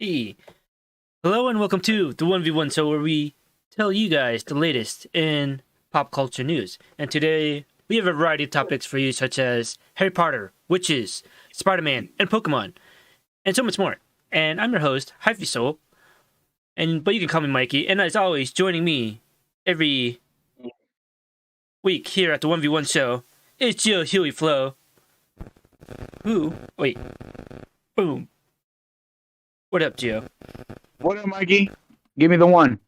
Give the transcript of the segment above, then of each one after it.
Hey, hello and welcome to the 1v1 show where we tell you guys the latest in pop culture news. And today we have a variety of topics for you such as Harry Potter, witches, Spider-Man, and Pokemon, and so much more. And I'm your host, Hyphy Soul, but you can call me Mikey. And as always, joining me every week here at the 1v1 show is Gio Huey Flo. Wait, boom. What up, Gio? What up, Mikey? Give me the one.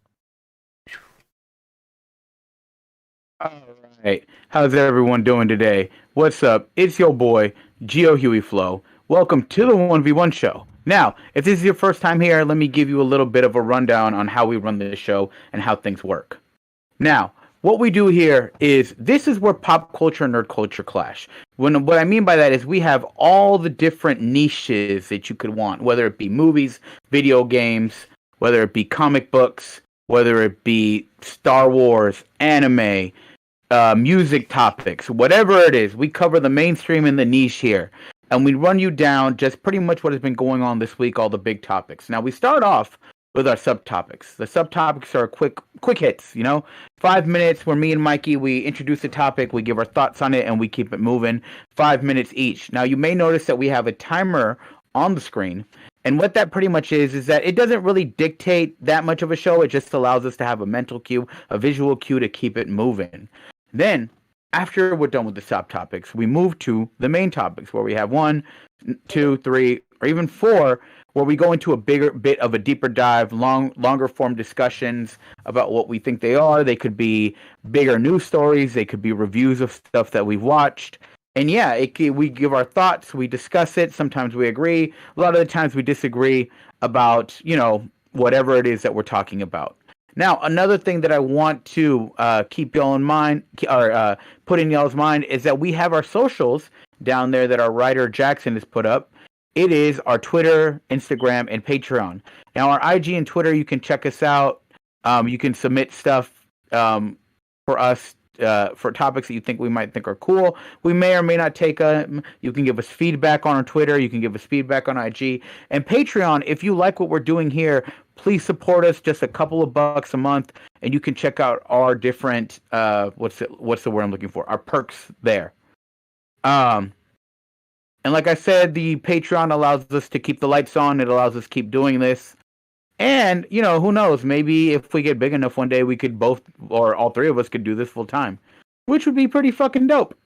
All right. How's everyone doing today? What's up? It's your boy, Gio Huey Flo. Welcome to the 1v1 show. Now, if this is your first time here, let me give you a little bit of a rundown on how we run this show and how things work. Now, what we do here is this is where pop culture and nerd culture clash. What I mean by that is we have all the different niches that you could want, whether it be movies, video games, whether it be comic books, whether it be Star Wars, anime, music topics, whatever it is. We cover the mainstream and the niche here. And we run you down just pretty much what has been going on this week, all the big topics. Now, we start off with our subtopics. The subtopics are quick hits, 5 minutes where me and Mikey, we introduce a topic, we give our thoughts on it, and we keep it moving. 5 minutes each. Now, you may notice that we have a timer on the screen. And what that pretty much is that it doesn't really dictate that much of a show. It just allows us to have a mental cue, a visual cue to keep it moving. Then, after we're done with the subtopics, we move to the main topics where we have 1, 2, 3, or even 4, where we go into a bigger bit of a deeper dive, longer form discussions about what we think they are. They could be bigger news stories. They could be reviews of stuff that we've watched. And yeah, we give our thoughts. We discuss it. Sometimes we agree. A lot of the times we disagree about, whatever it is that we're talking about. Now, another thing that I want to keep y'all in mind, or put in y'all's mind, is that we have our socials down there that our writer Jackson has put up. It is our Twitter, Instagram, and Patreon. Now, our IG and Twitter, you can check us out. You can submit stuff for us, for topics that you think we might think are cool. We may or may not take them. You can give us feedback on our Twitter. You can give us feedback on IG. And Patreon, if you like what we're doing here, please support us just a couple of bucks a month. And you can check out our different, what's the word I'm looking for? Our perks there. And like I said, the Patreon allows us to keep the lights on. It allows us to keep doing this. And, who knows? Maybe if we get big enough one day, we could both, or all three of us could do this full time. Which would be pretty fucking dope.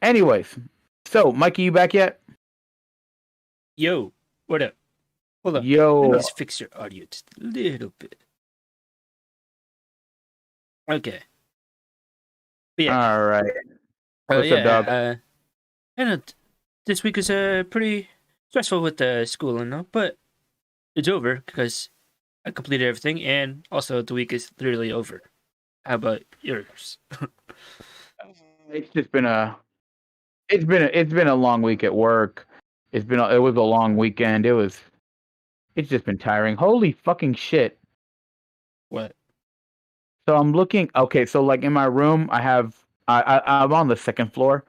Anyways. So, Mikey, you back yet? Yo, what up? Hold on. Yo. Let me just fix your audio just a little bit. Okay. Yeah. All right. What's up, dog? This week is pretty stressful with school and all, but it's over because I completed everything, and also the week is literally over. How about yours? It's just been it's been a long week at work. It was a long weekend. It's just been tiring. Holy fucking shit. What? So I'm looking. Okay, so like in my room, I'm on the second floor.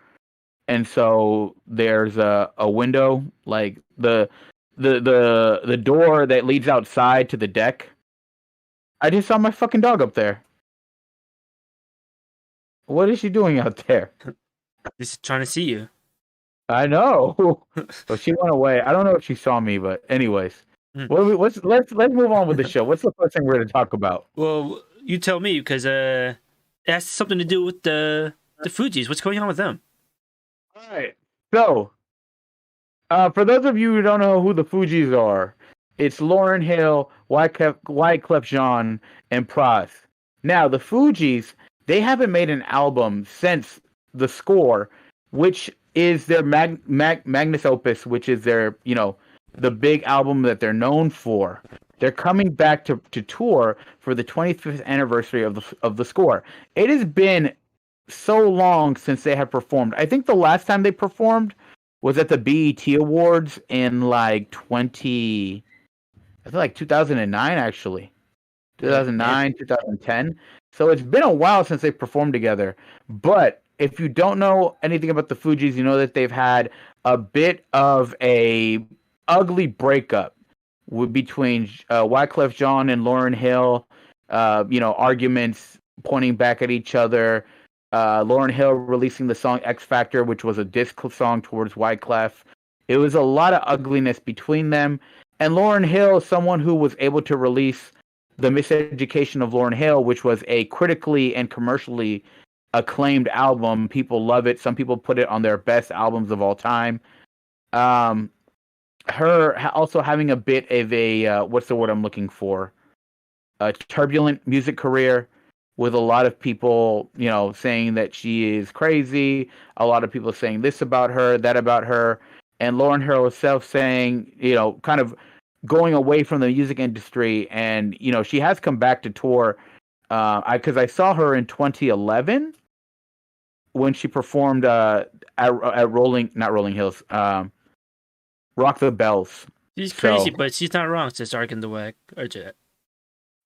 And so there's a window, like the door that leads outside to the deck. I just saw my fucking dog up there. What is she doing out there? Just trying to see you. I know. But she went away. I don't know if she saw me, but anyways. Let's move on with the show. What's the first thing we're going to talk about? Well, you tell me, because it has something to do with the Fugees. What's going on with them? All right. So, for those of you who don't know who the Fugees are, it's Lauryn Hill, Wyclef Jean, and Pratt. Now, the Fugees, they haven't made an album since The Score, which is their magnus opus, which is their, the big album that they're known for. They're coming back to tour for the 25th anniversary of the Score. It has been so long since they have performed. I think the last time they performed was at the BET Awards in like 2009 actually. 2009, 2010. So it's been a while since they performed together. But if you don't know anything about the Fugees, you know that they've had a bit of a ugly breakup. between Wyclef Jean and Lauryn Hill. Arguments pointing back at each other. Lauryn Hill releasing the song X Factor, which was a diss song towards Wyclef. It was a lot of ugliness between them. And Lauryn Hill, someone who was able to release The Miseducation of Lauryn Hill, which was a critically and commercially acclaimed album. People love it. Some people put it on their best albums of all time. Her also having a bit of a, what's the word I'm looking for? A turbulent music career, with a lot of people, saying that she is crazy. A lot of people saying this about her, that about her. And Lauryn Hill herself saying, kind of going away from the music industry. And, she has come back to tour. Because I saw her in 2011 when she performed at not Rolling Hills, Rock the Bells. She's crazy, but she's not wrong, says Ark in the Wack.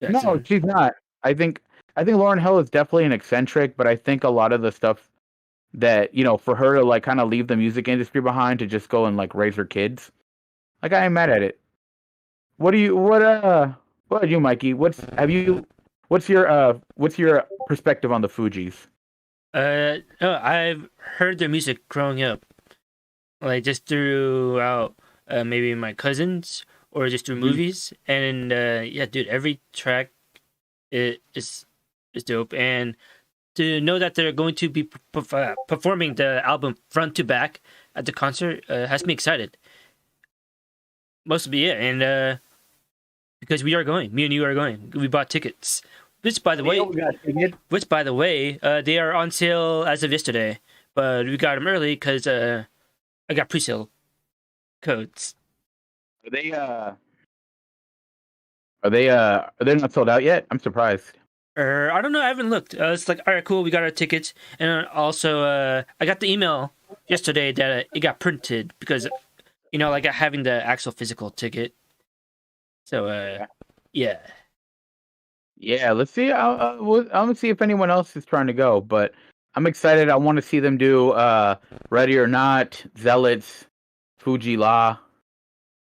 No, she's not. I think Lauryn Hill is definitely an eccentric, but I think a lot of the stuff that, for her to like kind of leave the music industry behind to just go and like raise her kids, like I ain't mad at it. What about you, Mikey? What's your perspective on the Fugees? I've heard their music growing up, like just throughout maybe my cousins or just through movies, and yeah, dude, every track is dope, and to know that they're going to be performing the album front to back at the concert has me excited. Mostly, yeah, and because me and you are going, we bought tickets. Which, by the way, they are on sale as of yesterday, but we got them early because I got pre-sale codes. Are they not sold out yet? I'm surprised. I don't know. I haven't looked. It's like, all right, cool. We got our tickets, and also I got the email yesterday that it got printed because like having the actual physical ticket. So yeah. Yeah, let's see. I'm gonna see if anyone else is trying to go, but I'm excited. I want to see them do Ready or Not, Zealots, Fuji La.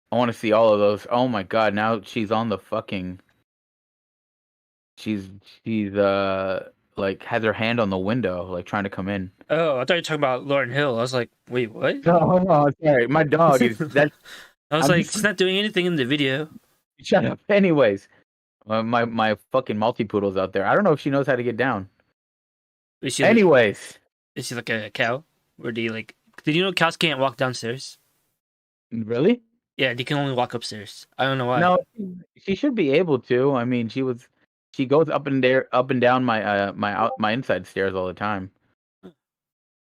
I want to see all of those. Oh my god! Now she's on the fucking. She's like has her hand on the window, like trying to come in. Oh, I thought you were talking about Lauryn Hill. I was like, wait, what? No, sorry. My dog is that. I was like, she's not doing anything in the video. Shut up. Anyways, my fucking multi-poodle's out there. I don't know if she knows how to get down. Is she like a cow? Or do you like? Did you know cows can't walk downstairs? Really? Yeah, they can only walk upstairs. I don't know why. No, she should be able to. I mean, she goes up and down my inside stairs all the time.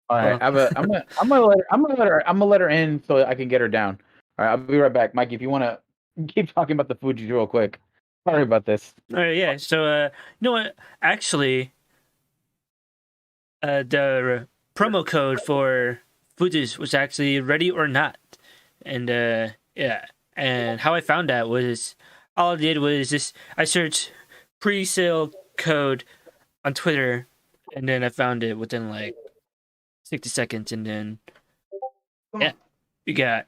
All right, Well. I'm gonna let her in so I can get her down. All right, I'll be right back, Mikey. If you want to keep talking about the Fugees real quick. Sorry about this. All right, yeah. So, you know what? Actually, the promo code for Fugees was actually Ready or Not, and yeah. And how I found that was all I did was just I searched pre-sale code on Twitter, and then I found it within like 60 seconds, and then yeah, you got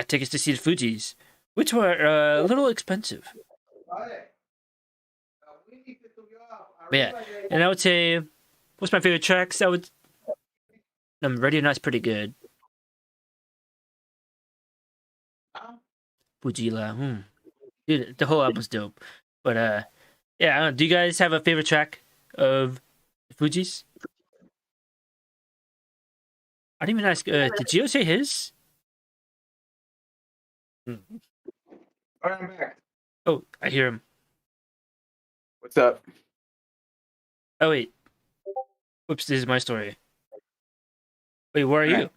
tickets to see the Fugees, which were a little expensive. But yeah, and I would say, what's my favorite tracks? Ready or Not's pretty good. Fujila, dude, the whole album's dope. But yeah, I don't know, do you guys have a favorite track of the Fugees? I didn't even ask. Did Gio say his? All right, I'm back. Oh, I hear him. What's up? Oh wait. Whoops, this is my story. Wait, where are you?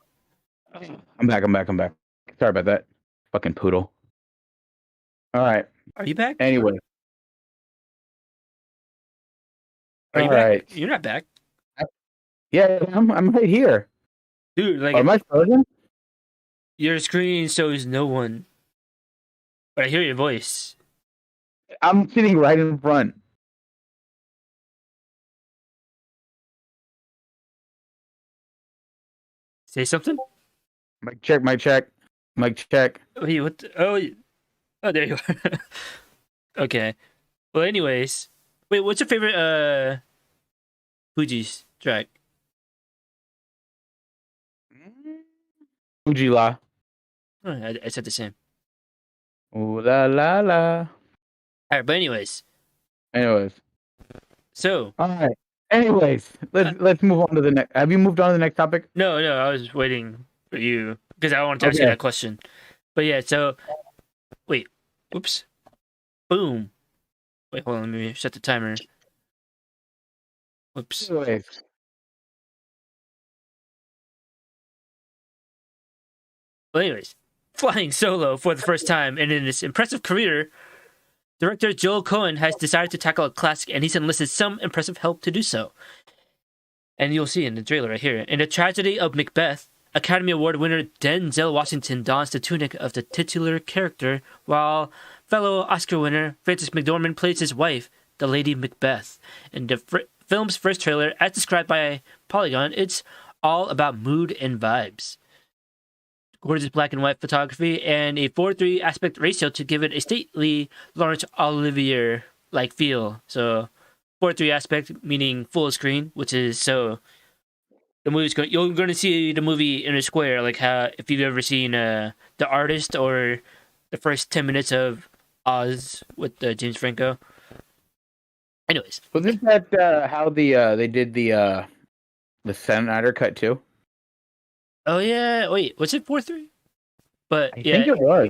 I'm back. Sorry about that. Fucking poodle. All right. Are you back? Anyway. Are you back? Right. You're not back. Yeah, I'm right here. Dude, like, am I frozen? Your screen shows no one. But I hear your voice. I'm sitting right in front. Say something? Mic check. Wait, what? Oh, Oh, there you are. Okay. Well, anyways, wait, what's your favorite Fuji's track? Fujila. Oh, I said the same. Ooh la la la. All right, but anyways, Anyways, so all right. Anyways, let's move on to the next. Have you moved on to the next topic? no, no, I was waiting for you because I wanted to ask you Okay. that question. But yeah, so wait, whoops, boom. Wait, hold on, let me set the timer. Whoops. Anyways, Well, anyways, flying solo for the first time and in his impressive career, director Joel Coen has decided to tackle a classic, and he's enlisted some impressive help to do so. And you'll see in the trailer right here. In the tragedy of Macbeth, Academy Award winner Denzel Washington dons the tunic of the titular character, while fellow Oscar winner Frances McDormand plays his wife, the Lady Macbeth. In the film's first trailer, as described by Polygon, it's all about mood and vibes. Gorgeous black and white photography and a 4:3 aspect ratio to give it a stately Laurence Olivier like feel. So 4:3 aspect meaning full screen, which is so the movie's going. You're going to see the movie in a square, like how if you've ever seen The Artist or the first 10 minutes of Oz with James Franco. Anyways, wasn't that how they did the Snyder cut too? oh yeah, wait, was it 4:3? But I yeah, think it was.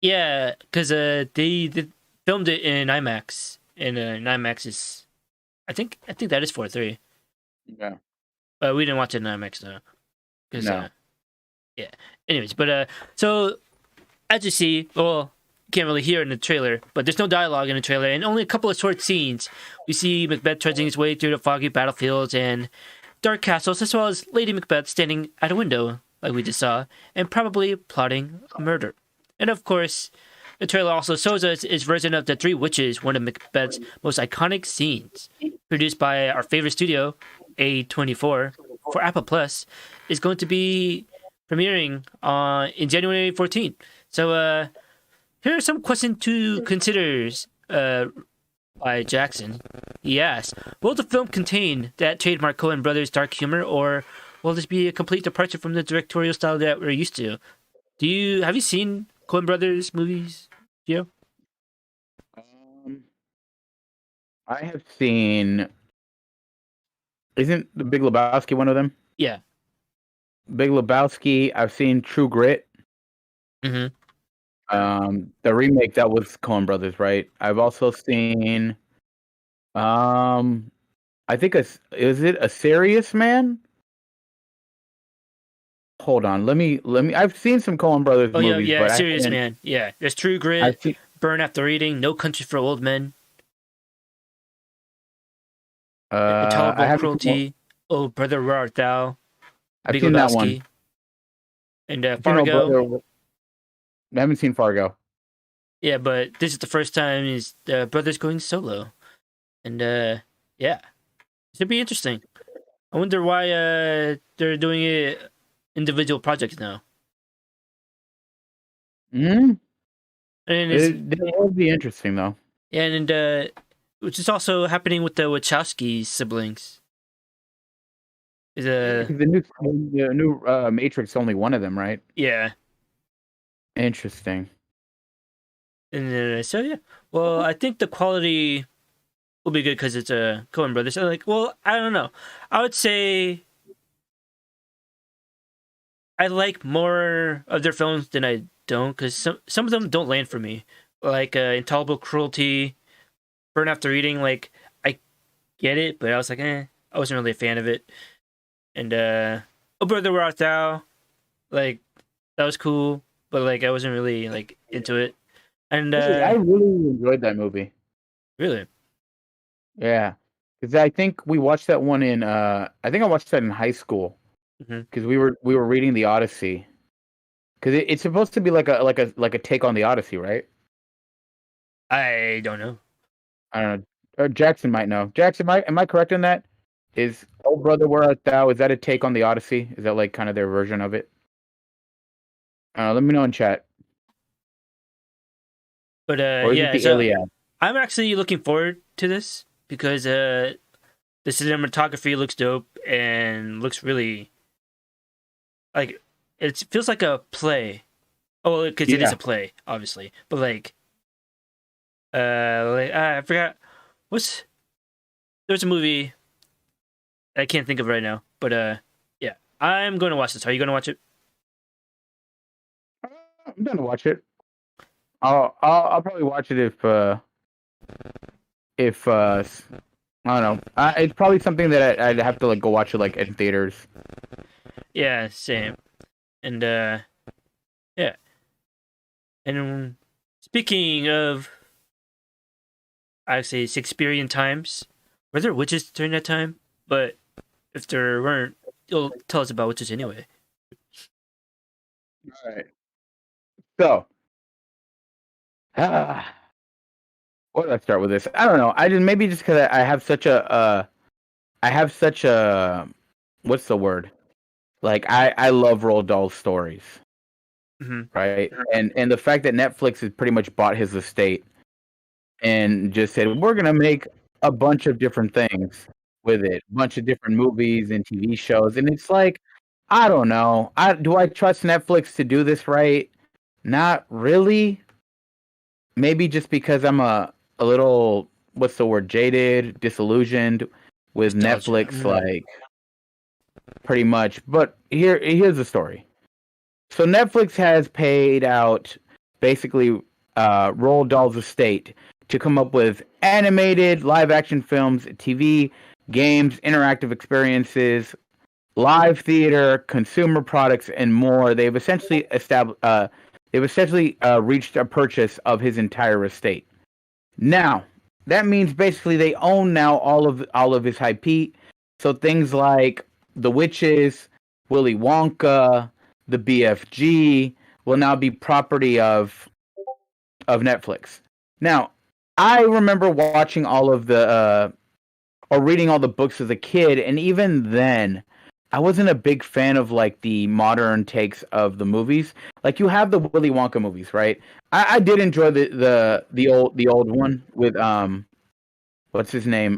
yeah, because they filmed it in IMAX, and IMAX is, I think that is 4:3. Yeah. We didn't watch it in IMAX though, because No. yeah. Anyways, but so as you see, well, you can't really hear in the trailer, but there's no dialogue in the trailer, and only a couple of short scenes. We see Macbeth trudging his way through the foggy battlefields and dark castles, as well as Lady Macbeth standing at a window, like we just saw, and probably plotting a murder. And of course, the trailer also shows us its version of The Three Witches, one of Macbeth's most iconic scenes. Produced by our favorite studio, A24, for Apple Plus, is going to be premiering in January 14th. So here are some questions to consider by Jackson. He asked, will the film contain that trademark Coen Brothers dark humor, or will this be a complete departure from the directorial style that we're used to? Have you seen Coen Brothers movies, Gio? I have seen. Isn't The Big Lebowski one of them? Yeah. Big Lebowski. I've seen True Grit. Mm-hmm. The remake that was Coen Brothers, right? I've also seen. I think is it A Serious Man? Hold on, let me. I've seen some Coen Brothers Oh, movies, yeah, but I Serious haven't. Man. Yeah, there's True I've Grit, seen. Burn After Reading, No Country for Old Men, I Intolerable haven't. Cruelty, Oh Brother Where Art Thou, I've Big seen that one. Lebowski, and I've seen Oh Fargo. Brother. I haven't seen Fargo. Yeah, but this is the first time his brother's going solo, and yeah, it should be interesting. I wonder why they're doing it individual projects now. Hmm. And it's It would be interesting though. and which is also happening with the Wachowski siblings. Is The new Matrix, only one of them, right? yeah, Interesting. and so yeah. Well, I think the quality will be good because it's a Coen Brothers. So like, well, I don't know. I would say I like more of their films than I don't, because some of them don't land for me. Like Intolerable Cruelty, Burn After Reading. Like I get it, but I was like, I wasn't really a fan of it. And Oh Brother Where Art Thou, like that was cool, but like I wasn't really like into it. And I really enjoyed that movie. really, Yeah, because I think we watched that one in. I think I watched that in high school because we were reading the Odyssey. Because it's supposed to be like a take on the Odyssey, right? I don't know. I don't know. Or Jackson might know. Jackson, am I correct in that? Is Oh Brother Where Art Thou? Is that a take on the Odyssey? Is that like kind of their version of it? Let me know in chat. But Or is it yeah, the so Iliad? I'm actually looking forward to this because the cinematography looks dope and looks really like it feels like a play. Oh, because it is Yeah. a play, obviously. But I forgot what's there's a movie I can't think of right now. But yeah, I'm going to watch this. Are you going to watch it? I'm gonna watch it. I'll probably watch it if I don't know. It's probably something that I'd have to like go watch it like in theaters. Yeah, same. And yeah. And speaking of, I'd say Shakespearean times, were there witches during that time? But if there weren't, you'll tell us about witches anyway. All right. So, uh, where do I start with this? I don't know. I just maybe just because I have such a I have such a what's the word? Like I love Roald Dahl stories, Hmm. right? And the fact that Netflix has pretty much bought his estate and just said we're gonna make a bunch of different things with it, a bunch of different movies and TV shows, and it's like I don't know. I trust Netflix to do this right? Not really. Maybe just because I'm a little what's the word, jaded, disillusioned with Nostalgia. Netflix, like pretty much. But here's the story. So Netflix has paid out basically Roald Dahl's estate to come up with animated live action films, TV, games, interactive experiences, live theater, consumer products, and more. They've essentially reached a purchase of his entire estate. Now, that means basically they own now all of his IP. So things like The Witches, Willy Wonka, the BFG will now be property of Netflix. Now, I remember watching all of the or reading all the books as a kid, and even then, I wasn't a big fan of like the modern takes of the movies. Like you have the Willy Wonka movies, right? I did enjoy the old one with what's his name?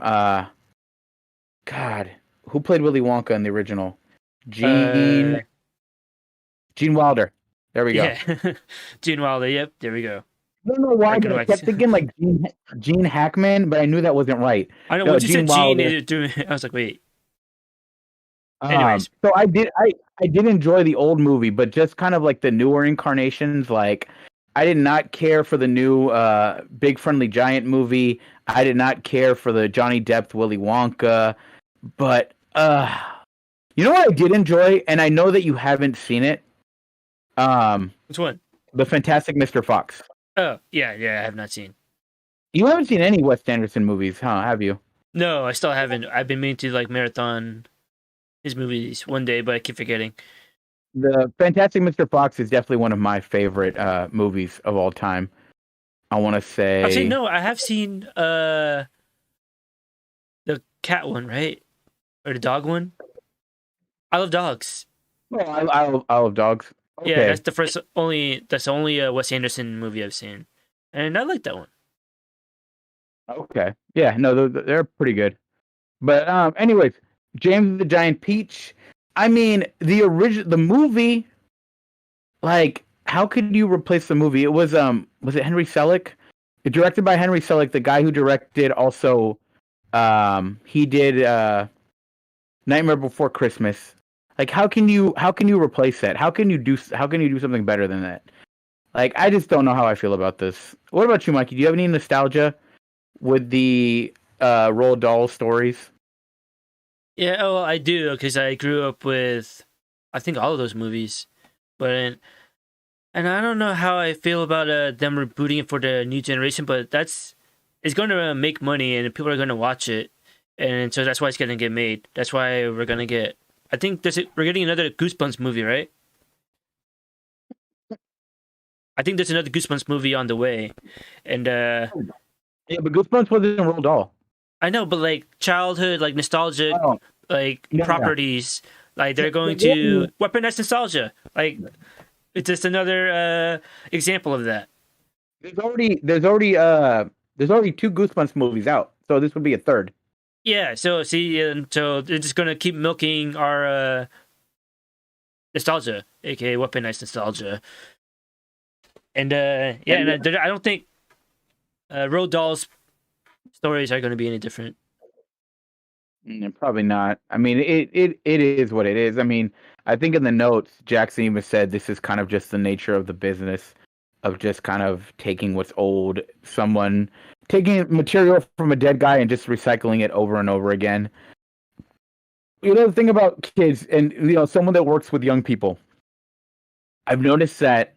God, who played Willy Wonka in the original? Gene Uh, Gene Wilder. There we go. yeah, Gene Wilder. Yep, there we go. I don't know why, Arkin but I Wax. kept thinking like Gene Hackman, but I knew that wasn't right. I know No, once you Gene said Gene, Wilder. it threw me. I was like, wait. Anyways, So I did enjoy the old movie, but just kind of like the newer incarnations, like I did not care for the new Big Friendly Giant movie. I did not care for the Johnny Depp Willy Wonka, but you know what I did enjoy, and I know that you haven't seen it. Um, which one? The Fantastic Mr. Fox. Oh, yeah, yeah. I have not seen. You haven't seen any Wes Anderson movies, huh? Have you? No, I still haven't. I've been meaning to like marathon his movies one day, but I keep forgetting. The Fantastic Mr. Fox is definitely one of my favorite movies of all time. I want to Actually, say, no, I have seen the cat one, right? Or the dog one. I love dogs. oh, I love dogs. Yeah, Okay, that's the only Wes Anderson movie I've seen, and I like that one. okay, yeah, no, they're pretty good. But anyways, James the Giant Peach. I mean, the movie, like, how could you replace the movie? It was it Henry Selick? It directed by Henry Selick, the guy who directed also, he did Nightmare Before Christmas. Like, how can you replace that? How can you do something better than that? Like, I just don't know how I feel about this. What about you, Mikey? Do you have any nostalgia with the Roald Dahl stories? Yeah, oh, I do because I grew up with, I think all of those movies, but and I don't know how I feel about them rebooting it for the new generation, but it's going to make money and people are going to watch it, and so that's why it's going to get made. That's why we're going to get. I think we're getting another Goosebumps movie, right? I think there's another Goosebumps movie on the way, and Yeah, but Goosebumps wasn't Roald Dahl. I know, but like childhood, like nostalgic, Oh, like yeah. properties, like they're The going one, to weaponize nostalgia. Like it's just another example of that. there's already two Goosebumps movies out, so this would be a third. Yeah, so see, and so they're just gonna keep milking our nostalgia, aka weaponized nostalgia, and I don't think Roald Dahl's stories are gonna be any different. Probably not. I mean, it is what it is. I mean, I think in the notes, Jackson even said this is kind of just the nature of the business of just kind of taking what's old, someone taking material from a dead guy and just recycling it over and over again. You know, the thing about kids and, someone that works with young people, I've noticed that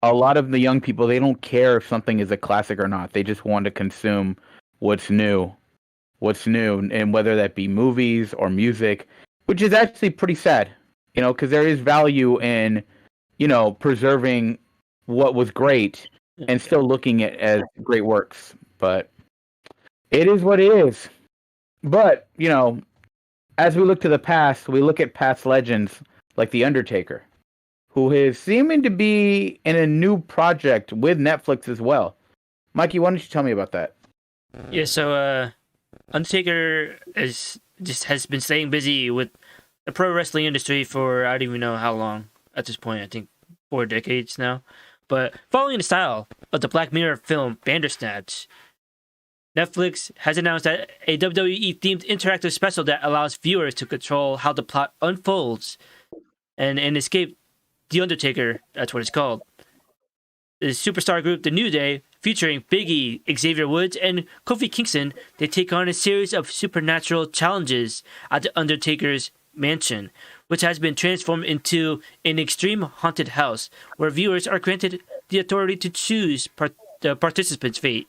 a lot of the young people, they don't care if something is a classic or not. They just want to consume what's new and whether that be movies or music, which is actually pretty sad, because there is value in, preserving what was great and still looking at as great works. But it is what it is. But, as we look to the past, we look at past legends like The Undertaker, who is seeming to be in a new project with Netflix as well. Mikey, why don't you tell me about that? Yeah, so Undertaker has been staying busy with the pro wrestling industry for I don't even know how long at this point. I think 4 decades now. But following the style of the Black Mirror film Bandersnatch, Netflix has announced that a WWE themed interactive special that allows viewers to control how the plot unfolds and escape The Undertaker. That's what it's called. The superstar group The New Day, featuring Big E, Xavier Woods, and Kofi Kingston, they take on a series of supernatural challenges at The Undertaker's mansion, which has been transformed into an extreme haunted house where viewers are granted the authority to choose the participants' fate.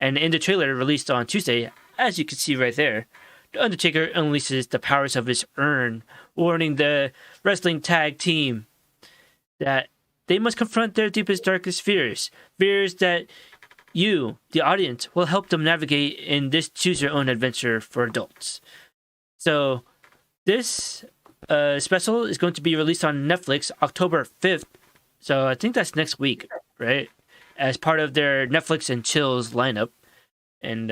And in the trailer released on Tuesday, as you can see right there, The Undertaker unleashes the powers of his urn, warning the wrestling tag team that they must confront their deepest, darkest fears. Fears that you, the audience, will help them navigate in this choose-your-own adventure for adults. So, this special is going to be released on Netflix October 5th. So, I think that's next week, right? As part of their Netflix and Chills lineup. And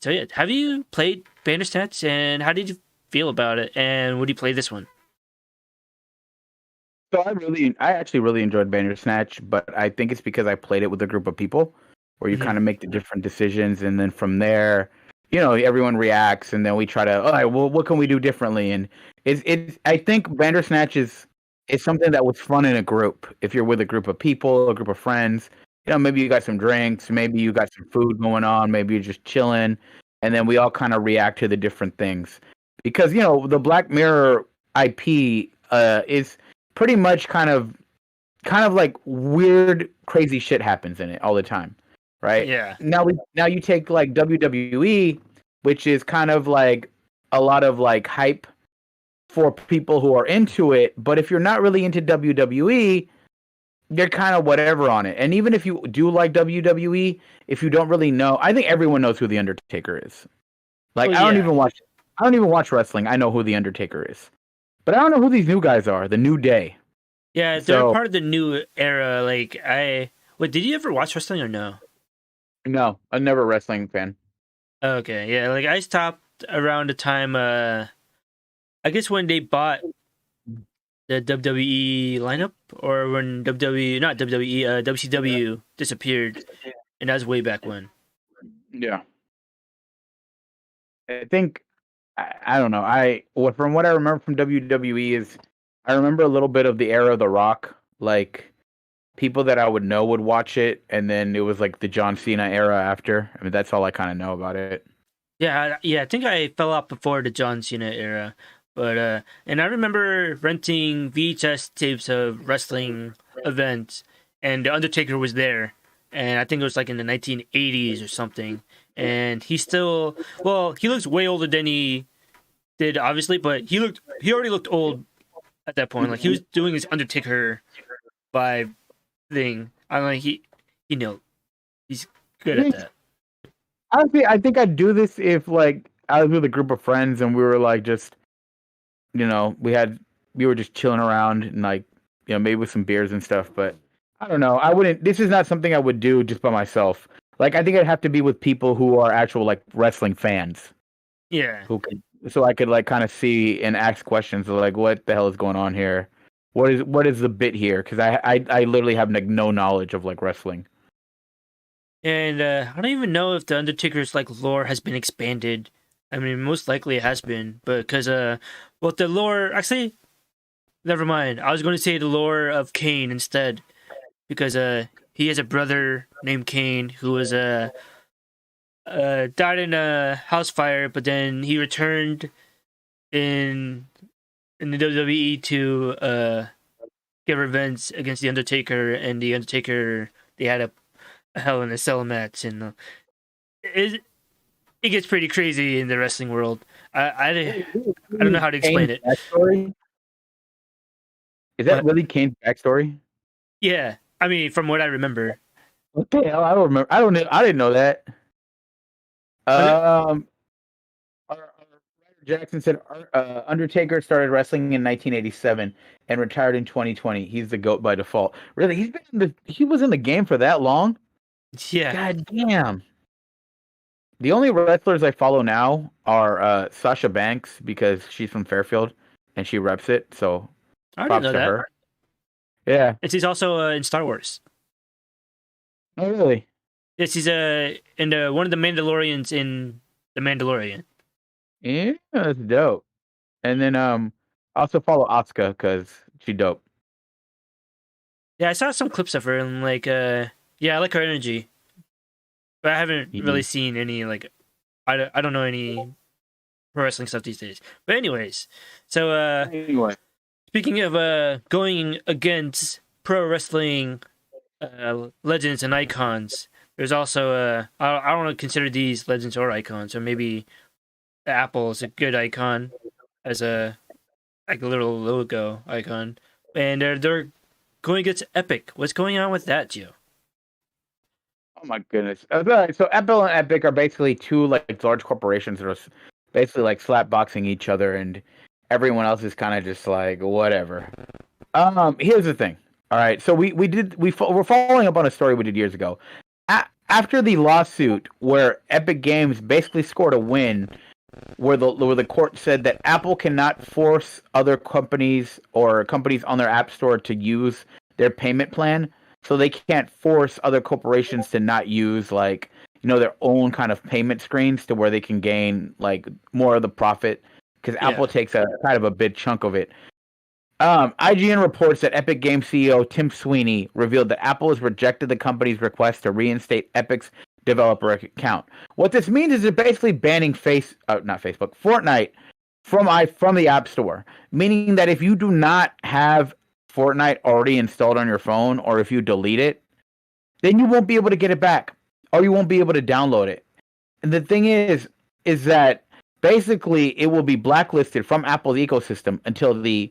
so, yeah, have you played Bandersnatch, and how did you feel about it? And would you play this one? So I actually really enjoyed Bandersnatch, but I think it's because I played it with a group of people where you kind of make the different decisions, and then from there, everyone reacts, and then we try to, all right, well, what can we do differently? And I think Bandersnatch is something that was fun in a group. If you're with a group of people, a group of friends, maybe you got some drinks, maybe you got some food going on, maybe you're just chilling, and then we all kind of react to the different things. Because, the Black Mirror IP is pretty much kind of like weird, crazy shit happens in it all the time, right? Yeah. Now you take like WWE, which is kind of like a lot of like hype for people who are into it. But if you're not really into WWE, you're kind of whatever on it. And even if you do like WWE, if you don't really know, I think everyone knows who The Undertaker is. Like, I don't even watch wrestling. I know who The Undertaker is. But I don't know who these new guys are. The New Day. Yeah, they're part of the new era. Wait, did you ever watch wrestling or no? No, I'm never a wrestling fan. Okay, yeah, I stopped around the time, I guess when they bought the WWE lineup, or when WCW disappeared, and that was way back when. Yeah. I think, I don't know. From what I remember from WWE is, I remember a little bit of the era of The Rock. Like, people that I would know would watch it, and then it was like the John Cena era after. I mean, that's all I kind of know about it. Yeah, I think I fell out before the John Cena era, but and I remember renting VHS tapes of wrestling events, and the Undertaker was there, and I think it was like in the 1980s or something, and he looks way older than he did, obviously, but he already looked old at that point. Like, he was doing his Undertaker vibe thing. I'm like, he he's good at that. Honestly, I think I'd do this if like I was with a group of friends and we were like just, we were just chilling around and like, maybe with some beers and stuff. But I don't know. I wouldn't. This is not something I would do just by myself. Like, I think I'd have to be with people who are actual like wrestling fans Yeah. who could, so I could like kind of see and ask questions of like, what the hell is going on here? What is the bit here? Because I literally have like no knowledge of like wrestling. And I don't even know if the Undertaker's like lore has been expanded. I mean, most likely it has been, but because well, the lore actually, never mind. I was going to say the lore of Kane instead, because he has a brother named Kane who was died in a house fire, but then he returned in the WWE to get revenge against the Undertaker, and the Undertaker they had a Hell in a Cell match, and it it gets pretty crazy in the wrestling world. I don't know how to explain Kane's it. backstory? Is that But really Kane's backstory? yeah, I mean, from what I remember, What the hell? I don't remember. I don't know. I didn't know that. was it? Writer Jackson said Undertaker started wrestling in 1987 and retired in 2020. He's the GOAT by default. Really? He was in the game for that long? Yeah, God damn. The only wrestlers I follow now are Sasha Banks because she's from Fairfield and she reps it. So I didn't props know to that. her. Yeah. And she's also in Star Wars. Oh, really? Yeah, she's in one of the Mandalorians in the Mandalorian. Yeah, that's dope. And then also follow Asuka because she dope. Yeah, I saw some clips of her and like yeah, I like her energy, but I haven't Yeah. really seen any like I don't know any pro wrestling stuff these days. But anyways, so Anyway. speaking of going against pro wrestling legends and icons, there's also I don't want to consider these legends or icons, so maybe Apple is a good icon as a like a little logo icon, and they're going against Epic. What's going on with that, Gio? Oh my goodness. So Apple and Epic are basically two like large corporations that are basically like slapboxing each other, and everyone else is kind of just like whatever. Here's the thing. All right, so we're following up on a story we did years ago. After the lawsuit where Epic Games basically scored a win, where the court said that Apple cannot force other companies or companies on their app store to use their payment plan, so they can't force other corporations to not use like their own kind of payment screens to where they can gain like more of the profit because Yeah, Apple takes a kind of a big chunk of it. IGN reports that Epic Games CEO Tim Sweeney revealed that Apple has rejected the company's request to reinstate Epic's developer account. What this means is it's basically banning not Facebook, Fortnite from the App Store, meaning that if you do not have Fortnite already installed on your phone, or if you delete it, then you won't be able to get it back, or you won't be able to download it. And the thing is that basically it will be blacklisted from Apple's ecosystem until the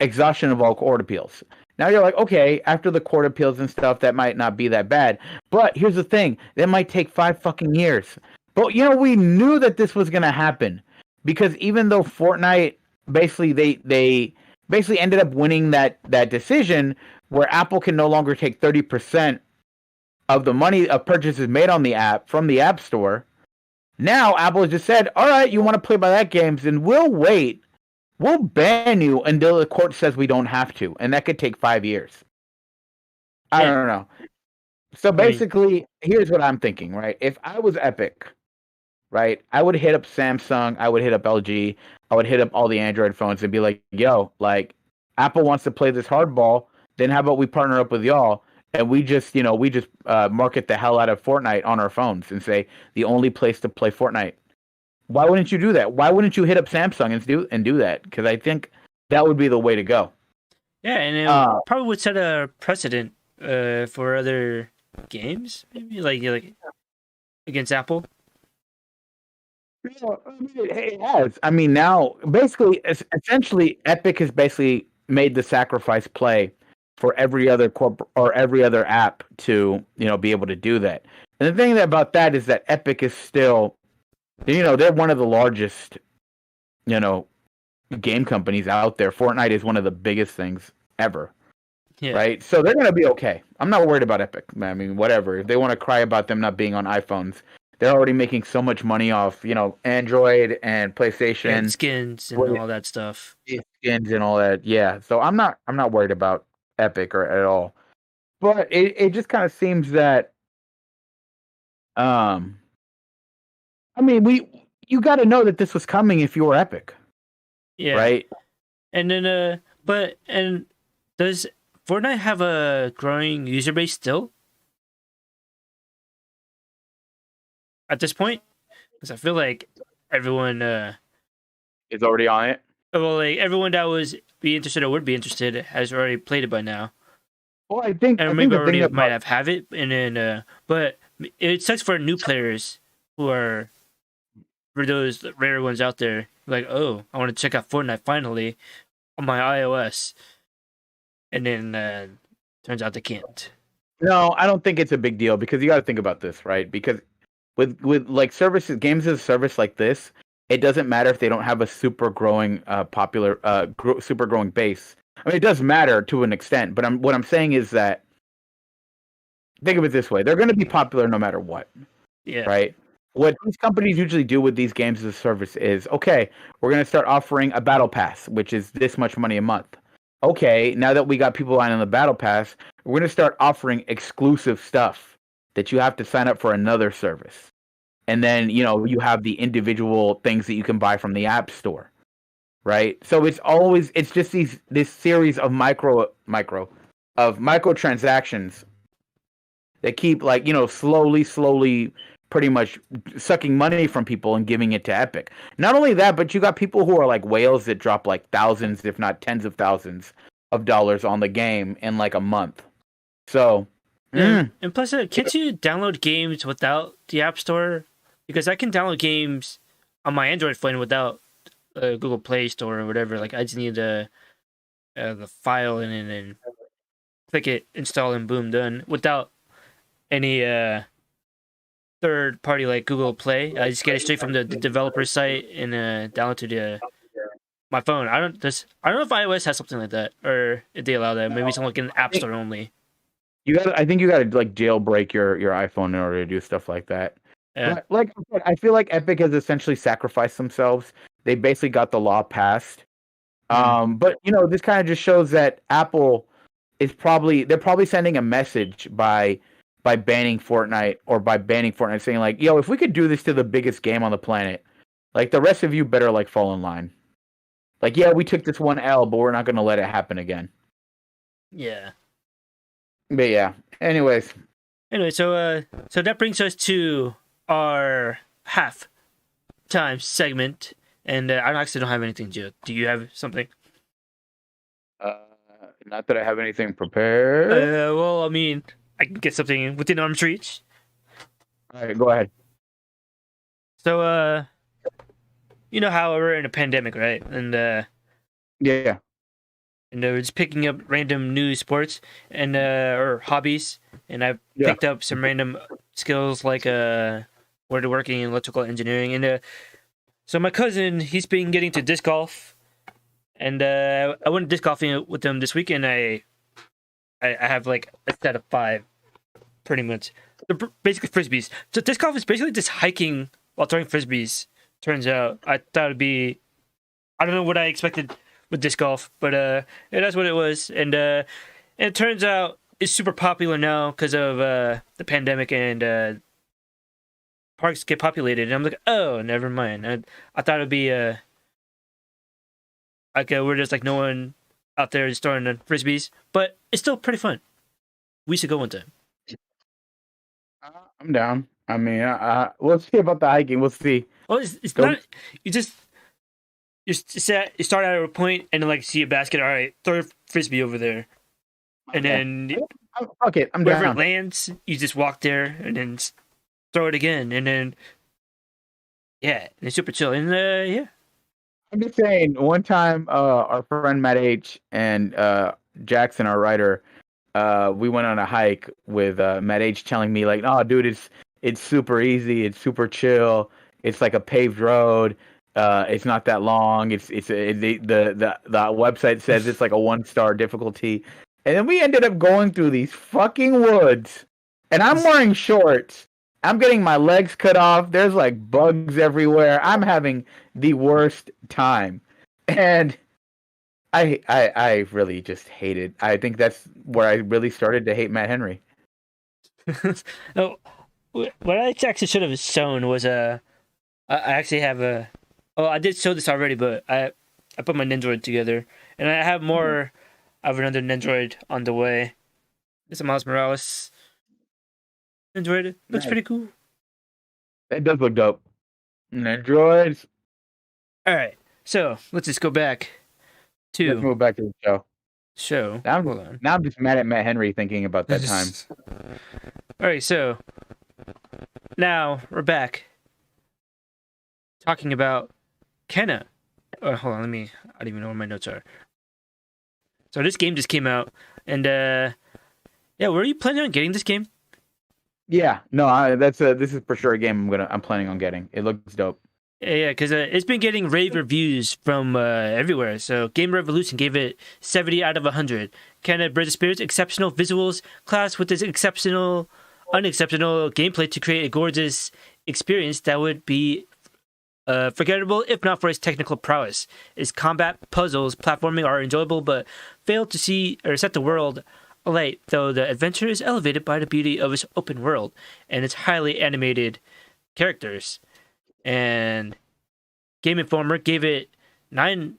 exhaustion of all court appeals. Now you're like, okay, after the court appeals and stuff, that might not be that bad. But here's the thing: that might take 5 fucking years. But we knew that this was gonna happen because even though Fortnite basically they basically ended up winning that decision where Apple can no longer take 30% of the money of purchases made on the app from the App Store. Now Apple has just said, all right, you want to play by that games, and we'll wait. We'll ban you until the court says we don't have to, and that could take 5 years. I yeah. don't know. So I mean, basically, here's what I'm thinking, right? If I was Epic, right, I would hit up Samsung, I would hit up LG, I would hit up all the Android phones and be like, yo, like, Apple wants to play this hardball, then how about we partner up with y'all and we just market the hell out of Fortnite on our phones and say the only place to play Fortnite. Why wouldn't you do that? Why wouldn't you hit up Samsung and do that? Because I think that would be the way to go. yeah, and it Uh, probably would set a precedent for other games, maybe like against Apple. I mean, it has. I mean, now basically, essentially, Epic has basically made the sacrifice play for every other or every other app to be able to do that. And the thing about that is that Epic is still, they're one of the largest, game companies out there. Fortnite is one of the biggest things ever. Yeah. right? So they're gonna be okay. I'm not worried about Epic. I mean, whatever. If they want to cry about them not being on iPhones, they're already making so much money off, Android and Yeah, the PlayStation skins and with all that stuff. skins and all that. Yeah. So I'm not worried about Epic or at all. But it just kind of seems that um I mean you got to know that this was coming if you were Epic, Yeah. right? And then and does Fortnite have a growing user base still at this point? Because I feel like everyone It's already on it. well, like everyone that was be interested or would be interested has already played it by now. Well, I And think maybe the thing already might about have it, and then but it sucks for new players who are for those rare ones out there. Like, oh, I want to check out Fortnite finally on my iOS, and then turns out they can't. No, I don't think it's a big deal because you got to think about this, right? Because with like services, games as a service like this, it doesn't matter if they don't have a super growing, super growing base. I mean, it does matter to an extent, but what I'm saying is that think of it this way: they're going to be popular no matter what, Yeah, right? What these companies usually do with these games as a service is, okay, we're going to start offering a battle pass, which is this much money a month. Okay, now that we got people on the battle pass, we're going to start offering exclusive stuff that you have to sign up for another service. And then, you have the individual things that you can buy from the App Store, right? So it's just this series of microtransactions that keep slowly pretty much sucking money from people and giving it to Epic. Not only that, but you got people who are like whales that drop like thousands, if not tens of thousands of dollars on the game in like a month. So, and plus, can't you download games without the App Store? Because I can download games on my Android phone without Google Play Store or whatever. Like, I just need the file and then click it, install, and boom, done. Without any third party like Google Play. I just get it straight from the developer site and download to my phone. I don't know if iOS has something like that or if they allow that. Maybe it's like an App Store only. I think you got to like jailbreak your iPhone in order to do stuff like that. Yeah. But like I said, I feel like Epic has essentially sacrificed themselves. They basically got the law passed. But this kind of just shows that Apple they're probably sending a message by banning Fortnite or by banning Fortnite, saying like, yo, if we could do this to the biggest game on the planet, like the rest of you better like fall in line. Like, yeah, we took this one L, but we're not going to let it happen again. Yeah. But yeah. Anyways, so that brings us to our half time segment, and I actually don't have anything, Joe. Do you have something? Not that I have anything prepared. Well, I mean, I can get something within arm's reach. All right, go ahead. So, you know how we're in a pandemic, right? And yeah, and we're just picking up random new sports and or hobbies, and I picked up some random skills like where to working in electrical engineering, and so my cousin, he's been getting to disc golf, and I went disc golfing with him this weekend. I have like a set of 5, pretty much. They're basically frisbees. So disc golf is basically just hiking while throwing frisbees. Turns out, I thought it'd be, I don't know what I expected with disc golf, but that's what it was. And it turns out it's super popular now because of the pandemic and parks get populated. And I'm like, oh, never mind. I thought it'd be like we're just like no one out there is throwing frisbees, but it's still pretty fun. We should go one time. I'm down. I mean, we'll see about the hiking. We'll see. Well, it's not. You start at a point and then like see a basket. All right, throw a frisbee over there, and then okay, I'm wherever down. it lands, you just walk there and then throw it again, and then yeah, it's super chill. And yeah, I'm just saying. One time, our friend Matt H and Jackson, our writer, we went on a hike with Matt H telling me like, "Oh, dude, it's super easy. It's super chill. It's like a paved road. It's not that long. The website says it's like a 1-star difficulty." And then we ended up going through these fucking woods. And I'm wearing shorts. I'm getting my legs cut off. There's like bugs everywhere. I'm having the worst time. And I really just hated. I think that's where I really started to hate Matt Henry. Oh, what I actually should have shown was I actually have a. Oh, I did show this already, but I put my Nendroid together, and I have more of another Nendroid on the way. It's a Miles Morales Nendroid. Looks pretty cool. It does look dope. Androids. All right, so let's just go back to Let's move back to the show. Hold on. Now I'm just mad at Matt Henry thinking about that time. All right, so now we're back talking about Kenna. Hold on, I don't even know where my notes are. So this game just came out, and yeah, were you planning on getting this game? Yeah, no, this is for sure a game I'm planning on getting. It looks dope. Yeah, because it's been getting rave reviews from everywhere. So Game Revolution gave it 70 out of 100. Kenna Bridge of Spirits, exceptional visuals, class with its unexceptional gameplay to create a gorgeous experience that would be forgettable if not for its technical prowess. Its combat, puzzles, platforming are enjoyable, but fail to see or set the world alight, though the adventure is elevated by the beauty of its open world and its highly animated characters. And Game Informer gave it 90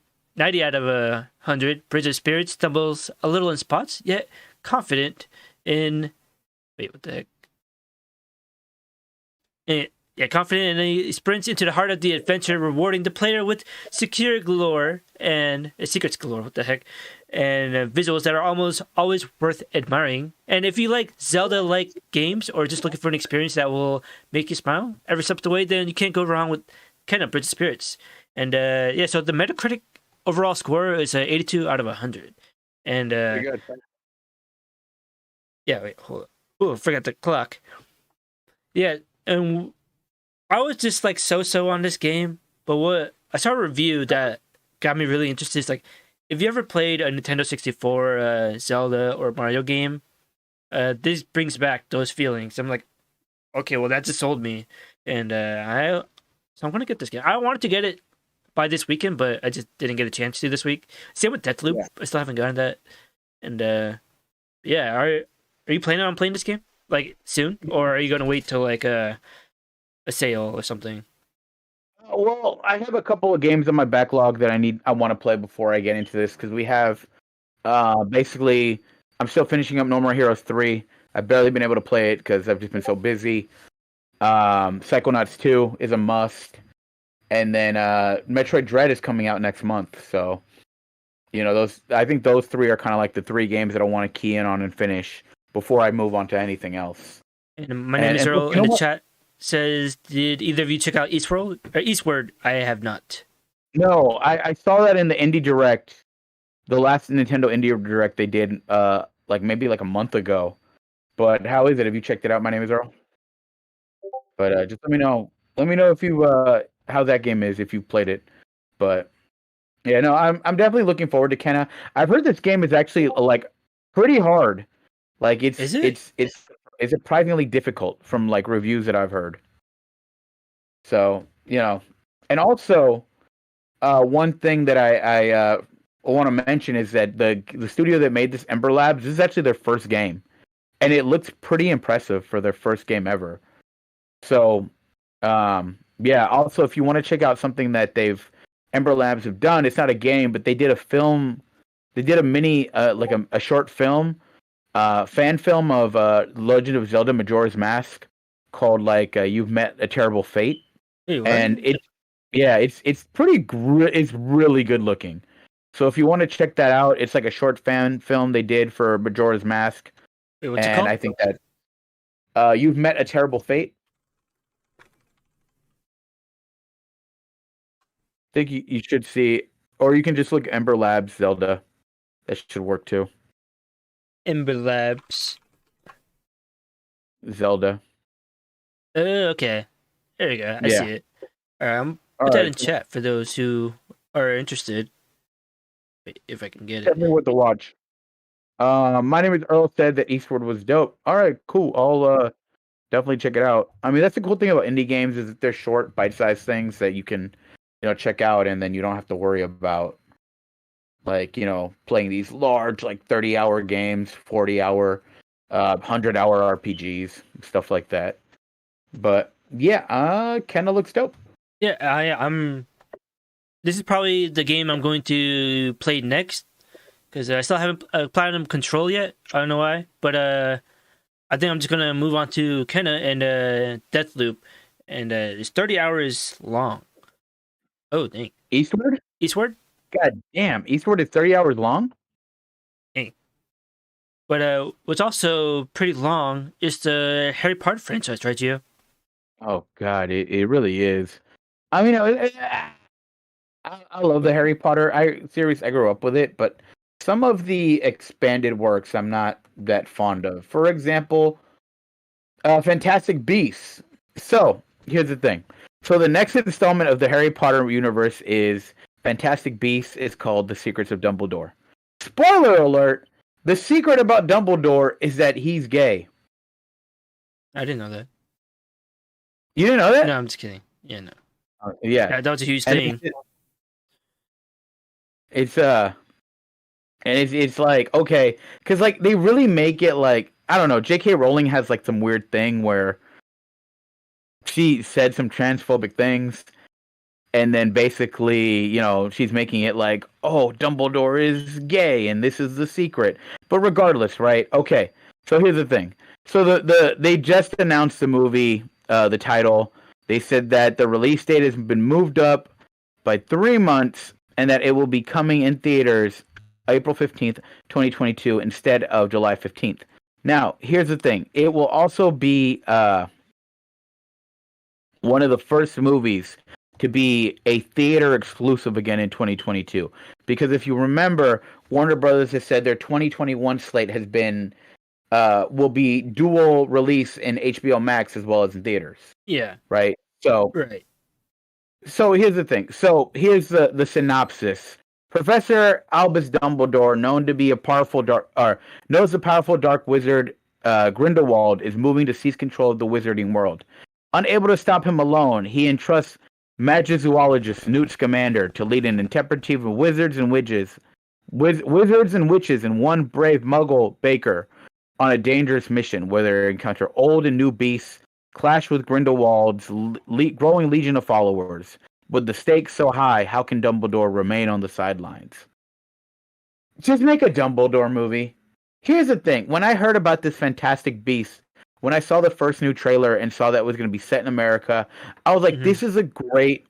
out of 100. Bridge of Spirits stumbles a little in spots, yet confident in... Wait, what the heck? Confident in he sprints into the heart of the adventure, rewarding the player with secure galore and secrets galore. What the heck? And visuals that are almost always worth admiring. And if you like Zelda-like games or just looking for an experience that will make you smile every step of the way, then you can't go wrong with Kenna Bridge of Spirits. And so the Metacritic overall score is 82 out of 100. And Good. Yeah, wait, hold on. Oh, I forgot the clock. Yeah, and I was just like so on this game, but what I saw a review that got me really interested is like, if you ever played a Nintendo 64 Zelda or Mario game, this brings back those feelings. I'm like, okay, well that just sold me, and so I'm gonna get this game. I wanted to get it by this weekend, but I just didn't get a chance to this week. Same with Deathloop. Yeah. I still haven't gotten that, and yeah, are you planning on playing this game like soon, or are you gonna wait till like a sale or something? Well, I have a couple of games on my backlog that I want to play before I get into this, because we have basically I'm still finishing up No More Heroes 3. I've barely been able to play it because I've just been so busy. Psychonauts 2 is a must. And then Metroid Dread is coming out next month. So, I think those three are kind of like the three games that I want to key in on and finish before I move on to anything else. And my name is Earl in the chat says, did either of you check out Eastward? I have not. No, I saw that in the Indie Direct, the last Nintendo Indie Direct they did, maybe a month ago. But how is it? Have you checked it out? My name is Earl. But just let me know. Let me know if you how that game is, if you played it. But yeah, no, I'm definitely looking forward to Kenna. I've heard this game is actually pretty hard. Like it's surprisingly difficult from reviews that I've heard. So, and also one thing that I want to mention is that the studio that made this, Ember Labs, this is actually their first game, and it looks pretty impressive for their first game ever. So, yeah. Also, if you want to check out something that Ember Labs have done, it's not a game, but they did a film. They did a mini, a short film, fan film of Legend of Zelda: Majora's Mask called You've Met a Terrible Fate. Hey, and it's pretty it's really good looking. So if you want to check that out, it's like a short fan film they did for Majora's Mask. Wait, what's it called? I think that You've Met a Terrible Fate. I think you should see, or you can just look Ember Labs Zelda. That should work too. Ember Labs Zelda. Okay. There you go. I see it. All right, put that in chat for those who are interested. Wait, if I can get it. Tell me what to watch. My name is Earl. Said that Eastward was dope. All right, cool. I'll definitely check it out. I mean, that's the cool thing about indie games is that they're short, bite-sized things that you can, check out, and then you don't have to worry about like playing these large like 30-hour games, 40-hour, 100-hour RPGs, stuff like that. But yeah, kind of looks dope. Yeah, I'm. This is probably the game I'm going to play next because I still haven't Platinum Control yet. I don't know why, but I think I'm just gonna move on to Kenna and Deathloop, and it's 30 hours long. Oh dang! Eastward? Eastward? God damn, Eastward is 30 hours long? Dang. But what's also pretty long is the Harry Potter franchise, right, Gio? Oh god, it really is. I mean, I love the Harry Potter series. I grew up with it, but some of the expanded works I'm not that fond of. For example, Fantastic Beasts. So here's the thing. So the next installment of the Harry Potter universe is Fantastic Beasts. Is called The Secrets of Dumbledore. Spoiler alert! The secret about Dumbledore is that he's gay. I didn't know that. You didn't know that? No, I'm just kidding. Yeah, no. Yeah, That was a huge and thing. it's and it's like okay, because like they really make it like I don't know. J.K. Rowling has like some weird thing where she said some transphobic things, and then basically she's making it like oh Dumbledore is gay and this is the secret. But regardless, right? Okay, so here's the thing. So they just announced the movie, the title. They said that the release date has been moved up by 3 months and that it will be coming in theaters April 15th, 2022 instead of July 15th. Now, here's the thing. It will also be one of the first movies to be a theater exclusive again in 2022. Because if you remember, Warner Brothers has said their 2021 slate has been will be dual release in HBO Max as well as in theaters. Yeah. Right. So Right. So here's the thing. So here's the synopsis. Professor Albus Dumbledore, known to be a powerful knows the powerful dark wizard Grindelwald is moving to seize control of the wizarding world. Unable to stop him alone, he entrusts magizoologist Newt Scamander to lead an intrepid team of wizards and witches, and one brave Muggle baker on a dangerous mission where they encounter old and new beasts, clash with Grindelwald's growing legion of followers. With the stakes so high, how can Dumbledore remain on the sidelines? Just make a Dumbledore movie. Here's the thing. When I heard about this Fantastic Beast, when I saw the first new trailer and saw that it was going to be set in America, I was like, this is a great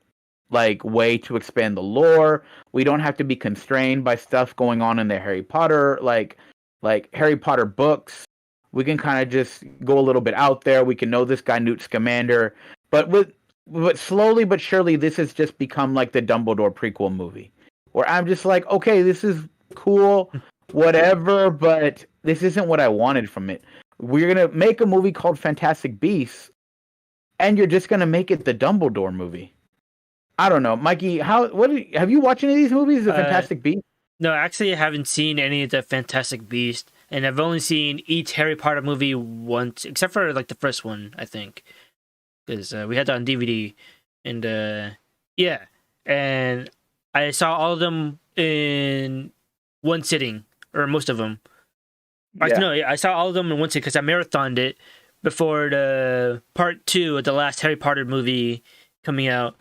way to expand the lore. We don't have to be constrained by stuff going on in the Harry Potter, like Harry Potter books. We can kind of just go a little bit out there. We can know this guy Newt Scamander, but slowly but surely, this has just become like the Dumbledore prequel movie, where I'm just like, okay, this is cool, whatever, but this isn't what I wanted from it. We're gonna make a movie called Fantastic Beasts, and you're just gonna make it the Dumbledore movie. I don't know, Mikey. Have you watched any of these movies? The Fantastic Beasts? No, actually, I haven't seen any of the Fantastic Beasts, and I've only seen each Harry Potter movie once, except for like the first one, I think, because we had that on DVD, and yeah, and I saw all of them in one sitting, or most of them. Yeah. No, I saw all of them in one sitting because I marathoned it before the part 2 of the last Harry Potter movie coming out,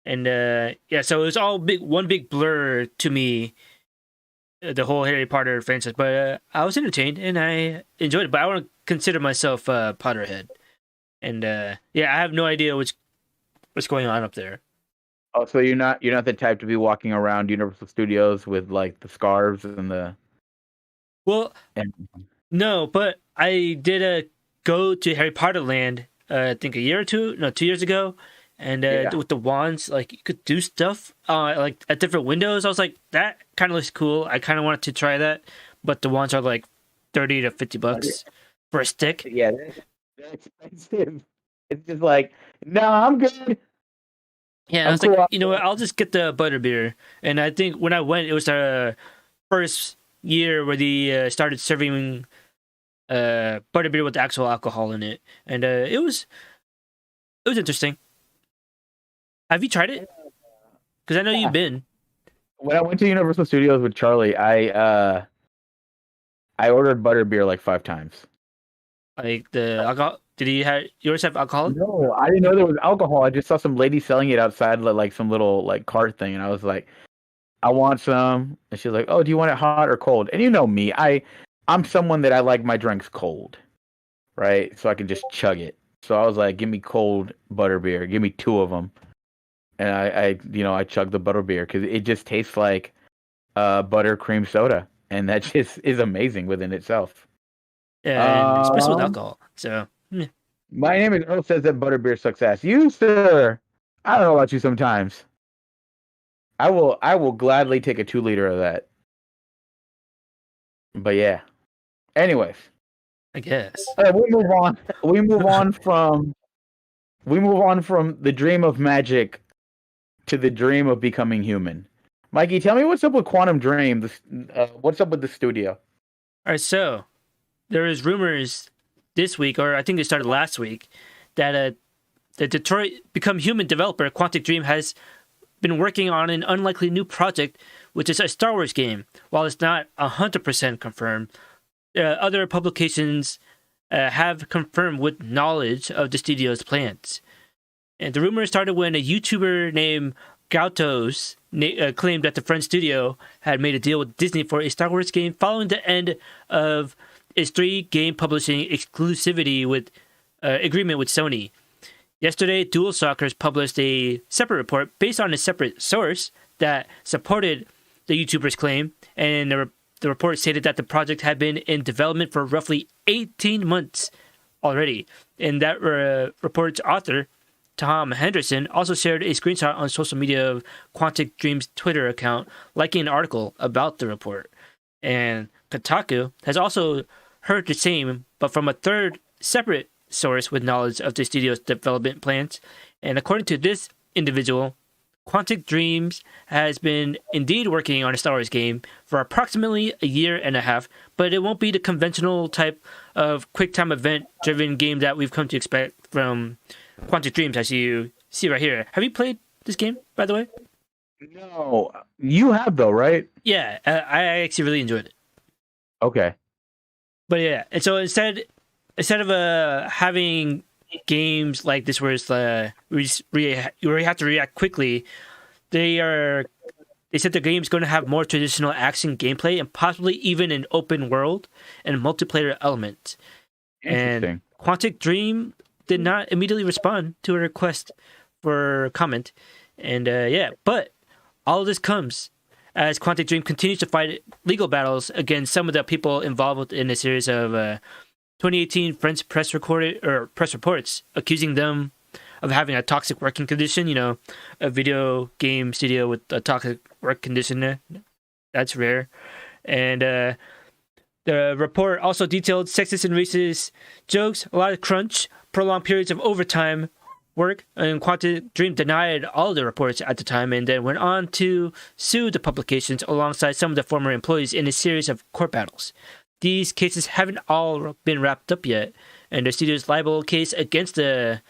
and yeah, so it was all one big blur to me. The whole Harry Potter franchise, but I was entertained and I enjoyed it. But I want to consider myself a Potterhead, and yeah, I have no idea what's going on up there. Oh, so you're not the type to be walking around Universal Studios with like the scarves and the. Well, no, but I did go to Harry Potter Land. I think 2 years ago, and with the wands, like you could do stuff like at different windows. I was like, that kind of looks cool. I kind of wanted to try that, but the wands are like $30 to $50 for a stick. Yeah, they're expensive. It's just like, no, I'm good. Yeah, I was like, you know what? I'll just get the butterbeer. And I think when I went, it was the first year where they started serving butterbeer with actual alcohol in it, and it was interesting. Have you tried it? Because I know you've been. When I went to Universal Studios with Charlie, I ordered butterbeer like 5 times. Like the alcohol. Did yours have alcohol? No, I didn't know there was alcohol. I just saw some lady selling it outside, like some little like cart thing, and I was like, I want some. And she's like, oh, do you want it hot or cold? And you know me, I'm someone that I like my drinks cold, right? So I can just chug it. So I was like, give me cold butterbeer. Give me 2 of them. And I chugged the butterbeer because it just tastes like buttercream soda, and that just is amazing within itself. Yeah, and especially with alcohol. So. My name is Earl says that butterbeer sucks ass. You, sir, I don't know about you sometimes. I will gladly take a 2-liter of that. But yeah. Anyways. I guess. We move on. We move on from the dream of magic to the dream of becoming human. Mikey, tell me what's up with Quantum Dream. What's up with the studio? All right, so there is rumors this week, or I think it started last week, that the Detroit Become Human developer Quantic Dream has been working on an unlikely new project, which is a Star Wars game. While it's not 100% confirmed, other publications have confirmed with knowledge of the studio's plans. And the rumor started when a YouTuber named Gautos claimed that the French studio had made a deal with Disney for a Star Wars game following the end of its 3-game publishing exclusivity with agreement with Sony. Yesterday, DualShockers published a separate report based on a separate source that supported the YouTuber's claim, and the report stated that the project had been in development for roughly 18 months already. And that report's author, Tom Henderson, also shared a screenshot on social media of Quantic Dream's Twitter account, liking an article about the report. And Kotaku has also heard the same, but from a third separate source with knowledge of the studio's development plans. And according to this individual, Quantic Dreams has been indeed working on a Star Wars game for approximately a year and a half, but it won't be the conventional type of quick-time event-driven game that we've come to expect from Quantic Dreams, as you see right here. Have you played this game, by the way? No. You have, though, right? Yeah, I actually really enjoyed it. Okay. But yeah, and so instead of having games like this where it's you have to react quickly, they said the game's going to have more traditional action gameplay and possibly even an open world and multiplayer element. And Quantic Dream did not immediately respond to a request for comment. And but all of this comes as Quantic Dream continues to fight legal battles against some of the people involved in a series of 2018 French press reports accusing them of having a toxic working condition. You know, a video game studio with a toxic work condition. That's rare. And the report also detailed sexist and racist jokes, a lot of crunch, prolonged periods of overtime work, and Quantic Dream denied all the reports at the time and then went on to sue the publications alongside some of the former employees in a series of court battles. These cases haven't all been wrapped up yet, and the studio's libel case against the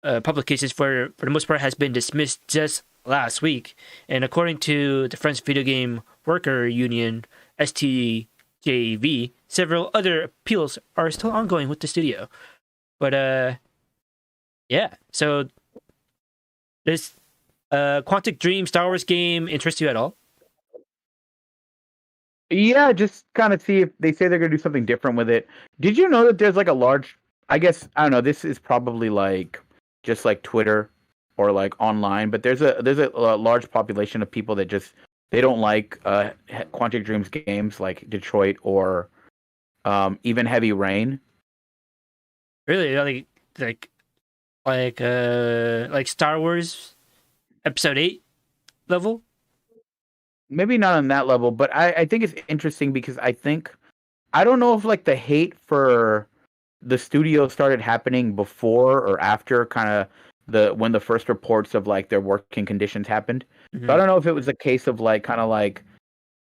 publications for the most part has been dismissed just last week. And according to the French video game worker union, STJV, several other appeals are still ongoing with the studio. But yeah, so this Quantic Dream Star Wars game interests you at all? Yeah, just kind of see if they say they're going to do something different with it. Did you know that there's like a large, I guess, I don't know, this is probably like just like Twitter or like online, but there's a large population of people that just, they don't like Quantic Dream's games like Detroit or even Heavy Rain. Really? Like Star Wars Episode 8 level? Maybe not on that level, but I think it's interesting because I don't know if like the hate for the studio started happening before or after kind of when the first reports of like their working conditions happened. Mm-hmm. So I don't know if it was a case of like kind of like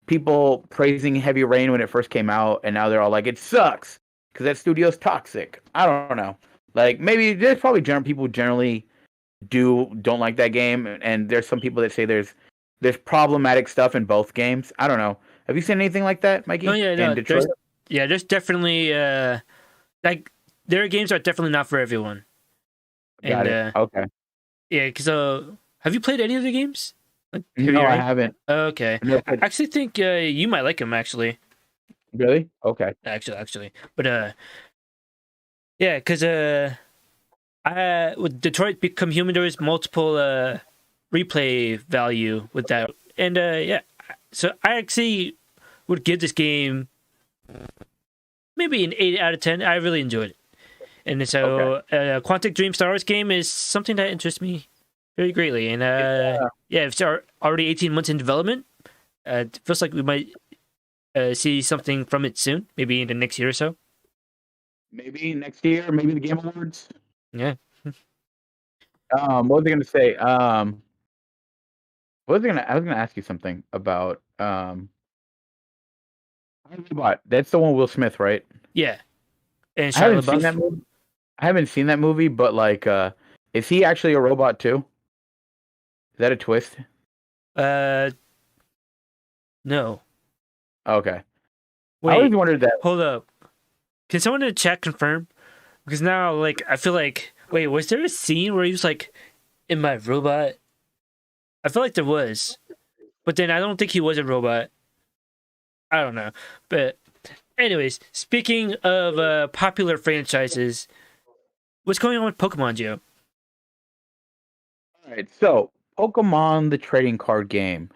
people praising Heavy Rain when it first came out, and now they're all like, it sucks because that studio's toxic. I don't know. Like maybe there's probably people generally don't like that game, and there's some people that say there's problematic stuff in both games. I don't know. Have you seen anything like that, Mikey? Oh yeah, in no, Detroit? there's definitely like their games are definitely not for everyone. Got it. Okay. Yeah, because have you played any of the games? Like, No, I haven't. Okay, No, I actually think you might like them. Actually, really? Okay. actually, but yeah, because with Detroit Become Human, there was multiple replay value with that, and yeah, so I actually would give this game maybe an 8 out of 10. I really enjoyed it, and so Quantic Dream Star Wars game is something that interests me very greatly, and yeah, it's already 18 months in development. It feels like we might see something from it soon, maybe in the next year or so. Maybe next year, maybe the Game Awards. Yeah. What was I gonna say? I was gonna ask you something about Robot. That's the one Will Smith, right? Yeah. And I Shia haven't seen that LaBeouf. movie. I haven't seen that movie, but like, is he actually a robot too? Is that a twist? Uh, no. Okay. I always Wait, wondered that. hold up. Can someone in the chat confirm? Because now, like, I feel like, wait, was there a scene where he was like in my robot? I feel like there was, but then I don't think he was a robot. I don't know, but anyways, speaking of popular franchises, what's going on with Pokemon, Gio? All right, so Pokemon, the trading card game.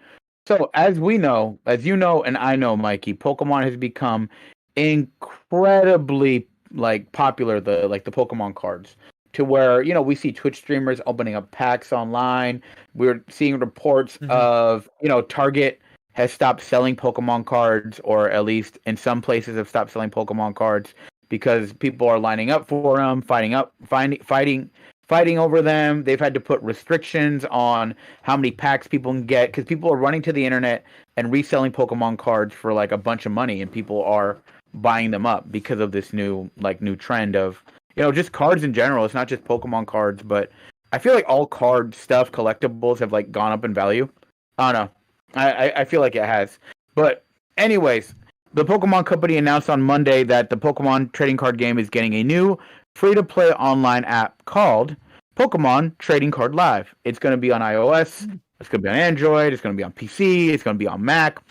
So as we know, as you know, and I know, Mikey, Pokemon has become incredibly like popular. The Pokemon cards, to where we see Twitch streamers opening up packs online. We're seeing reports of Target has stopped selling Pokemon cards, or at least in some places have stopped selling Pokemon cards because people are lining up for them, fighting over them. They've had to put restrictions on how many packs people can get because people are running to the internet and reselling Pokemon cards for like a bunch of money, and people are buying them up because of this new trend of just cards in general. It's not just Pokemon cards, but I feel like all card stuff, collectibles, have like gone up in value. I don't know. I feel like it has. But anyways, the Pokemon Company announced on Monday that the Pokemon trading card game is getting a new free-to-play online app called Pokemon Trading Card Live. It's going to be on iOS. It's going to be on Android. It's going to be on PC. It's going to be on Mac.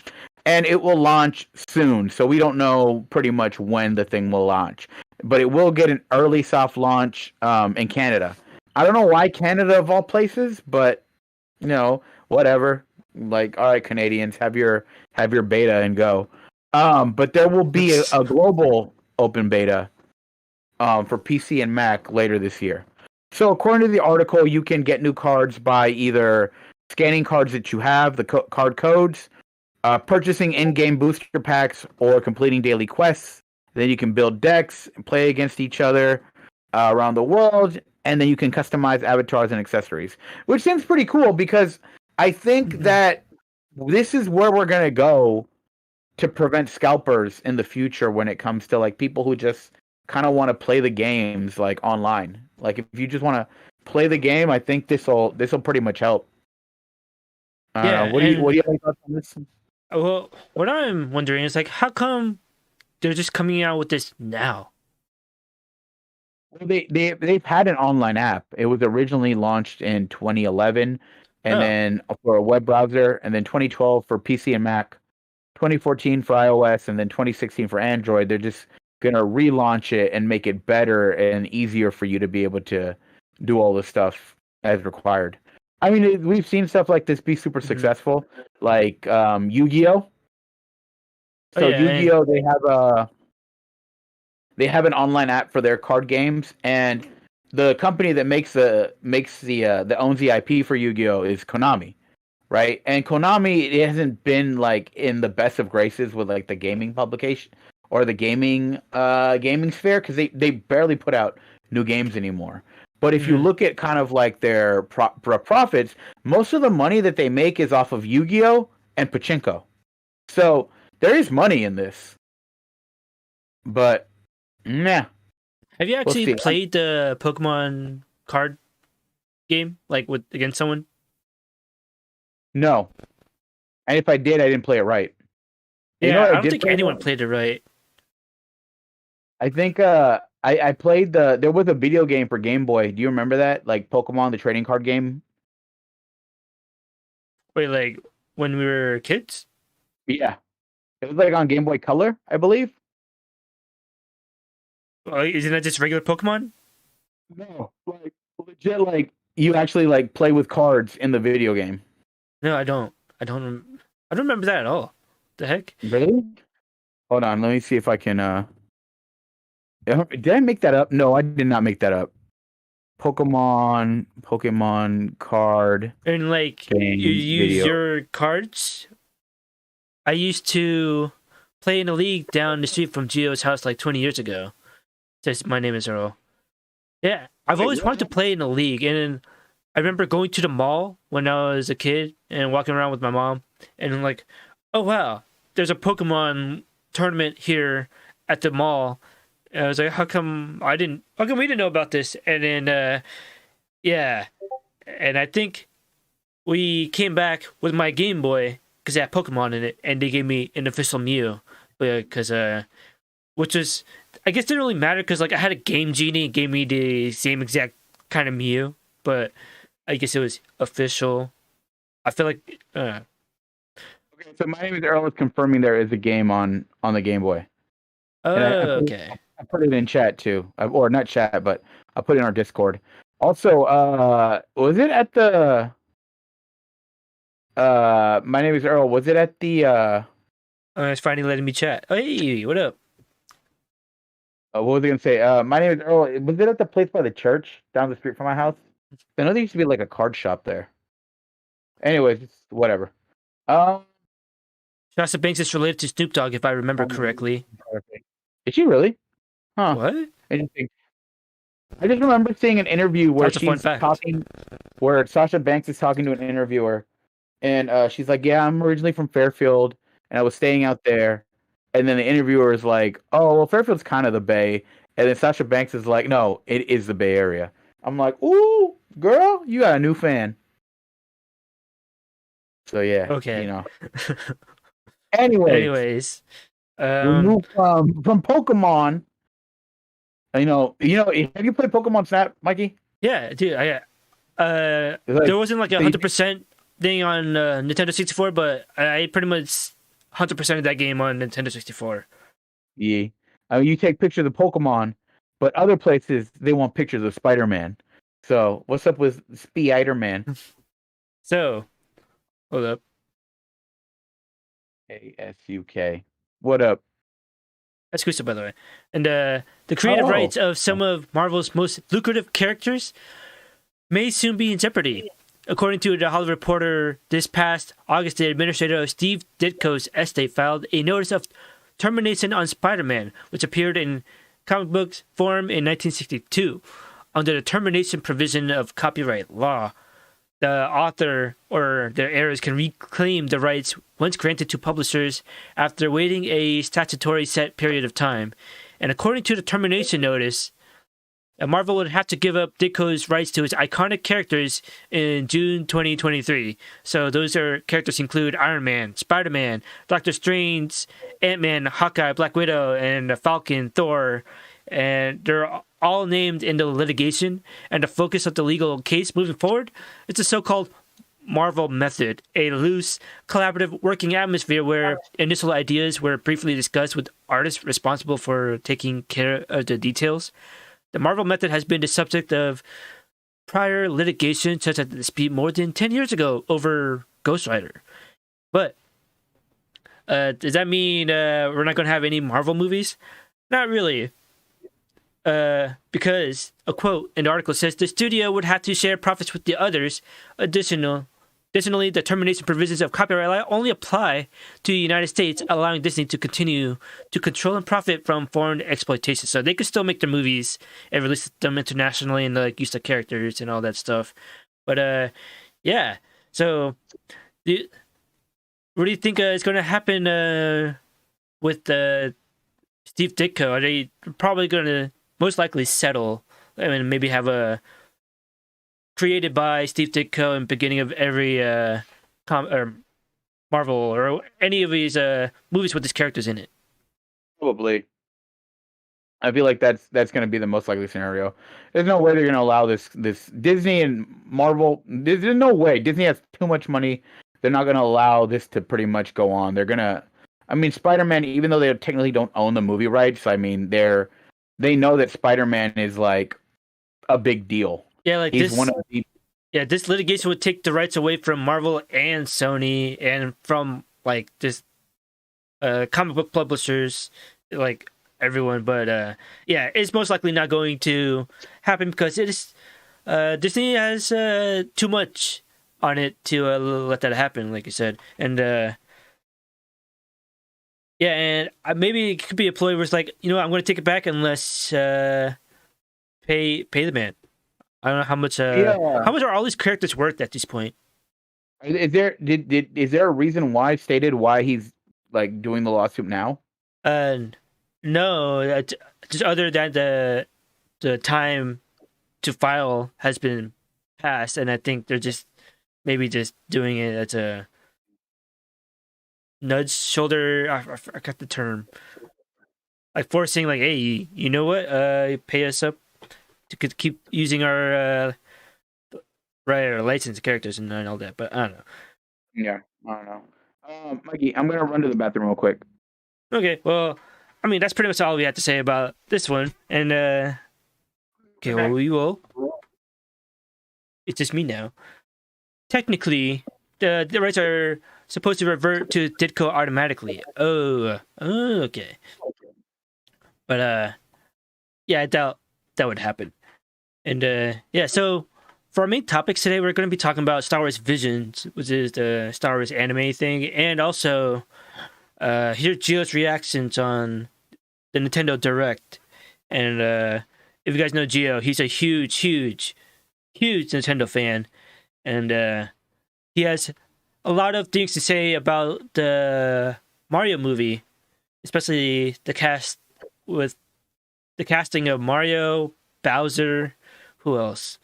And it will launch soon. So we don't know pretty much when the thing will launch. But it will get an early soft launch in Canada. I don't know why Canada of all places, but whatever. Like, all right, Canadians, have your beta and go. But there will be a global open beta for PC and Mac later this year. So according to the article, you can get new cards by either scanning cards that you have, the card codes, purchasing in-game booster packs, or completing daily quests. Then you can build decks and play against each other around the world, and then you can customize avatars and accessories, which seems pretty cool because I think that this is where we're going to go to prevent scalpers in the future when it comes to like people who just kind of want to play the games like online. Like if you just want to play the game, I think this will pretty much help. Yeah. What do you think about this? Well, what I'm wondering is like, how come they're just coming out with this now? They've had an online app. It was originally launched in 2011, and then for a web browser, and then 2012 for PC and Mac, 2014 for iOS, and then 2016 for Android. They're just gonna relaunch it and make it better and easier for you to be able to do all the stuff as required. I mean, we've seen stuff like this be super successful, like Yu-Gi-Oh. So Yu-Gi-Oh, they have an online app for their card games, and the company that that owns the IP for Yu-Gi-Oh is Konami, right? And Konami, it hasn't been like in the best of graces with like the gaming publication or the gaming sphere because they barely put out new games anymore. But if you look at kind of like their profits, most of the money that they make is off of Yu-Gi-Oh and Pachinko. So there is money in this, but nah, Have you we'll actually see. played the Pokemon card game, like with against someone? No, and if I did, I didn't play it right. And you know Yeah, what I I don't did think play anyone though? played it right. I think I played there was a video game for Game Boy. Do you remember that? Like Pokemon, the trading card game? Wait, like when we were kids? Yeah. It was like on Game Boy Color, I believe. Isn't that just regular Pokemon? No, like legit like you actually like play with cards in the video game. No, I don't. I don't remember that at all. The heck? Really? Hold on, let me see if I can did I make that up? No, I did not make that up. Pokemon card And like you game use video. your cards. I used to play in a league down the street from Gio's house like 20 years ago. Says my name is Earl. Yeah, I've Wait, always wanted to what? play in a league, and then I remember going to the mall when I was a kid and walking around with my mom, and I'm like, oh wow, there's a Pokemon tournament here at the mall. And I was like, how come I didn't? How come we didn't know about this? And then yeah, and I think we came back with my Game Boy because it had Pokemon in it, and they gave me an official Mew because which is I guess didn't really matter because like I had a Game Genie and gave me the same exact kind of Mew, but I guess it was official. I feel like Okay, so my name is Earl is confirming there is a game on the Game Boy. And okay. I put it in chat too. Or not chat, but I put it in our Discord. Also, was it at the my name is Earl, was it at the It's finally letting me chat. Oh, hey, what up? what was I gonna say? My name is Earl. Was it at the place by the church down the street from my house? I know there used to be like a card shop there. Anyways, it's whatever. Um, Shasta Banks is related to Snoop Dogg, if I remember correctly. is she really? Huh. What? Interesting. I just remember seeing an interview where That's a fun fact. where Sasha Banks is talking to an interviewer, and she's like, "Yeah, I'm originally from Fairfield, and I was staying out there." And then the interviewer is like, "Oh, well, Fairfield's kind of the Bay," and then Sasha Banks is like, "No, it is the Bay Area." I'm like, "Ooh, girl, you got a new fan." So yeah, you Okay. know. Anyways, Anyways, we move from Pokemon. Have you played Pokemon Snap, Mikey? yeah, dude, It's like, there wasn't like a so you 100% thing on Nintendo 64, but I pretty much 100% of that game on Nintendo 64. Yeah. I mean, you take pictures of Pokemon, but other places they want pictures of Spider-Man. So what's up with Spider-Man? So, hold up. ASUK. What up? That's Kusa, by the way. And the creative rights of some of Marvel's most lucrative characters may soon be in jeopardy. According to the Hollywood Reporter, this past August, the administrator of Steve Ditko's estate filed a notice of termination on Spider-Man, which appeared in comic books form in 1962. Under the termination provision of copyright law, the author or their heirs can reclaim the rights once granted to publishers after waiting a statutory set period of time. And according to the termination notice, Marvel would have to give up Ditko's rights to its iconic characters in June 2023. So those characters include Iron Man, Spider-Man, Doctor Strange, Ant-Man, Hawkeye, Black Widow, and Falcon, Thor. And they're all named in the litigation. And the focus of the legal case moving forward is the so-called Marvel method, a loose, collaborative working atmosphere where initial ideas were briefly discussed with artists responsible for taking care of the details. The Marvel method has been the subject of prior litigation, such as the dispute more than 10 years ago over Ghost Rider. But does that mean we're not going to have any Marvel movies? Not really. Because a quote in the article says the studio would have to share profits with the others. Additionally, the termination provisions of copyright law only apply to the United States, allowing Disney to continue to control and profit from foreign exploitation. So they could still make their movies and release them internationally and like use the characters and all that stuff. But yeah. So what do you think is going to happen with Steve Ditko? Are they probably going to most likely settle? I mean, maybe have a created by Steve Ditko in the beginning of every or Marvel or any of these movies with his characters in it. Probably. I feel like that's going to be the most likely scenario. There's no way they're going to allow this Disney and Marvel. There's no way. Disney has too much money. They're not going to allow this to pretty much go on. They're going to. I mean, Spider-Man. Even though they technically don't own the movie rights, I mean, they know that Spider-Man is like a big deal. Yeah, like he's this. One of the. Yeah, this litigation would take the rights away from Marvel and Sony, and from like this comic book publishers, like everyone. But yeah, it's most likely not going to happen because it is Disney has too much on it to let that happen, like you said. And yeah, and maybe it could be a ploy where it's like, I'm going to take it back unless pay the man. I don't know how much. How much are all these characters worth at this point? Is there a reason why stated why he's like doing the lawsuit now? No, just other than the time to file has been passed, and I think they're just maybe just doing it as a nudge shoulder. I forgot the term. Like forcing, like, hey, you know what? Pay us up to keep using our our licensed characters and all that. But I don't know. Yeah, I don't know. Mikey, I'm gonna run to the bathroom real quick. Okay, well, I mean that's pretty much all we have to say about this one. And okay, well, we will. It's just me now. Technically, the rights are supposed to revert to Ditko automatically. Oh, okay. But yeah, I doubt that would happen. And yeah, so for our main topics today, we're going to be talking about Star Wars Visions, which is the Star Wars anime thing, and also hear Gio's reactions on the Nintendo Direct. And if you guys know Gio, he's a huge Nintendo fan, and he has a lot of things to say about the Mario movie, especially the cast with the casting of Mario, Bowser, who else?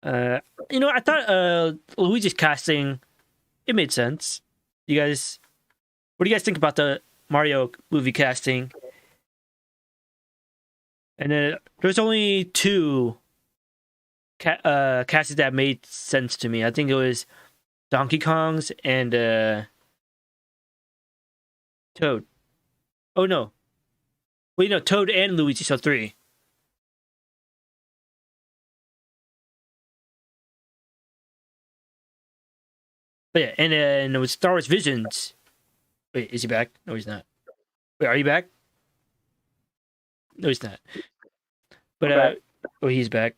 I thought Luigi's casting, it made sense. What do you guys think about the Mario movie casting? And then there's only two casts that made sense to me. I think it was Donkey Kong's and Toad. Oh no. Well, Toad and Luigi, so 3. But yeah, and then it was Star Wars Visions. Wait, is he back? No, he's not. Wait, are you back? No, he's not. But oh, he's back.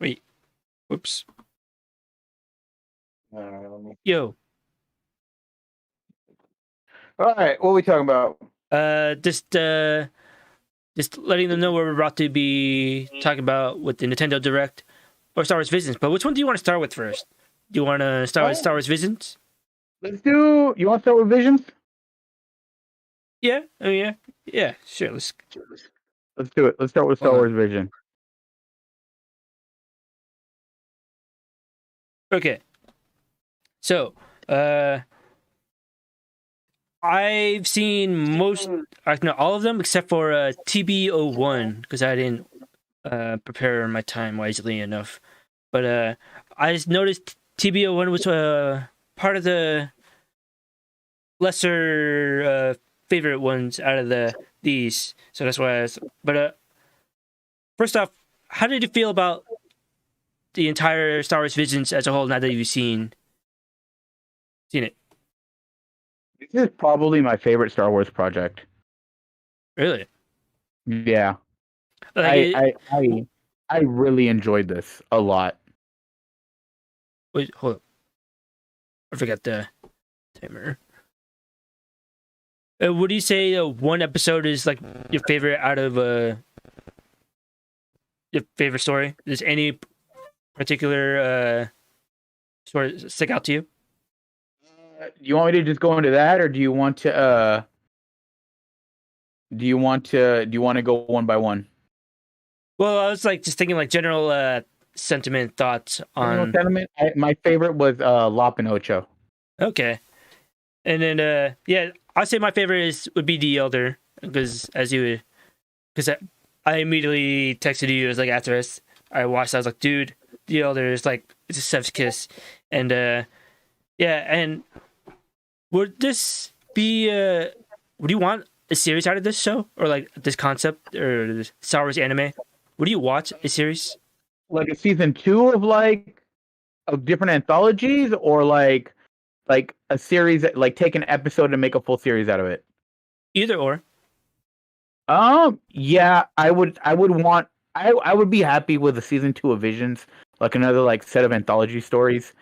Wait, whoops. Yo. All right, what are we talking about? Just letting them know what we're about to be talking about with the Nintendo Direct or Star Wars Visions. But which one do you want to start with first? Do you want to start with Star Wars Visions? Let's do. You want to start with Visions? Yeah. Oh yeah. Yeah. Sure. Let's do it. Let's start with Star Wars Vision. Okay. So, I've seen all of them except for TB01 because I didn't prepare my time wisely enough. But I just noticed TB01 was part of the lesser favorite ones out of these, so that's why. But first off, how did you feel about the entire Star Wars Visions as a whole? Now that you've seen it. This is probably my favorite Star Wars project. Really? Yeah. I really enjoyed this a lot. Wait, hold up. I forgot the timer. Would you say one episode is like your favorite out of your favorite story? Is any particular sort of stick out to you? Do you want me to just go into that, or do you want to? Do you want to go one by one? Well, I was like just thinking like general sentiment thoughts on. Sentiment. My favorite was Lop and Ocho. Okay, and then yeah, I'd say my favorite would be the Elder because I immediately texted you. It was like after I watched, I was like, dude, the Elder is like it's a chef's kiss, and yeah, and would this be would you want a series out of this show or like this concept or this Star Wars anime? Would you watch a series? Like a season 2 of different anthologies, or like a series that, like, take an episode and make a full series out of it. Either or. Yeah, I would be happy with a season 2 of Visions, like another like set of anthology stories.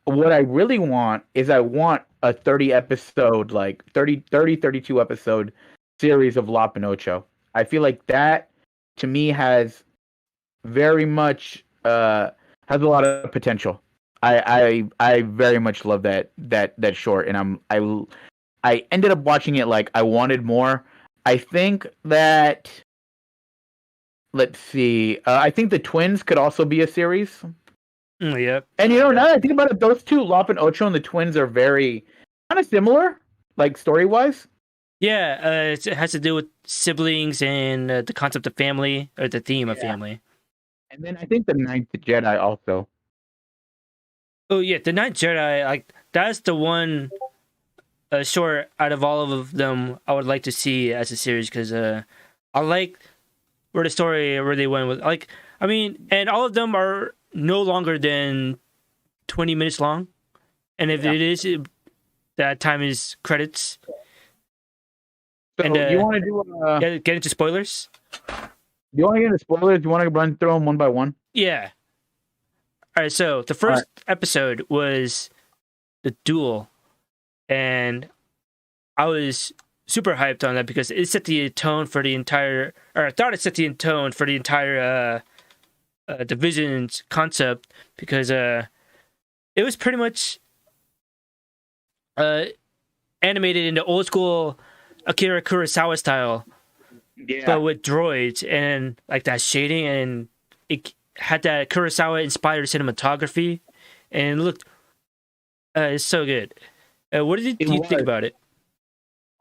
What I really want is I want a 30 episode, like 32 episode series of La Pinocho. I feel like that to me has very much has a lot of potential. I very much love that short, and I ended up watching it like I wanted more. I think that let's see. I think the twins could also be a series. Yeah. And now that I think about it, those two, Lop and Ocho and the twins, are very kind of similar, like story wise. Yeah, it has to do with siblings and the concept of family or the theme of family. And then I think the Ninth Jedi also. Oh yeah, the Ninth Jedi, like that's the one short out of all of them I would like to see as a series because I like where the story where they went with like I mean, and all of them are no longer than 20 minutes long, and if it is, that time is credits. So and you want to do get into spoilers? You want to get into spoilers? Do you want to run through them one by one? Yeah. All right. So the first episode was the duel, and I was super hyped on that because it set the tone for the entire, or I thought it set the tone for the entire Division's concept because it was pretty much animated in the old school Akira Kurosawa style, but with droids and like that shading, and it had that Kurosawa inspired cinematography, and it looked it's so good. What did you think about it?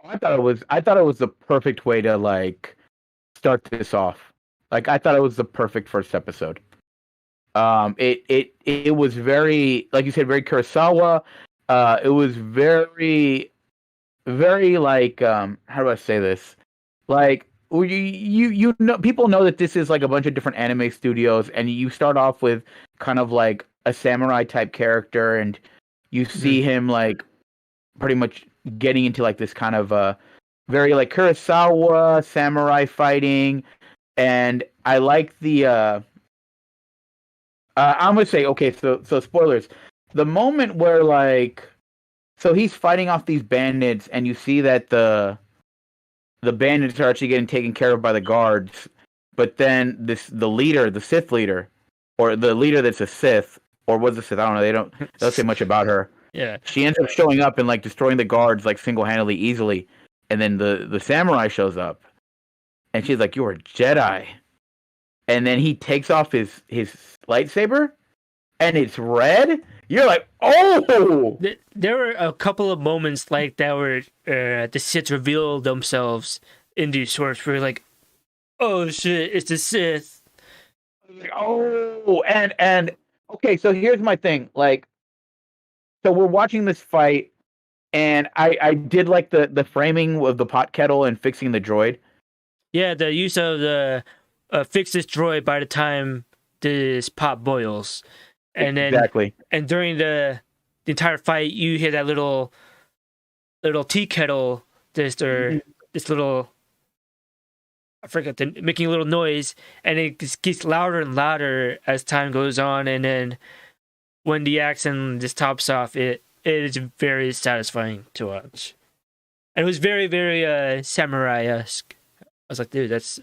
I thought it was the perfect way to like start this off. Like I thought it was the perfect first episode. It was very, like you said, very Kurosawa. It was very like how do I say this? Like you know, people know that this is like a bunch of different anime studios, and you start off with kind of like a samurai type character, and you see him like pretty much getting into like this kind of very like Kurosawa samurai fighting, and I like the I'm gonna say, okay, so spoilers. The moment where like, so he's fighting off these bandits, and you see that the bandits are actually getting taken care of by the guards, but then the leader, the Sith leader, or the leader that's a Sith, or was a Sith, I don't know. They don't say much about her. Yeah, she ends up showing up and like destroying the guards like single handedly, easily, and then the samurai shows up, and she's like, "You're a Jedi." And then he takes off his lightsaber, and it's red. You're like, oh! There were a couple of moments like that where the Sith reveal themselves in these shorts where you're like, oh shit, it's the Sith. Like, oh, and okay, so here's my thing. Like, so we're watching this fight, and I did like the framing of the pot kettle and fixing the droid. Yeah, the use of the fix this droid by the time this pot boils, and then exactly. And during the entire fight, you hear that little tea kettle, this little, I forget, making a little noise, and it just gets louder and louder as time goes on, and then when the action just tops off, it is very satisfying to watch. And it was very, very samurai-esque. I was like, dude, that's.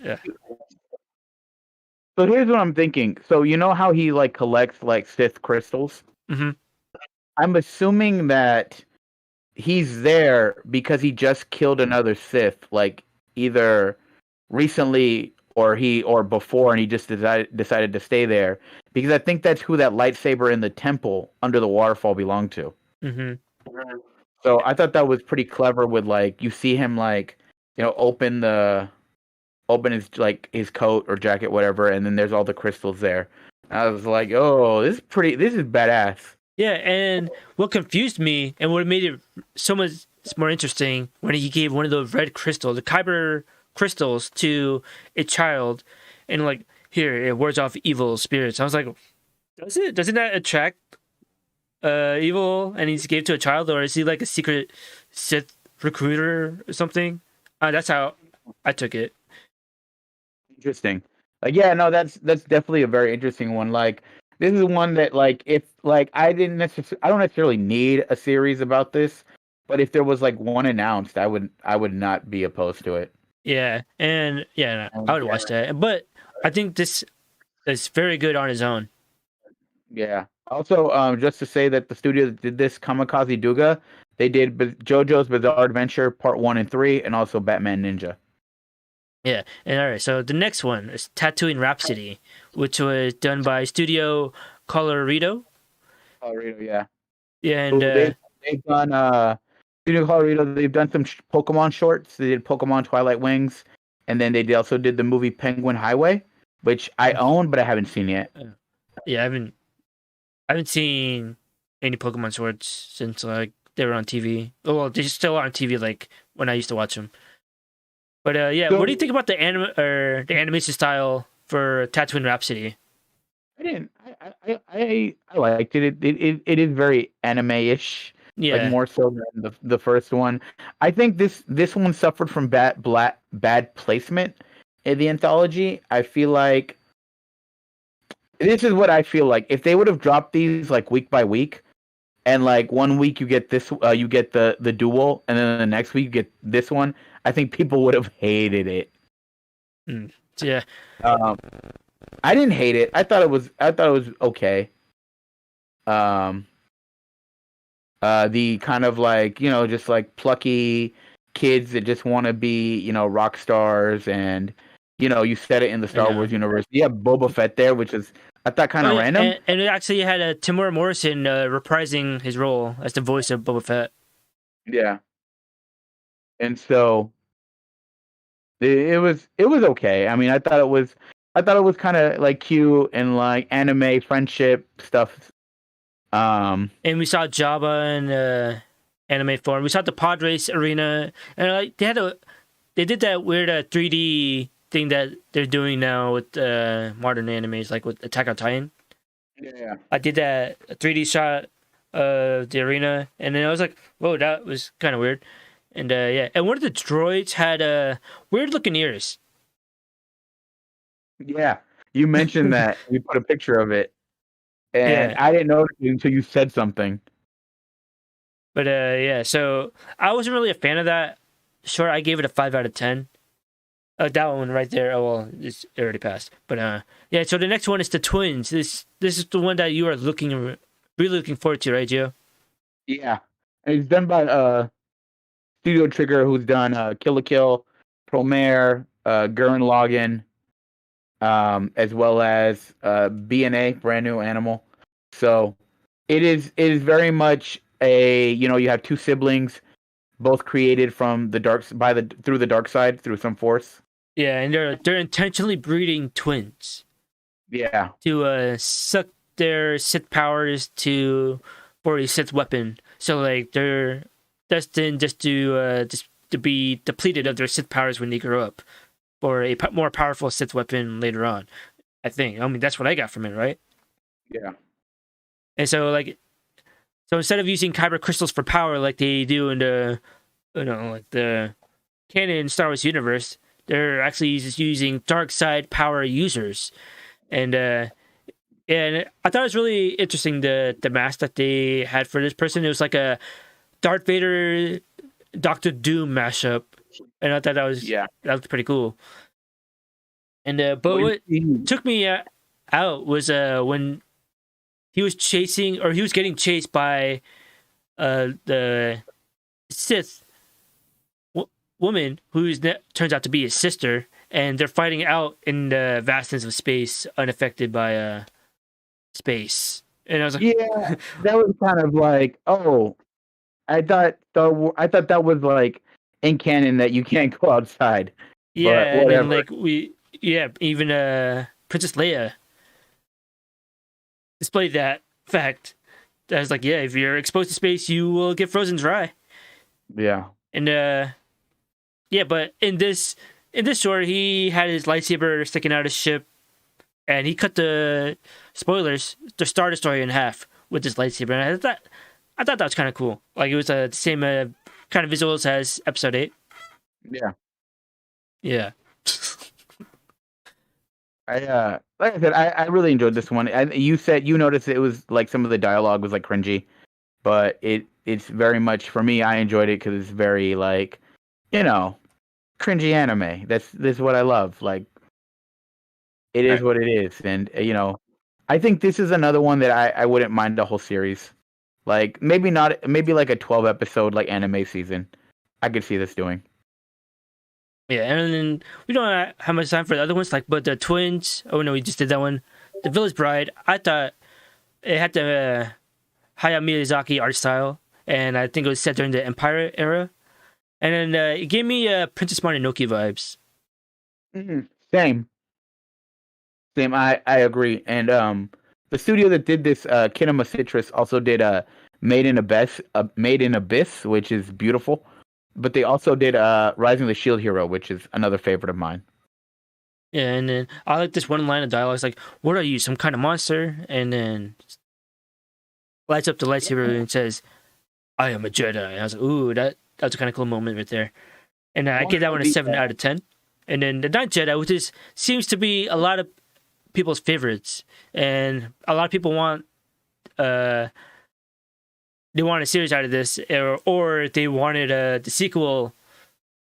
So here's what I'm thinking. So you know how he like collects like Sith crystals? Mm-hmm. I'm assuming that he's there because he just killed another Sith, like either recently or before, and he just decided to stay there because I think that's who that lightsaber in the temple under the waterfall belonged to. Mm-hmm. So I thought that was pretty clever. With like you see him like open his like his coat or jacket, whatever, and then there's all the crystals there. I was like, oh, this is badass. Yeah, and what confused me and what made it so much more interesting when he gave one of those red crystals, the kyber crystals, to a child, and like here it wards off evil spirits. I was like, does it? Doesn't that attract evil? And he's gave to a child, or is he like a secret Sith recruiter or something? That's how I took it. Interesting. Like, yeah, no, that's definitely a very interesting one. Like, this is one that like if like I don't necessarily need a series about this, but if there was like one announced, I would not be opposed to it. Yeah, and yeah, I would watch that. But I think this is very good on his own. Yeah. Also, just to say that the studio that did this, Kamikaze Duga, they did JoJo's Bizarre Adventure Part 1 and 3, and also Batman Ninja. Yeah, and all right. So the next one is Tatooine Rhapsody, which was done by Studio Colorido. Colorido, yeah. Yeah, and They've done Studio Colorido. They've done some Pokemon shorts. They did Pokemon Twilight Wings, and then they also did the movie Penguin Highway, which I own but I haven't seen yet. Yeah, I haven't seen any Pokemon shorts since like they were on TV. Oh, well, they're still on TV like when I used to watch them. But yeah, So, what do you think about the the animation style for Tatooine Rhapsody? I didn't. I liked it. It is very anime-ish, like Yeah, more so than the first one. I think this one suffered from bad placement in the anthology. I feel like this is what I feel like. If they would have dropped these like week by week, and like one week you get this, you get the duel, and then the next week you get this one, I think people would have hated it. yeah. I didn't hate it. I thought it was okay. Um, the kind of like just like plucky kids that just want to be rock stars, and you said it in the Star Wars universe. You have Boba Fett there, which is I thought kind of random. And it actually had Timur Morrison reprising his role as the voice of Boba Fett. Yeah, and so it was okay. I mean, I thought it was kind of like cute and like anime friendship stuff. And we saw Jabba in anime form. We saw the pod race arena, and like they did that weird 3D thing that they're doing now with modern animes, like with Attack on Titan. Yeah. I did that 3D shot of the arena, and then I was like, "Whoa, that was kind of weird." And yeah, and one of the droids had weird looking ears. Yeah, you mentioned that. You put a picture of it, and Yeah, I didn't notice it until you said something. but yeah, so I wasn't really a fan of that. Sure, I gave it a 5 out of 10. That one right there. Oh well, it already passed. But yeah. So the next one is the twins. This is the one that you are really looking forward to, right, Gio? Yeah, and it's done by Studio Trigger, who's done Kill la Kill, Promare, Gurren Lagann, as well as BNA, Brand New Animal. So it is very much a you have two siblings, both created from through the dark side through some force. Yeah, and they're intentionally breeding twins. Yeah, To suck their Sith powers for a Sith weapon. So like they're destined just to be depleted of their Sith powers when they grow up, for a more powerful Sith weapon later on. I think. I mean, that's what I got from it, right? yeah, And so instead of using kyber crystals for power like they do in the like the canon Star Wars universe, they're actually just using dark side power users. And I thought it was really interesting the mask that they had for this person. It was like a Darth Vader, Doctor Doom mashup, and I thought that was pretty cool. And but what took me out was when he was getting chased by the Sith woman turns out to be his sister, and they're fighting out in the vastness of space, unaffected by space. And I was like, yeah, that was kind of like, oh, I thought that was like in canon that you can't go outside, but yeah, and then whatever. like even Princess Leia displayed that fact. I was like, yeah, if you're exposed to space, you will get frozen dry. Yeah. And yeah, but in this story, he had his lightsaber sticking out of his ship, and he cut the Star Destroyer in half with his lightsaber. And I thought that was kind of cool. Like it was the same kind of visuals as Episode 8. Yeah. Yeah. Like I said, I really enjoyed this one. You said you noticed it was like some of the dialogue was like cringy, but it's very much for me. I enjoyed it because it's very like, you know, cringy anime. This is what I love. Like it is Right. what it is, and I think this is another one that I wouldn't mind a whole series. Like maybe not, maybe like a 12 episode like anime season. I could see this doing. Yeah, and then we don't have much time for the other ones, but the twins. Oh no, we just did that one. The Village Bride. I thought it had the Hayao Miyazaki art style, and I think it was set during the Empire era. And then it gave me Princess Mononoke vibes. Mm-hmm. Same. I agree. And the studio that did this, Kinema Citrus, also did Made in Abyss, which is beautiful. But they also did Rising the Shield Hero, which is another favorite of mine. Yeah, and then I like this one line of dialogue. It's like, "What are you, some kind of monster?" And then lights up the lightsaber and says, "I am a Jedi." And I was like, "Ooh, that's a kind of cool moment right there." And I give that one a 7 out of 10. And then the Ninth Jedi, which seems to be a lot of people's favorites, and a lot of people want they want a series out of this, or they wanted the sequel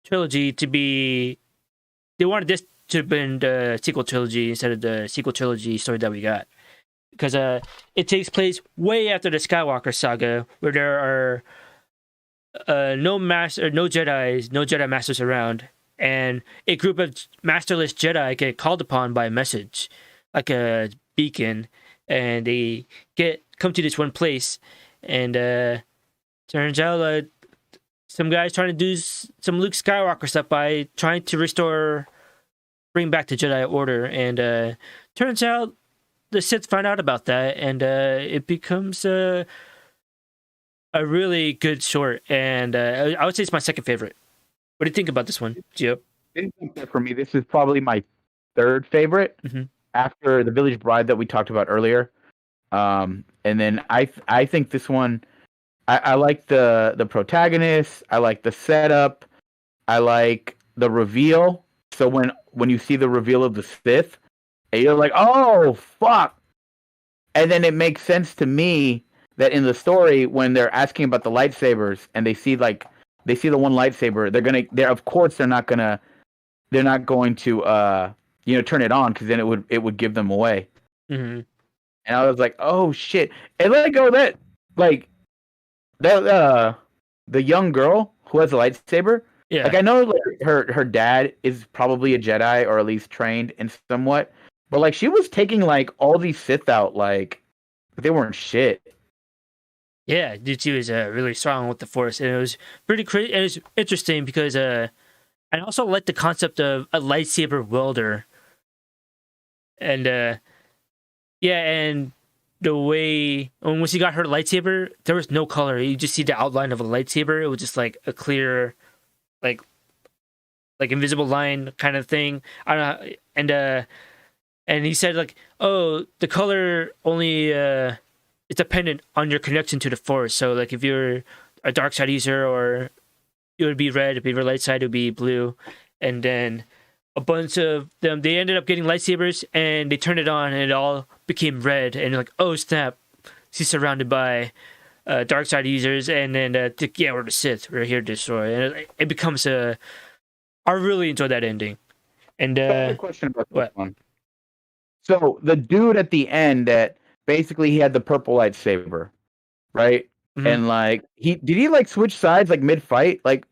trilogy to be. They wanted this to have been the sequel trilogy instead of the sequel trilogy story that we got, because it takes place way after the Skywalker saga, where there are no Jedi masters around, and a group of masterless Jedi get called upon by a message, like a beacon, and they come to this one place, and turns out some guys trying to do some Luke Skywalker stuff by trying to bring back the Jedi Order, and turns out the Sith find out about that, and it becomes a really good short, and I would say it's my second favorite. What do you think about this one, Gio? For me, this is probably my third favorite after The Village Bride that we talked about earlier. And then I think this one, I like the protagonist. I like the setup. I like the reveal. So when you see the reveal of the Sith, and you're like, oh fuck, and then it makes sense to me that in the story when they're asking about the lightsabers and they see the one lightsaber, they're not going to turn it on, because then it would give them away. Mm-hmm. And I was like, oh shit. And let go that the young girl who has a lightsaber. Yeah. Like I know like her dad is probably a Jedi, or at least trained in somewhat. But like she was taking like all these Sith out like they weren't shit. Yeah, dude, she was really strong with the Force, and it was pretty crazy. And it's interesting because I also like the concept of a lightsaber welder, and yeah, and the way when she got her lightsaber, there was no color. You just see the outline of a lightsaber. It was just like a clear, like invisible line kind of thing. I don't know, and he said like, oh, the color only it's dependent on your connection to the Force. So like if you're a dark side user, or it would be red. If you're light side, it would be blue. And then a bunch of them, they ended up getting lightsabers, and they turned it on, and it all became red. And you're like, oh snap, she's surrounded by dark side users. And then yeah, we're the Sith. We're here to destroy. And it becomes I really enjoyed that ending. And I have a question about this one. So the dude at the end that basically he had the purple lightsaber, right? Mhm. And like he like switch sides like mid fight? Like,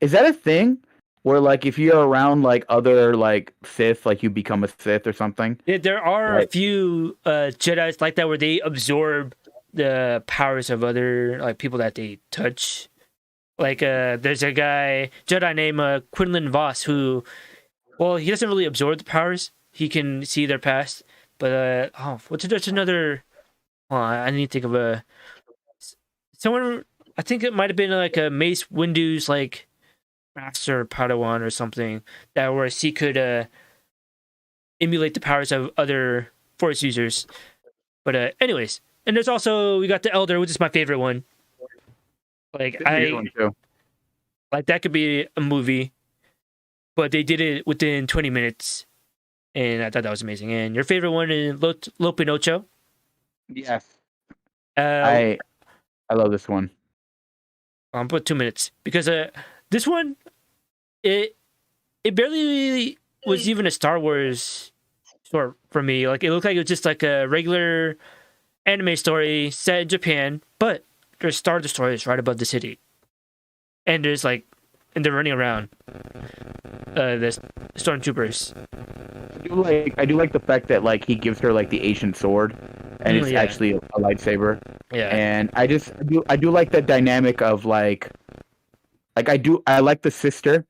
is that a thing? Where like if you're around like other like Sith, like you become a Sith or something? Yeah, there are a Like, few Jedi's like that where they absorb the powers of other like people that they touch. Like there's a guy Jedi named Quinlan Voss who, well, he doesn't really absorb the powers. He can see their past, but there's another. Well, I need to think of someone. I think it might have been like a Mace Windu's like master Padawan or something that where he could emulate the powers of other Force users. But anyways, and there's also we got the Elder, which is my favorite one. Like this is a good one too. like that could be a movie, but they did it within 20 minutes, and I thought that was amazing. And your favorite one is Lo Pinocho? Yes, Uh, I love this one. I'll put 2 minutes because this one it barely was even a Star Wars story for me. Like it looked like it was just like a regular anime story set in Japan, but there's Star Destroyers right above the city, and there's like, and they're running around. The stormtroopers. I do like the fact that like he gives her like the ancient sword, and it's Yeah. actually a lightsaber. Yeah, And I do like the dynamic of like I like the sister,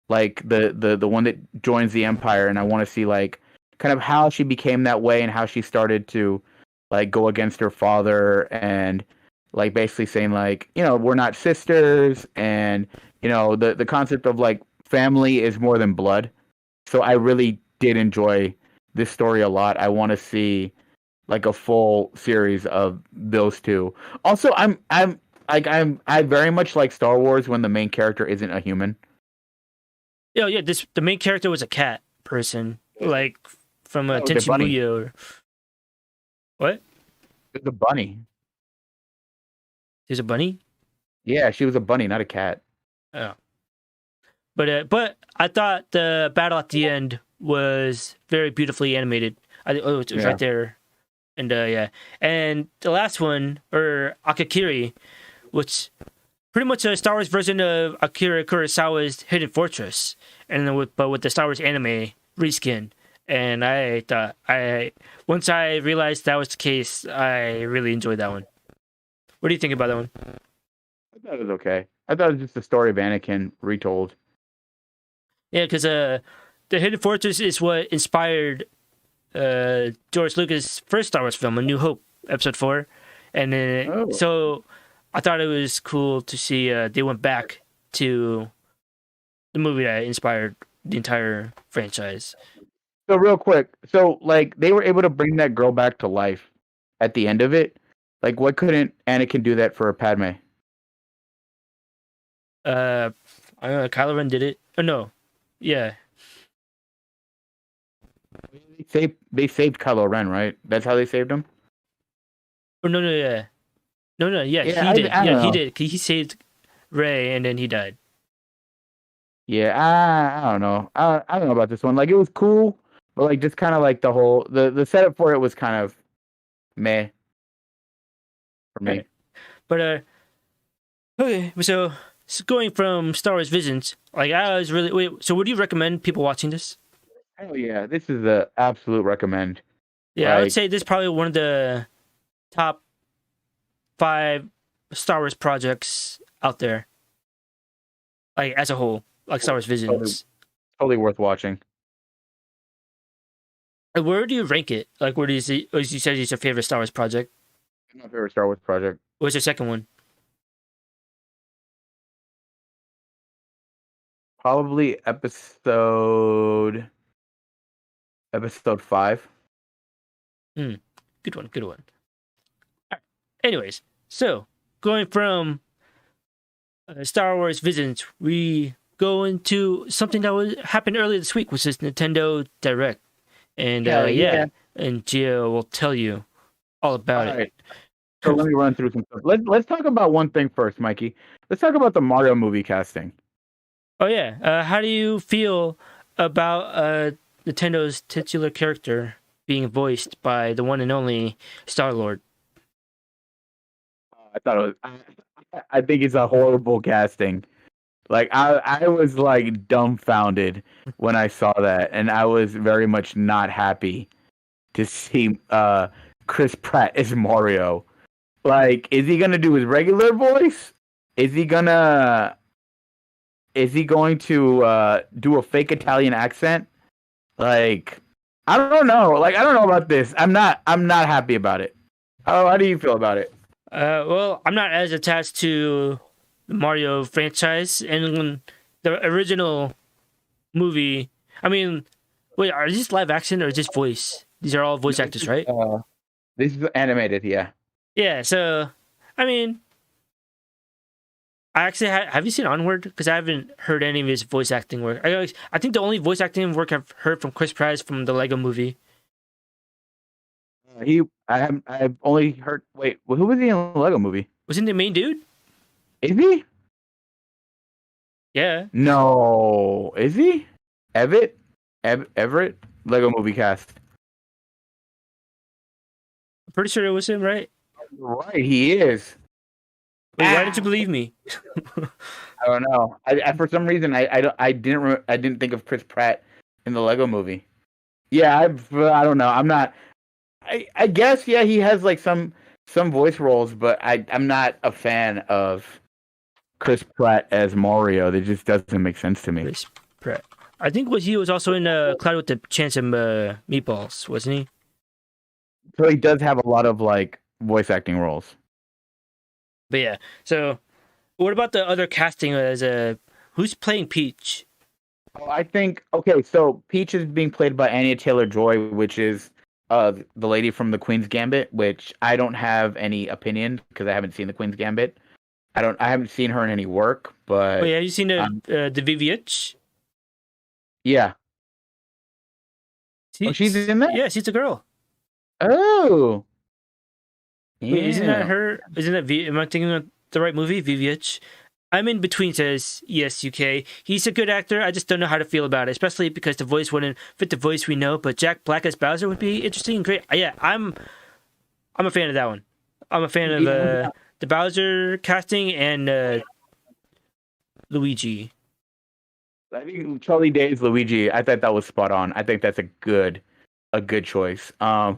like the one that joins the Empire, and I want to see like kind of how she became that way and how she started to like go against her father and like basically saying like, you know, we're not sisters, and you know the concept of like family is more than blood. So I really did enjoy this story a lot. I want to see like a full series of those two. Also, I very much like Star Wars when the main character isn't a human. yeah. The main character was a cat person, like from Oh, the Tenchi bunny. Muyo. Or... What? It's a bunny. There's a bunny. Yeah, she was a bunny, not a cat. Oh, but I thought the battle at the end was very beautifully animated. It was Yeah. right there, and yeah, and the last one or Akakiri, which pretty much a Star Wars version of Akira Kurosawa's Hidden Fortress, and then with the Star Wars anime reskin. And I thought once I realized that was the case, I really enjoyed that one. What do you think about that one? I thought it was okay. I thought it was just the story of Anakin retold. Yeah, because the Hidden Fortress is what inspired George Lucas' first Star Wars film, A New Hope, Episode 4, and then so I thought it was cool to see they went back to the movie that inspired the entire franchise. So real quick, so like they were able to bring that girl back to life at the end of it. Like, what couldn't Anakin do that for Padme? I don't know, Kylo Ren did it. Oh no, yeah, They saved Kylo Ren, right? That's how they saved him. oh no, yeah, yeah, Yeah, he did, I don't yeah, he know. did. He saved Rey, and then he died. Yeah, I don't know. I don't know about this one. Like, it was cool, but like just kind of like the setup for it was kind of meh for me. Right. But okay, so going from Star Wars Visions, like I was really wait. So would you recommend people watching this? Hell yeah, this is the absolute recommend. Yeah, I would Like, say this is probably one of the top 5 Star Wars projects out there, like as a whole, like Star Wars Visions. totally worth watching. And where do you rank it? Like, where do you see? As you said, it's your favorite Star Wars project. My favorite Star Wars project. What's your second one? Probably episode 5. Good one. Good one. All right. Anyways, so going from Star Wars Visions, we go into something that happened earlier this week, which is Nintendo Direct, and Hell yeah. and Gio will tell you all about All it. right. So let me run through some stuff. Let's talk about one thing first, Mikey. Let's talk about the Mario movie casting. Oh yeah, how do you feel about Nintendo's titular character being voiced by the one and only Star-Lord. I thought it was. I think it's a horrible casting. Like I was like dumbfounded when I saw that, and I was very much not happy to see Chris Pratt as Mario. Like, is he gonna do his regular voice? Is he going to do a fake Italian accent? Like, I don't know. Like, I don't know about this. I'm not happy about it. How do you feel about it? Well, I'm not as attached to the Mario franchise and the original movie. I mean, wait, are these live action or just voice? These are all voice actors, right? This is animated, yeah. Yeah. So, I mean, I actually have you seen Onward? Because I haven't heard any of his voice acting work. I think the only voice acting work I've heard from Chris Pratt is from the Lego Movie. I've only heard. Wait, who was he in the Lego Movie? Wasn't the main dude? Is he? Yeah. No, is he? Everett? Lego Movie cast. I'm pretty sure it was him, right? Right, he is. Wait, why didn't you believe me? I don't know. I for some reason I didn't think of Chris Pratt in the Lego Movie. Yeah, I don't know. I'm not. I guess yeah, he has like some voice roles, but I'm not a fan of Chris Pratt as Mario. That just doesn't make sense to me. Chris Pratt. I think he was also in Cloud with the Chance of Meatballs, wasn't he? So he does have a lot of like voice acting roles. But yeah, so what about the other casting as who's playing Peach? I think okay, so Peach is being played by Anya Taylor-Joy, which is the lady from the Queen's Gambit, which I don't have any opinion because I haven't seen the Queen's Gambit. I haven't seen her in any work, but yeah, have you seen the VVH? Yeah. She's in that? Yeah, she's a girl. Oh. Yeah. Wait, isn't that her? Isn't that am I thinking of the right movie? VVH. I'm in between, says yes, UK. He's a good actor. I just don't know how to feel about it, especially because the voice wouldn't fit the voice we know. But Jack Black as Bowser would be interesting and great. Yeah, I'm a fan of that one. I'm a fan of the Bowser casting and Luigi. I think Charlie Day's Luigi. I thought that was spot on. I think that's a good choice. I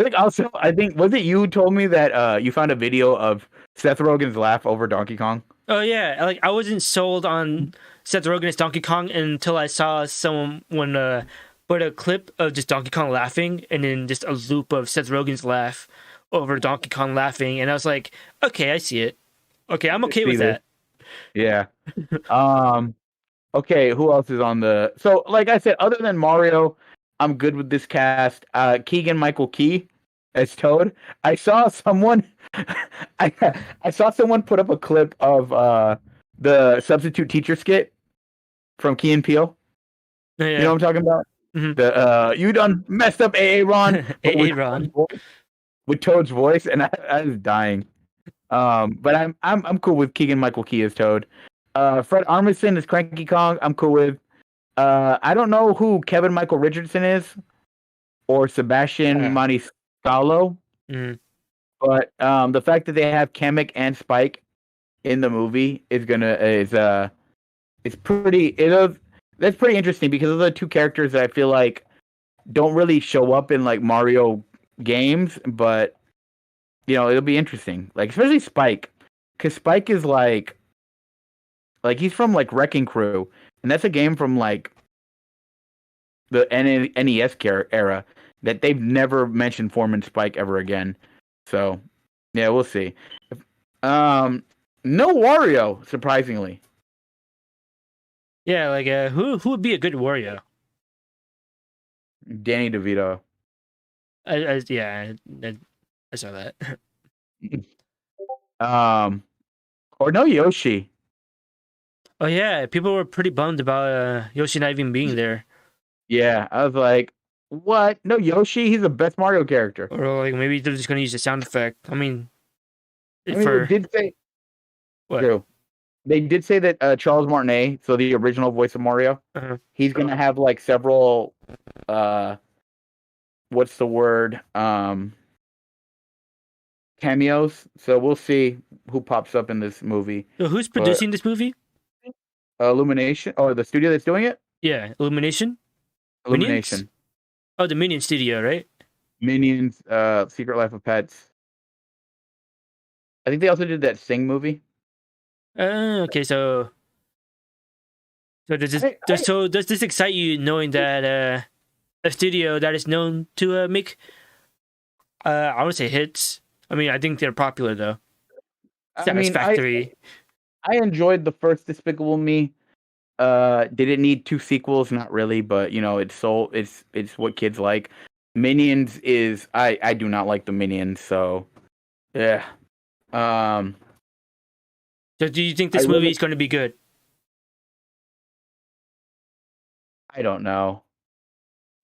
think was it you who told me that you found a video of Seth Rogen's laugh over Donkey Kong? Oh yeah, like I wasn't sold on Seth Rogen as Donkey Kong until I saw someone put a clip of just Donkey Kong laughing and then just a loop of Seth Rogen's laugh over Donkey Kong laughing, and I was like, okay, I see it. Okay, I'm okay with that. Yeah. Okay, who else is on the? So, like I said, other than Mario, I'm good with this cast. Keegan-Michael Key as Toad. I saw someone. I saw someone put up a clip of the substitute teacher skit from Key and Peele. Yeah. You know what I'm talking about? Mm-hmm. The you done messed up AA Ron. AA Ron with Toad's voice, and I was dying. But I'm cool with Keegan-Michael Key as Toad. Fred Armisen is Cranky Kong. I'm cool with. I don't know who Kevin Michael Richardson is, or Sebastian Maniscalco. Mm. But the fact that they have Kamek and Spike in the movie is pretty. That's pretty interesting because those are the two characters that I feel like don't really show up in like Mario games, but it'll be interesting. Like especially Spike, because Spike is like he's from like Wrecking Crew, and that's a game from like the NES era that they've never mentioned Foreman Spike ever again. So yeah, we'll see. No Wario, surprisingly. Yeah, like who would be a good Wario? Danny DeVito. I saw that. Or no Yoshi. Oh yeah, people were pretty bummed about Yoshi not even being there. Yeah, I was like, what? No Yoshi? He's the best Mario character. Or like maybe they're just gonna use the sound effect. I mean, they did say what? True. They did say that Charles Martinet, so the original voice of Mario, uh-huh. he's gonna have like several what's the word? Cameos. So we'll see who pops up in this movie. So who's But producing this movie? Illumination, or the studio that's doing it? Yeah, Illumination. Minions. Illumination. Oh, the Minion Studio, right? Minions, Secret Life of Pets. I think they also did that Sing movie. Okay. So does this excite you knowing that a studio that is known to make I want to say hits. I mean, I think they're popular though. I mean, Satisfactory. I enjoyed the first Despicable Me. Did it need 2 sequels? Not really, but it's what kids like. Minions is I do not like the Minions, so yeah. So do you think this movie is going to be good? I don't know.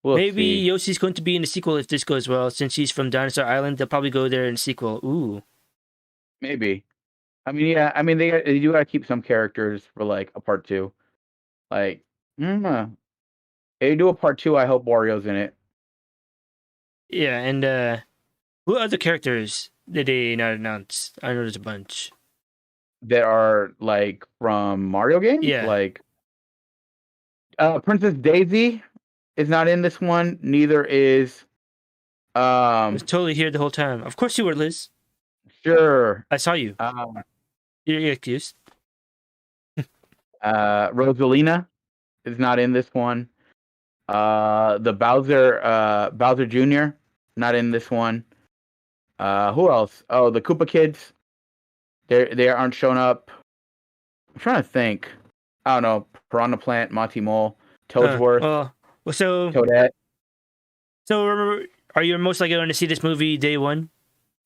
We'll Maybe see. Yoshi's going to be in the sequel if this goes well. Since he's from Dinosaur Island, they'll probably go there in the sequel. Ooh. Maybe. I mean, yeah. I mean, they do gotta keep some characters for like a part 2. Like, if they do a part 2, I hope Wario's in it. Yeah, and what other characters did they not announce? I know there's a bunch. That are like from Mario games. Yeah. Like, Princess Daisy is not in this one. Neither is. I was totally here the whole time. Of course you were, Liz. Sure. I saw you. You're excused. Rosalina is not in this one. The Bowser Jr. not in this one. Who else? Oh, the Koopa Kids. They aren't showing up. I'm trying to think. I don't know. Piranha Plant, Monty Mole, Toadsworth, Toadette. So are you most likely going to see this movie day one?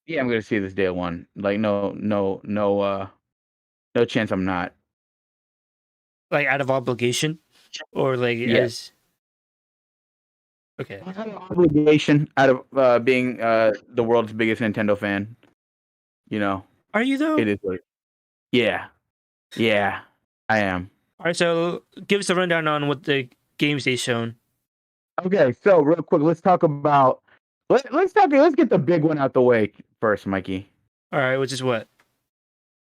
Yeah, I'm gonna see this day one. Like no chance I'm not. Like out of obligation, or like as. Okay. Obligation out of being the world's biggest Nintendo fan. You know. Are you though? It is. Yeah, I am. All right, so give us a rundown on what the games they've shown. Okay, so real quick, let's talk about let's get the big one out the way first, Mikey. All right, which is what?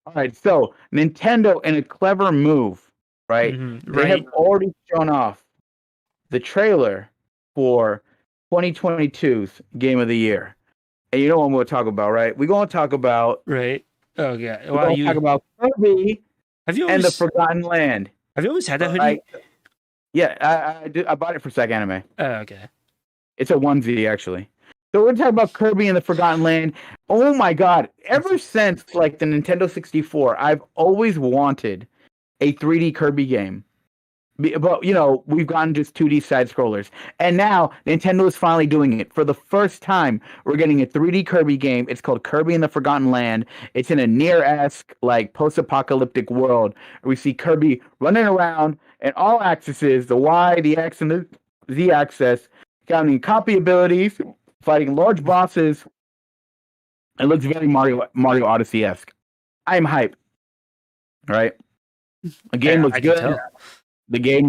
All right, so Nintendo, in a clever move, right? Mm-hmm, they have already shown off the trailer for 2022's Game of the Year. And you know what I'm going to talk about, right? We're going to talk about... Right. Oh, yeah. We're going to talk about Kirby and the Forgotten Land. Have you always had that hoodie? Right? Yeah, I bought it for Sega Anime. Oh, okay. It's a onesie, actually. So we're going to talk about Kirby and the Forgotten Land. Oh my god. Ever since, like, the Nintendo 64, I've always wanted a 3D Kirby game. But, you know, we've gotten just 2D side-scrollers. And now, Nintendo is finally doing it. For the first time, we're getting a 3D Kirby game. It's called Kirby and the Forgotten Land. It's in a Nier-esque, like, post-apocalyptic world. We see Kirby running around in all axes, the Y, the X, and the Z axis, counting copy abilities, fighting large bosses. It looks very Mario Odyssey-esque. I'm hype. All right? The game looks good. The game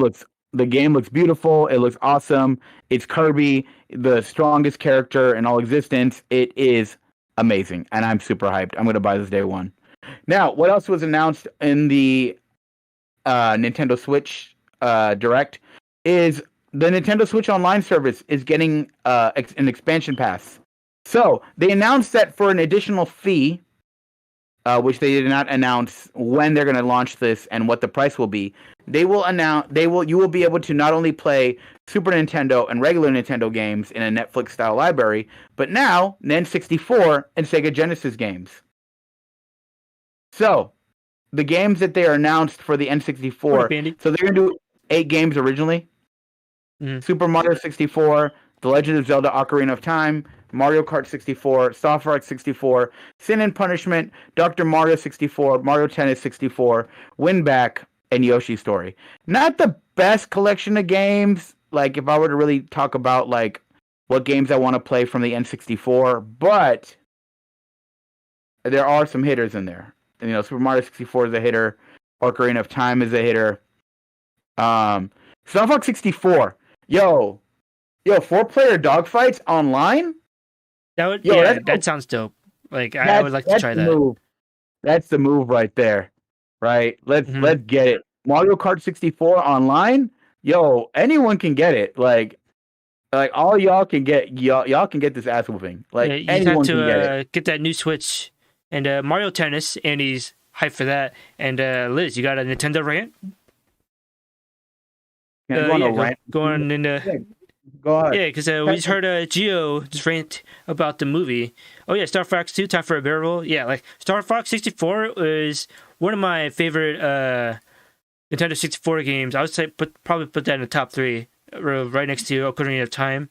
looks beautiful. It looks awesome. It's Kirby, the strongest character in all existence. It is amazing, and I'm super hyped. I'm going to buy this day one. Now, what else was announced in the Nintendo Switch Direct is the Nintendo Switch Online service is getting an expansion pass. So they announced that for an additional fee, which they did not announce when they're going to launch this and what the price will be. You will be able to not only play Super Nintendo and regular Nintendo games in a Netflix style library, but now N64 and Sega Genesis games. So, the games that they are announced for the N64, so they're going to do 8 games originally. Mm-hmm. Super Mario 64, The Legend of Zelda Ocarina of Time, Mario Kart 64, Star Fox 64, Sin and Punishment, Dr. Mario 64, Mario Tennis 64, Win Back, and Yoshi's Story. Not the best collection of games, like if I were to really talk about like what games I want to play from the N64, but there are some hitters in there. And, you know, Super Mario 64 is a hitter, Ocarina of Time is a hitter. Star Fox 64, yo, Yo, 4-player dogfights online? That sounds dope. Like I would like to try the that. move. That's the move right there. Right? Let's get it. Mario Kart 64 online? Yo, anyone can get it. Like all y'all can get y'all can get this ass whooping. Like You just have anyone can get it. to get that new Switch and Mario Tennis. Andy's hyped for that. And Liz, you got a Nintendo rant? Can I go on a rant? Go on in Yeah, go ahead. Yeah, because we just heard Gio just rant about the movie. Oh yeah, Star Fox 2, Time for a Barrel. Yeah, like Star Fox 64 is one of my favorite Nintendo 64 games. I would say probably put that in the top 3, right next to Ocarina of Time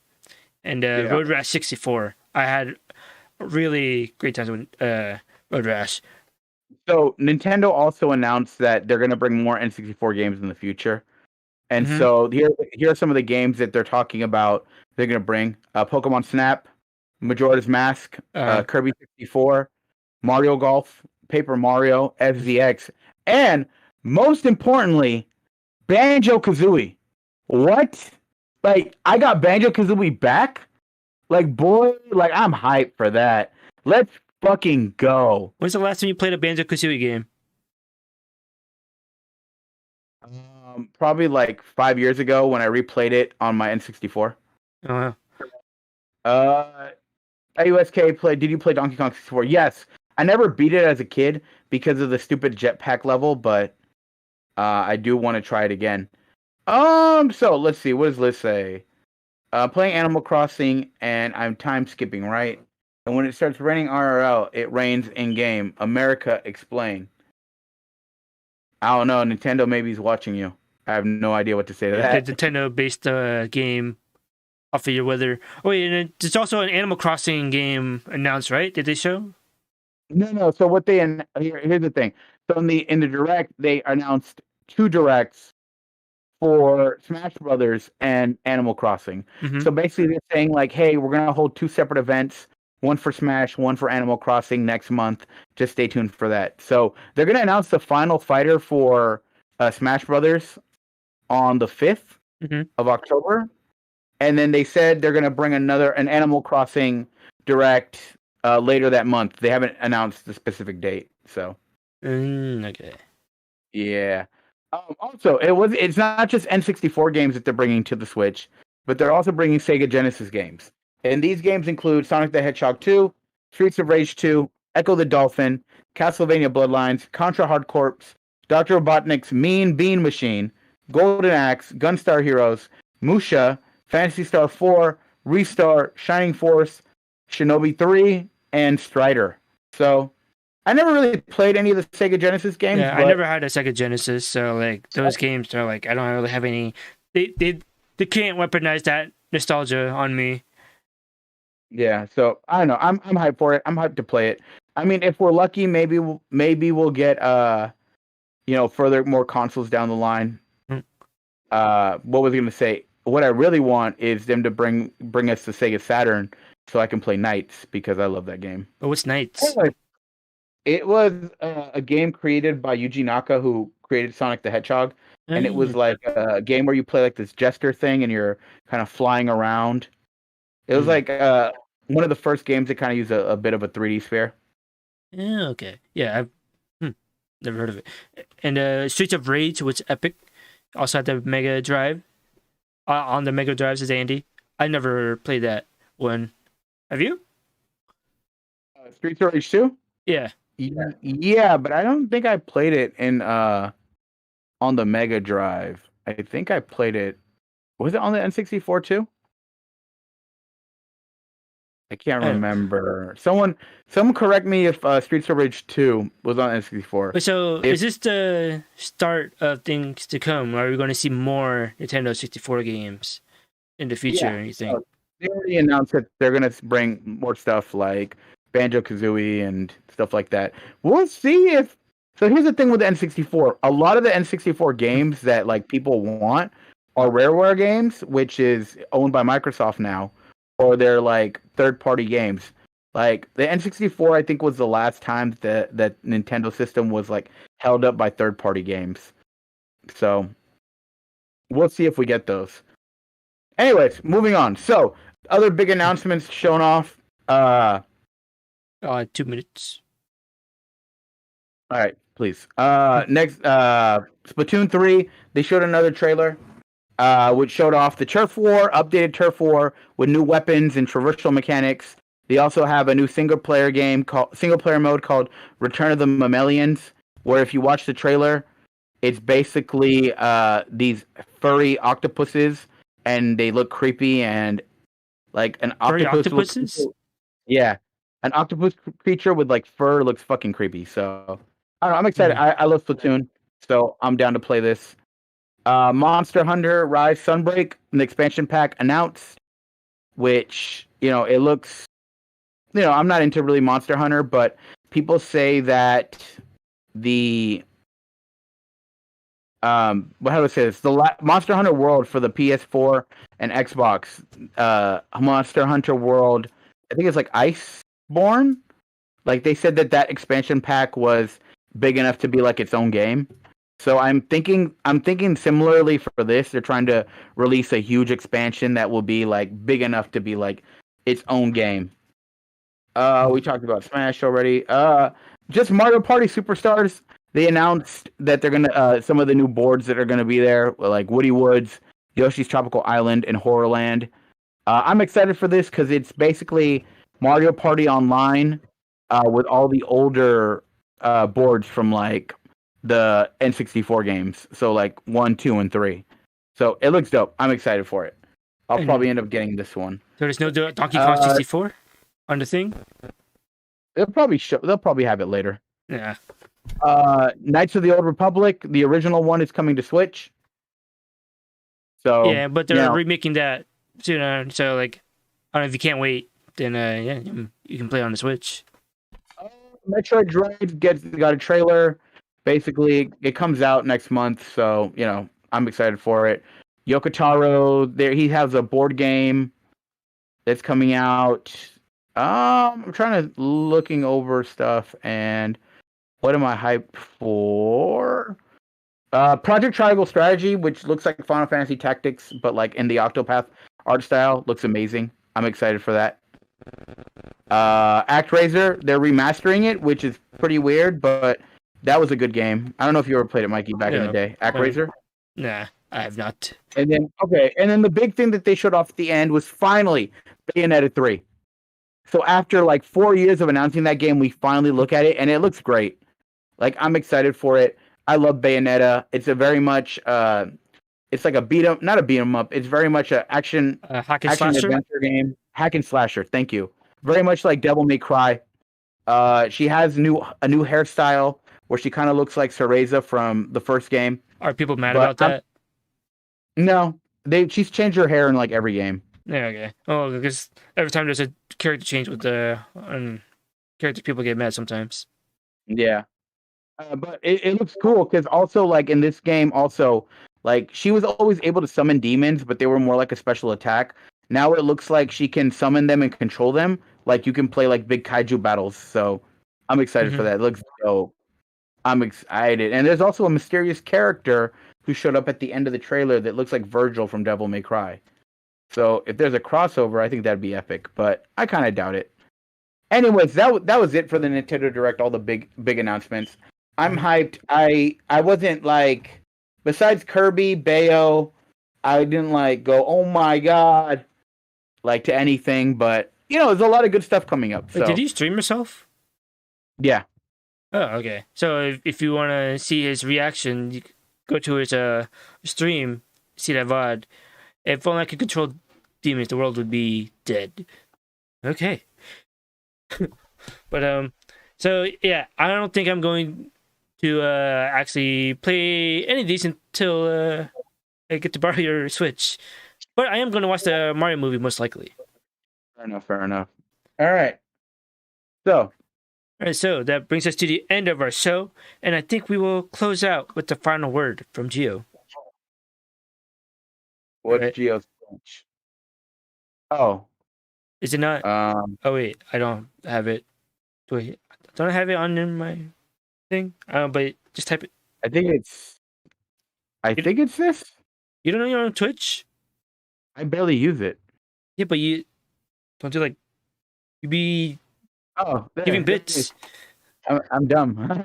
and Road Rash 64. I had really great times with Road Rash. So Nintendo also announced that they're going to bring more N64 games in the future. And so here are some of the games that they're talking about they're going to bring. Pokemon Snap, Majora's Mask, Kirby 64, Mario Golf, Paper Mario, FZX, and most importantly, Banjo-Kazooie. What? Like, I got Banjo-Kazooie back? Like, boy, like, I'm hyped for that. Let's fucking go. When's the last time you played a Banjo-Kazooie game? Probably like 5 years ago when I replayed it on my N64. Oh, wow. AUSK played. Did you play Donkey Kong 64? Yes. I never beat it as a kid because of the stupid jetpack level, but I do want to try it again. So let's see. What does Liz say? Playing Animal Crossing, and I'm time skipping, right? And when it starts raining IRL, it rains in game. America, explain. I don't know. Nintendo maybe is watching you. I have no idea what to say to that. The Nintendo-based game off of your weather. Oh, yeah, and there's also an Animal Crossing game announced, right? Did they show? No. So what here's the thing. So in the direct, they announced 2 directs for Smash Brothers and Animal Crossing. So basically, they're saying like, "Hey, we're gonna hold 2 separate events. One for Smash, one for Animal Crossing next month. Just stay tuned for that." So they're gonna announce the final fighter for Smash Brothers on the 5th of October, and then they said they're gonna bring an Animal Crossing direct later that month. They haven't announced the specific date, so okay. Yeah. Also, it's not just N64 games that they're bringing to the Switch, but they're also bringing Sega Genesis games. And these games include Sonic the Hedgehog 2, Streets of Rage 2, Echo the Dolphin, Castlevania Bloodlines, Contra Hard Corps, Dr. Robotnik's Mean Bean Machine, Golden Axe, Gunstar Heroes, Musha, Phantasy Star 4, Restar, Shining Force, Shinobi 3, and Strider. So, I never really played any of the Sega Genesis games. Yeah, I never had a Sega Genesis, so like those games are like I don't really have any. They can't weaponize that nostalgia on me. Yeah, so I don't know. I'm hyped for it. I'm hyped to play it. I mean, if we're lucky, maybe we'll get further more consoles down the line. What was I gonna say? What I really want is them to bring us the Sega Saturn so I can play Knights because I love that game. But what's Knights? It was a game created by Yuji Naka, who created Sonic the Hedgehog, and it was like a game where you play like this jester thing, and you're kind of flying around. It was like one of the first games that kind of used a bit of a 3D sphere. Yeah, okay. Yeah, I've never heard of it. And Streets of Rage, which Epic also had the Mega Drive. On the Mega Drives is Andy. I never played that one. Have you? Streets of Rage 2? Yeah. Yeah, but I don't think I played it on the Mega Drive. I think I played it. Was it on the N64 too? I can't remember. Someone correct me if Streets of Rage 2 was on N64. So is this the start of things to come? Are we going to see more Nintendo 64 games in the future? You think? They already announced that they're going to bring more stuff like Banjo-Kazooie and stuff like that. We'll see if... So here's the thing with the N64. A lot of the N64 games that like people want are Rareware games, which is owned by Microsoft now, or they're like third-party games. Like the N64, I think, was the last time that Nintendo system was like held up by third-party games. So we'll see if we get those. Anyways, moving on. So, other big announcements shown off. 2 minutes. All right, please. Next, Splatoon 3. They showed another trailer, which showed off the Turf War, updated Turf War with new weapons and traversal mechanics. They also have a new single player mode called Return of the Mammalians, where if you watch the trailer, it's basically these furry octopuses, and they look creepy and like an Furry octopus. octopuses? Yeah, an octopus creature with like fur looks fucking creepy. So I don't know. I'm excited. I love Splatoon, so I'm down to play this. Monster Hunter Rise Sunbreak, an expansion pack announced, which it looks. I'm not into really Monster Hunter, but people say that the how do I say this? The Monster Hunter World for the PS4 and Xbox, Monster Hunter World, I think it's like Iceborne. Like they said that expansion pack was big enough to be like its own game. So I'm thinking similarly for this. They're trying to release a huge expansion that will be like big enough to be like its own game. We talked about Smash already. Just Mario Party Superstars. They announced that they're gonna some of the new boards that are gonna be there, like Woody Woods, Yoshi's Tropical Island, and Horrorland. I'm excited for this because it's basically Mario Party Online with all the older boards from like the N64 games. So like 1, 2, and 3. So it looks dope. I'm excited for it. I'll probably end up getting this one. There's no Donkey Kong 64 on the thing? They'll probably have it later. Yeah. Knights of the Old Republic, the original one, is coming to Switch. So yeah, but they're remaking that soon. So like, I don't know if you can't wait. Then yeah, you can play on the Switch. Metroid Dread got a trailer. Basically, it comes out next month, so I'm excited for it. Yokotaro, he has a board game that's coming out. I'm trying to looking over stuff, and what am I hyped for? Project Triangle Strategy, which looks like Final Fantasy Tactics, but like in the Octopath art style, looks amazing. I'm excited for that. ActRaiser, they're remastering it, which is pretty weird, but that was a good game. I don't know if you ever played it, Mikey, back in the day. ActRaiser? Nah, I have not. And then the big thing that they showed off at the end was finally Bayonetta 3. So after like 4 years of announcing that game, we finally look at it, and it looks great. Like, I'm excited for it. I love Bayonetta. It's a very much, it's like a not a beat 'em up. It's very much an action adventure game. Hack and slasher. Thank you. Very much like Devil May Cry. She has a new hairstyle where she kind of looks like Cereza from the first game. Are people mad about that? No, she's changed her hair in like every game. Yeah, okay. Oh, because every time there's a character change with the characters, people get mad sometimes. Yeah. But it looks cool because also like in this game also like she was always able to summon demons, but they were more like a special attack. Now it looks like she can summon them and control them. Like you can play like big kaiju battles. So I'm excited for that. It looks dope. I'm excited. And there's also a mysterious character who showed up at the end of the trailer that looks like Virgil from Devil May Cry. So if there's a crossover, I think that'd be epic. But I kind of doubt it. Anyways, that was it for the Nintendo Direct. All the big announcements. I'm hyped. I wasn't like, besides Kirby, Bayo, I didn't like go, oh my god, like to anything, but there's a lot of good stuff coming up. So. Wait, did you stream yourself? Yeah. Oh, okay. So if you want to see his reaction, you go to his stream, see that VOD. If only I could control demons, the world would be dead. Okay. But so yeah, I don't think I'm going to actually play any of these until I get to borrow your Switch. But I am going to watch the Mario movie most likely. Fair enough. All right. So that brings us to the end of our show, and I think we will close out with the final word from Gio. What's Gio's speech? Oh. Is it not? Oh wait, I don't have it. Wait, don't I have it on my thing? But just type it. I think it's this. You don't know you're on Twitch? I barely use it. Yeah, but you don't you like you be Oh, giving there it is. bits. I'm dumb.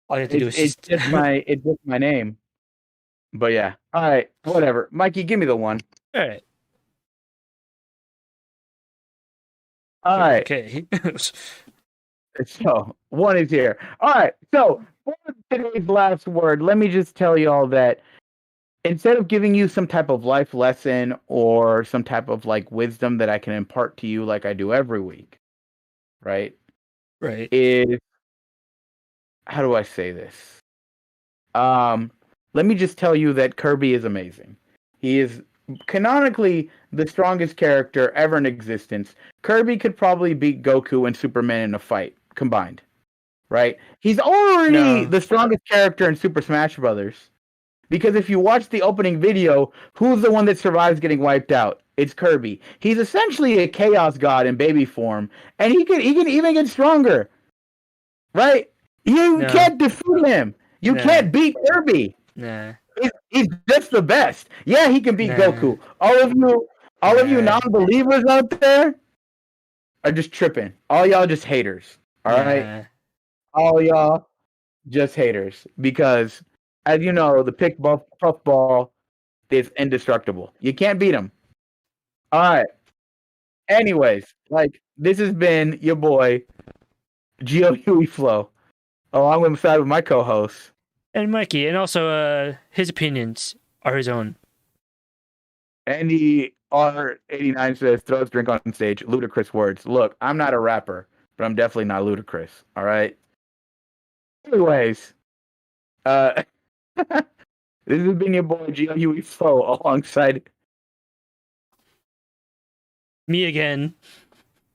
All you have to do is It's just just my name. But yeah. All right. Whatever. Mikey, give me the one. all right. All right. Okay. So one is here. All right. So for today's last word, let me just tell y'all that instead of giving you some type of life lesson or some type of like wisdom that I can impart to you like I do every week, right? Right. Is how do I say this? Um, Let me just tell you that Kirby is amazing. He is canonically the strongest character ever in existence. Kirby could probably beat Goku and Superman in a fight combined, right? He's already No. the strongest character in Super Smash Brothers. Because if you watch the opening video, who's the one that survives getting wiped out? It's Kirby. He's essentially a chaos god in baby form, and he can even get stronger, right? You No. can't defeat him. You Nah. can't beat Kirby. Nah. He's just the best. Yeah, he can beat Nah. Goku. All of you Nah. non-believers out there are just tripping. All y'all just haters. All right, Nah. all y'all just haters because, as you know, the puffball is indestructible. You can't beat him. All right. Anyways, like this has been your boy Gio Huey Flow, along with my co-host. And Mikey, and also his opinions are his own. Andy R89 says, throws drink on stage. Ludicrous words. Look, I'm not a rapper, but I'm definitely not ludicrous. All right. Anyways, this has been your boy Gio Huey Flow alongside. Me again.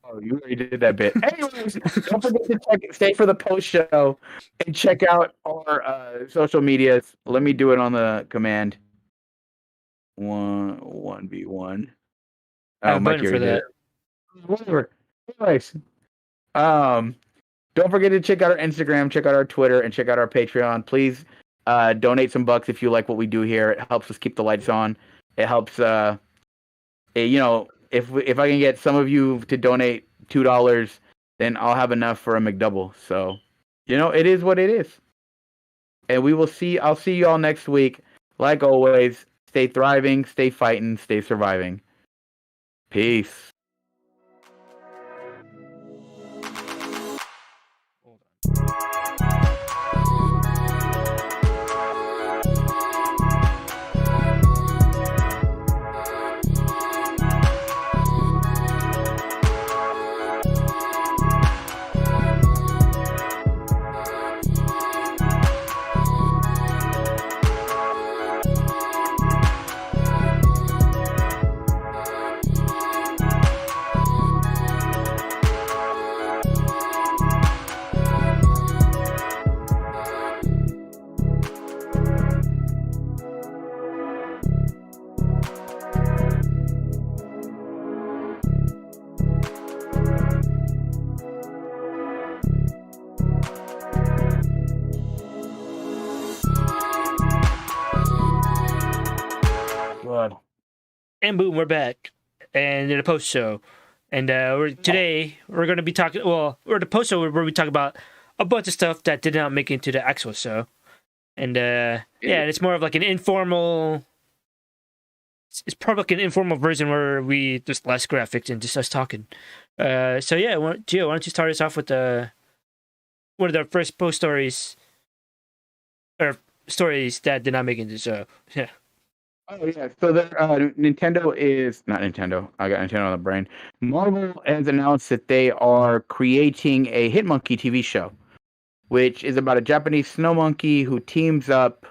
Oh, you already did that bit. Anyways, don't forget to stay for the post show and check out our social medias. Let me do it on the command. 1v1. I have Oh, a Mikey button for already did that. it. Whatever. Anyways, don't forget to check out our Instagram, check out our Twitter, and check out our Patreon. Please donate some bucks if you like what we do here. It helps us keep the lights on. It helps, if I can get some of you to donate $2, then I'll have enough for a McDouble. So, it is what it is. And I'll see you all next week. Like always, stay thriving, stay fighting, stay surviving. Peace. Good. And boom, we're back. And in a post show. And today we're going to be talking. Well, we're the post show where we talk about a bunch of stuff that did not make it into the actual show. And it's more of like an informal. It's probably like an informal version where we just less graphics and just us talking. Gio, why don't you start us off with one of the first post stories or stories that did not make it into the show? Yeah. Oh yeah, so Nintendo is not Nintendo. I got Nintendo on the brain. Marvel has announced that they are creating a Hitmonkey TV show, which is about a Japanese snow monkey who teams up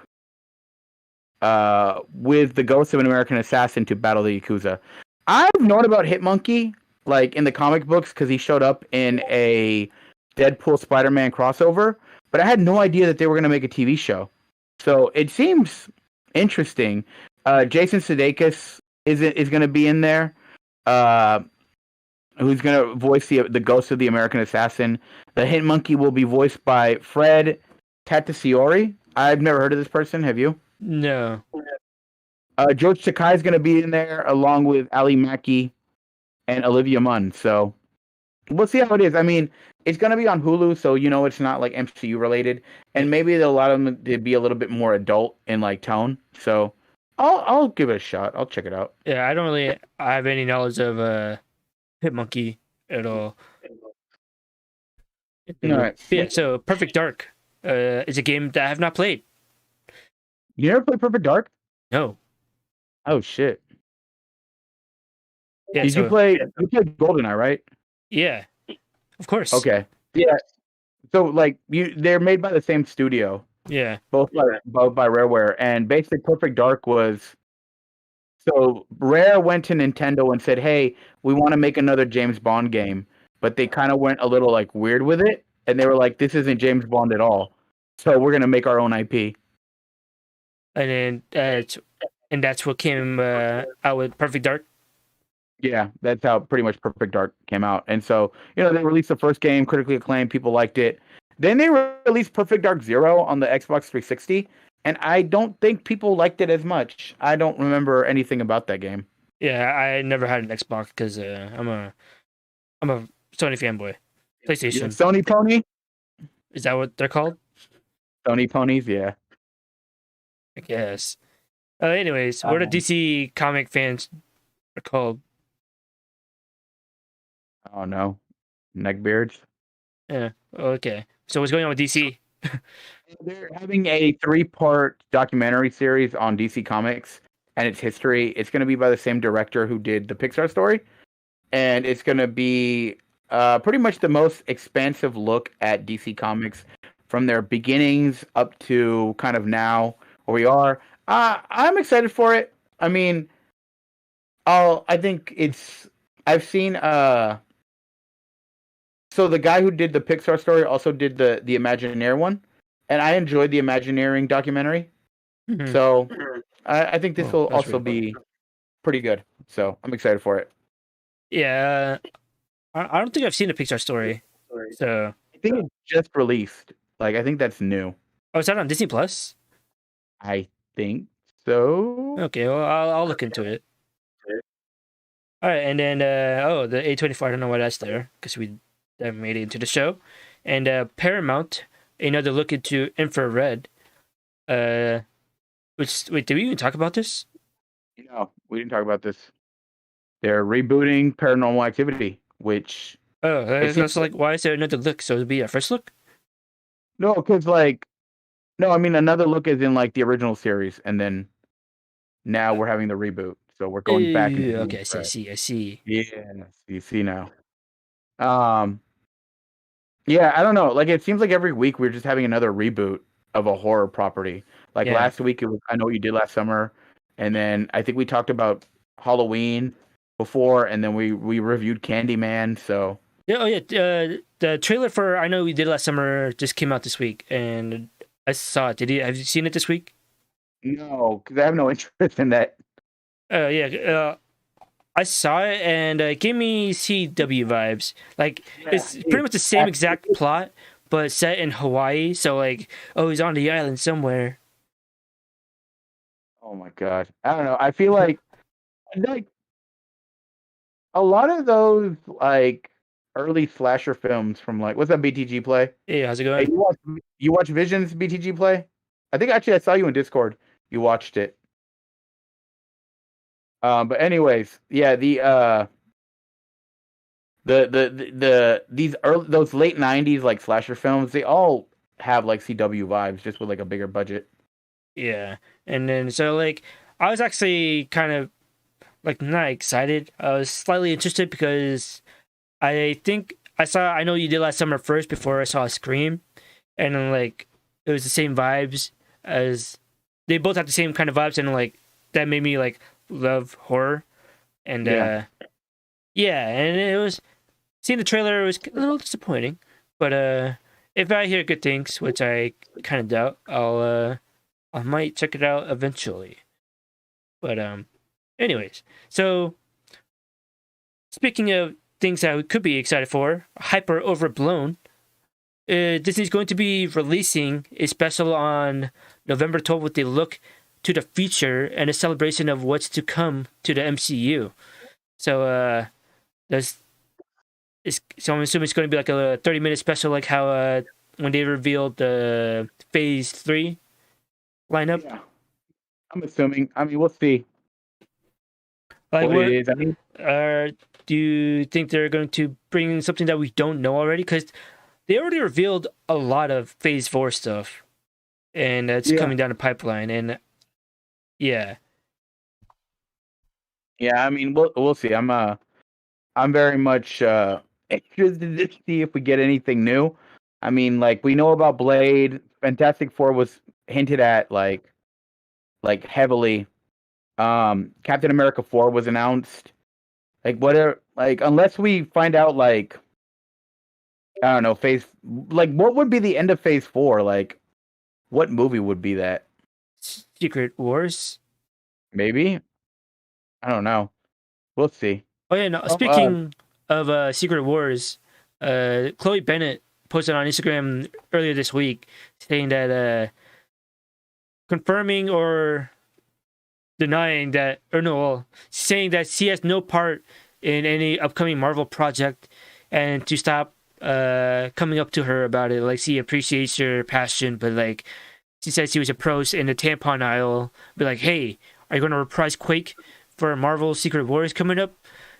with the ghost of an American assassin to battle the Yakuza. I've known about Hitmonkey like in the comic books because he showed up in a Deadpool Spider-Man crossover, but I had no idea that they were going to make a TV show. So it seems interesting. Jason Sudeikis is going to be in there, who's going to voice the ghost of the American assassin. The Hitmonkey will be voiced by Fred Tatasciore. I've never heard of this person. Have you? No. George Takei is going to be in there along with Ali Mackey and Olivia Munn. So we'll see how it is. I mean, it's going to be on Hulu, so it's not like MCU related, and maybe a lot of them they'd be a little bit more adult in like tone. So I'll give it a shot. I'll check it out. Yeah, I don't really have any knowledge of Hitmonkey at all. All right. Yeah, so Perfect Dark is a game that I have not played. You never played Perfect Dark? No. Oh shit. Yeah, Did you play? You played GoldenEye, right? Yeah, of course. Okay. Yeah. So like they're made by the same studio. Yeah. Both by Rareware, and basically Perfect Dark was. So Rare went to Nintendo and said, "Hey, we want to make another James Bond game," but they kind of went a little like weird with it, and they were like, "This isn't James Bond at all, so we're gonna make our own IP." And then that's what came out with Perfect Dark. Yeah, that's how pretty much Perfect Dark came out, and so they released the first game, critically acclaimed, people liked it. Then they released Perfect Dark Zero on the Xbox 360. And I don't think people liked it as much. I don't remember anything about that game. Yeah, I never had an Xbox because I'm a Sony fanboy. PlayStation. Yeah, Sony Pony? Is that what they're called? Sony Ponies, yeah. I guess. Anyways, what are DC comic fans are called? Oh no, neckbeards. Yeah. Okay. So what's going on with DC? They're having a 3-part documentary series on DC Comics and its history. It's going to be by the same director who did the Pixar story, and it's going to be pretty much the most expansive look at DC Comics from their beginnings up to kind of now where we are. I'm excited for it. I mean, I think it's. I've seen. So the guy who did the Pixar story also did the Imagineer one, and I enjoyed the Imagineering documentary. Mm-hmm. So I think this will also be pretty good. So I'm excited for it. Yeah, I don't think I've seen the Pixar story. So I think it just released. Like I think that's new. Oh, is that on Disney Plus? I think so. Okay, well I'll look into it. All right, and then the A24. I don't know why that's there because we made it into the show, and Paramount another look into Infrared. Which wait, did we even talk about this? No, we didn't talk about this. They're rebooting Paranormal Activity, which that's like why is there another look? So it'll be a first look? No, because I mean another look is in like the original series, and then now we're having the reboot, so we're going back. Okay, I see. Yeah, you see now. Yeah, I don't know. Like it seems like every week we're just having another reboot of a horror property. Like last week it was I Know What You Did Last Summer, and then I think we talked about Halloween before, and then we reviewed Candyman. So the trailer for I Know What You Did Last Summer just came out this week, and I saw it. Have you seen it this week? No, because I have no interest in that. I saw it, and it gave me CW vibes. Like it's pretty much the same exact plot, but set in Hawaii. So like, he's on the island somewhere. Oh my god, I don't know. I feel like a lot of those like early slasher films from like what's that BTG play? Hey, how's it going? Hey, you watch Vision's BTG play? I think actually I saw you in Discord. You watched it. But anyways, yeah, those late 90s like slasher films, they all have like CW vibes, just with like a bigger budget. Yeah, and then so like I was actually kind of like not excited. I was slightly interested because I think I saw I Know You Did Last Summer first before I saw Scream, and then like it was the same vibes as they both had the same kind of vibes, and like that made me like love horror, and and it was seeing the trailer was a little disappointing, but if I hear good things, which I kind of doubt, I might check it out eventually. But anyways, so speaking of things that we could be excited for, hyper overblown. Disney's going to be releasing a special on November 12th with a look to the future and a celebration of what's to come to the MCU. So so I'm assuming it's going to be like a 30-minute special, like how when they revealed the Phase 3 lineup. Yeah, I'm assuming. I mean, we'll see Like what it is. I mean, do you think they're going to bring in something that we don't know already? Because they already revealed a lot of Phase 4 stuff, and it's coming down the pipeline. And yeah. I mean, we'll see. I'm very much interested to see if we get anything new. I mean, like we know about Blade. Fantastic Four was hinted at like heavily. Captain America 4 was announced. Like whatever, like unless we find out like I don't know, what would be the end of Phase 4? Like what movie would be that? Secret Wars? Maybe? I don't know. We'll see. Oh yeah, no. Speaking of Secret Wars, Chloe Bennett posted on Instagram earlier this week saying that confirming or denying that, or no, well, saying that she has no part in any upcoming Marvel project, and to stop coming up to her about it. Like she appreciates her passion, but like she said she was approached in the tampon aisle, be like, "Hey, are you going to reprise Quake for Marvel Secret Wars coming up?"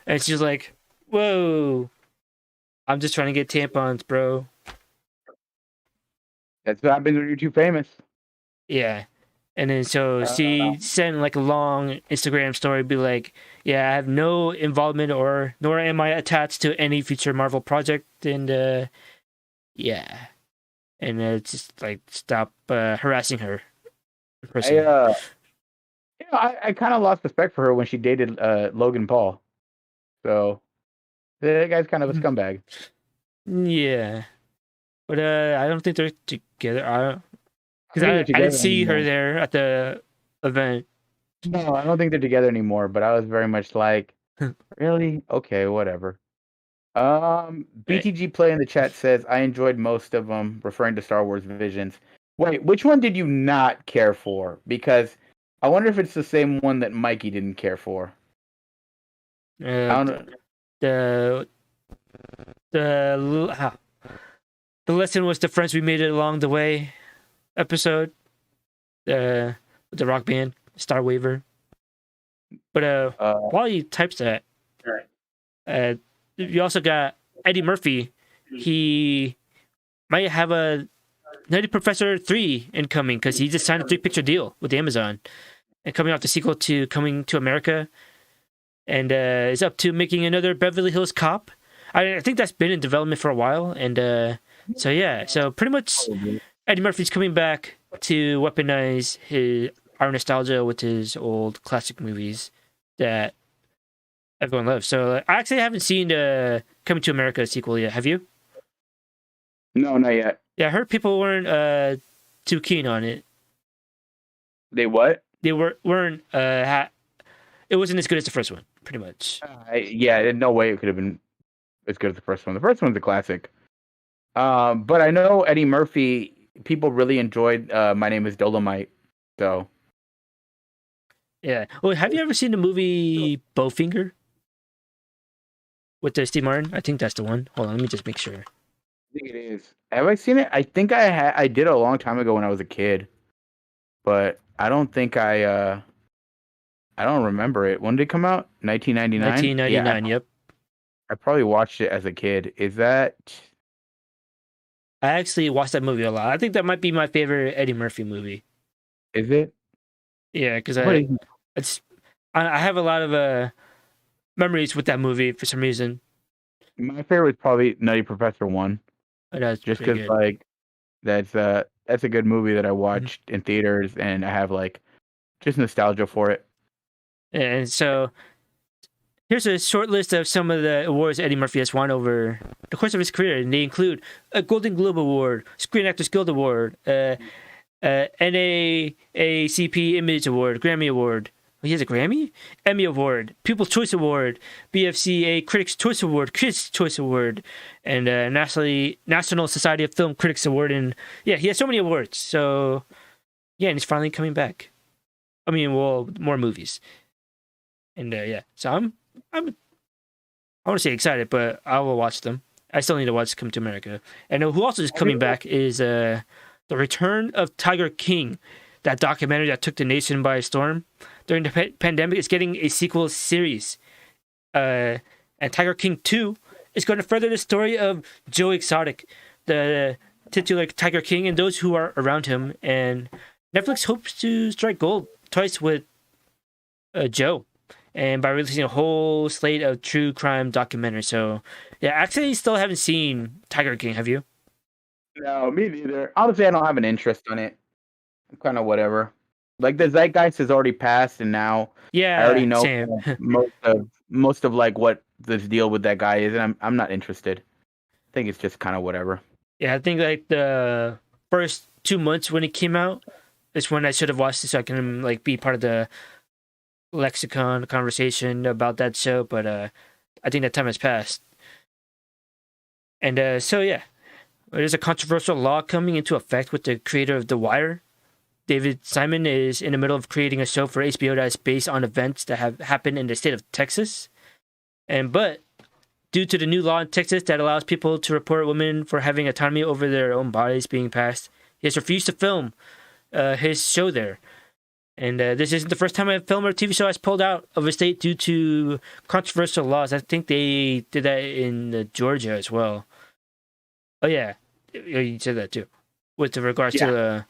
And she's like, "Whoa, I'm just trying to get tampons, bro." That's what happens when you're too famous. Yeah. And then so she sent like a long Instagram story, be like, "Yeah, I have no involvement nor am I attached to any future Marvel project." And yeah. And just like stop harassing her in person. I kind of lost respect for her when she dated Logan Paul. So that guy's kind of a scumbag. Yeah. But I don't think they're together. Because I didn't see her there at the event. No, I don't think they're together anymore, but I was very much like, really? Okay, whatever. BTG Play in the chat says, I enjoyed most of them, referring to Star Wars Visions. Wait, which one did you not care for? Because I wonder if it's the same one that Mikey didn't care for. I don't know. The lesson was the friends we made along the way episode. The rock band, Star Waver. But while he types that, you also got Eddie Murphy. He might have a Nutty Professor 3 incoming because he just signed a 3-picture deal with Amazon and coming off the sequel to Coming to America, and is up to making another Beverly Hills Cop. I think that's been in development for a while, and so pretty much Eddie Murphy's coming back to weaponize our nostalgia with his old classic movies that everyone loves. So I actually haven't seen the Coming to America sequel yet. Have you? No, not yet. Yeah, I heard people weren't too keen on it. They what? They weren't. It wasn't as good as the first one, pretty much. No way it could have been as good as the first one. The first one's a classic. But I know Eddie Murphy. People really enjoyed My Name Is Dolomite. So. Yeah. Well, have you ever seen the movie Bowfinger with Steve Martin? I think that's the one. Hold on, let me just make sure. I think it is. Have I seen it? I think I did a long time ago when I was a kid, but I don't think I don't remember it. When did it come out? 1999? 1999, yep. I probably watched it as a kid. Is that... I actually watched that movie a lot. I think that might be my favorite Eddie Murphy movie. Is it? Yeah, because I have a lot of memories with that movie for some reason. My favorite is probably Nutty Professor 1. That's just because like that's a good movie that I watched in theaters, and I have like just nostalgia for it. And so here's a short list of some of the awards Eddie Murphy has won over the course of his career, and they include a Golden Globe Award, Screen Actors Guild Award, NAACP Image Award, Grammy Award. He has a Grammy? Emmy Award, People's Choice Award, BFCA Critics' Choice Award, Critics' Choice Award, and National Society of Film Critics Award. And yeah, he has so many awards. So yeah, and he's finally coming back. I mean, well, more movies. And yeah, so I'm I want to say excited, but I will watch them. I still need to watch Come to America. And who also is coming back is the Return of Tiger King, that documentary that took the nation by storm during the pandemic. It's getting a sequel series, and Tiger King 2 is going to further the story of Joe Exotic, the titular Tiger King, and those who are around him. And Netflix hopes to strike gold twice with Joe, and by releasing a whole slate of true crime documentaries. So, yeah, actually, still haven't seen Tiger King. Have you? No, me neither. Honestly, I don't have an interest on it. I'm kind of whatever. Like the zeitgeist has already passed, and now I already Yeah, know same. most of like what this deal with that guy is, and I'm not interested. I think it's just kind of whatever. Yeah, I think like the first 2 months when it came out is when I should have watched it, so I can like be part of the lexicon conversation about that show. But I think that time has passed. And so yeah, there's a controversial law coming into effect with the creator of The Wire. David Simon is in the middle of creating a show for HBO that is based on events that have happened in the state of Texas. But due to the new law in Texas that allows people to report women for having autonomy over their own bodies being passed, he has refused to film his show there. And this isn't the first time a film or TV show has pulled out of a state due to controversial laws. I think they did that in Georgia as well. Oh yeah, you said that too, with regards to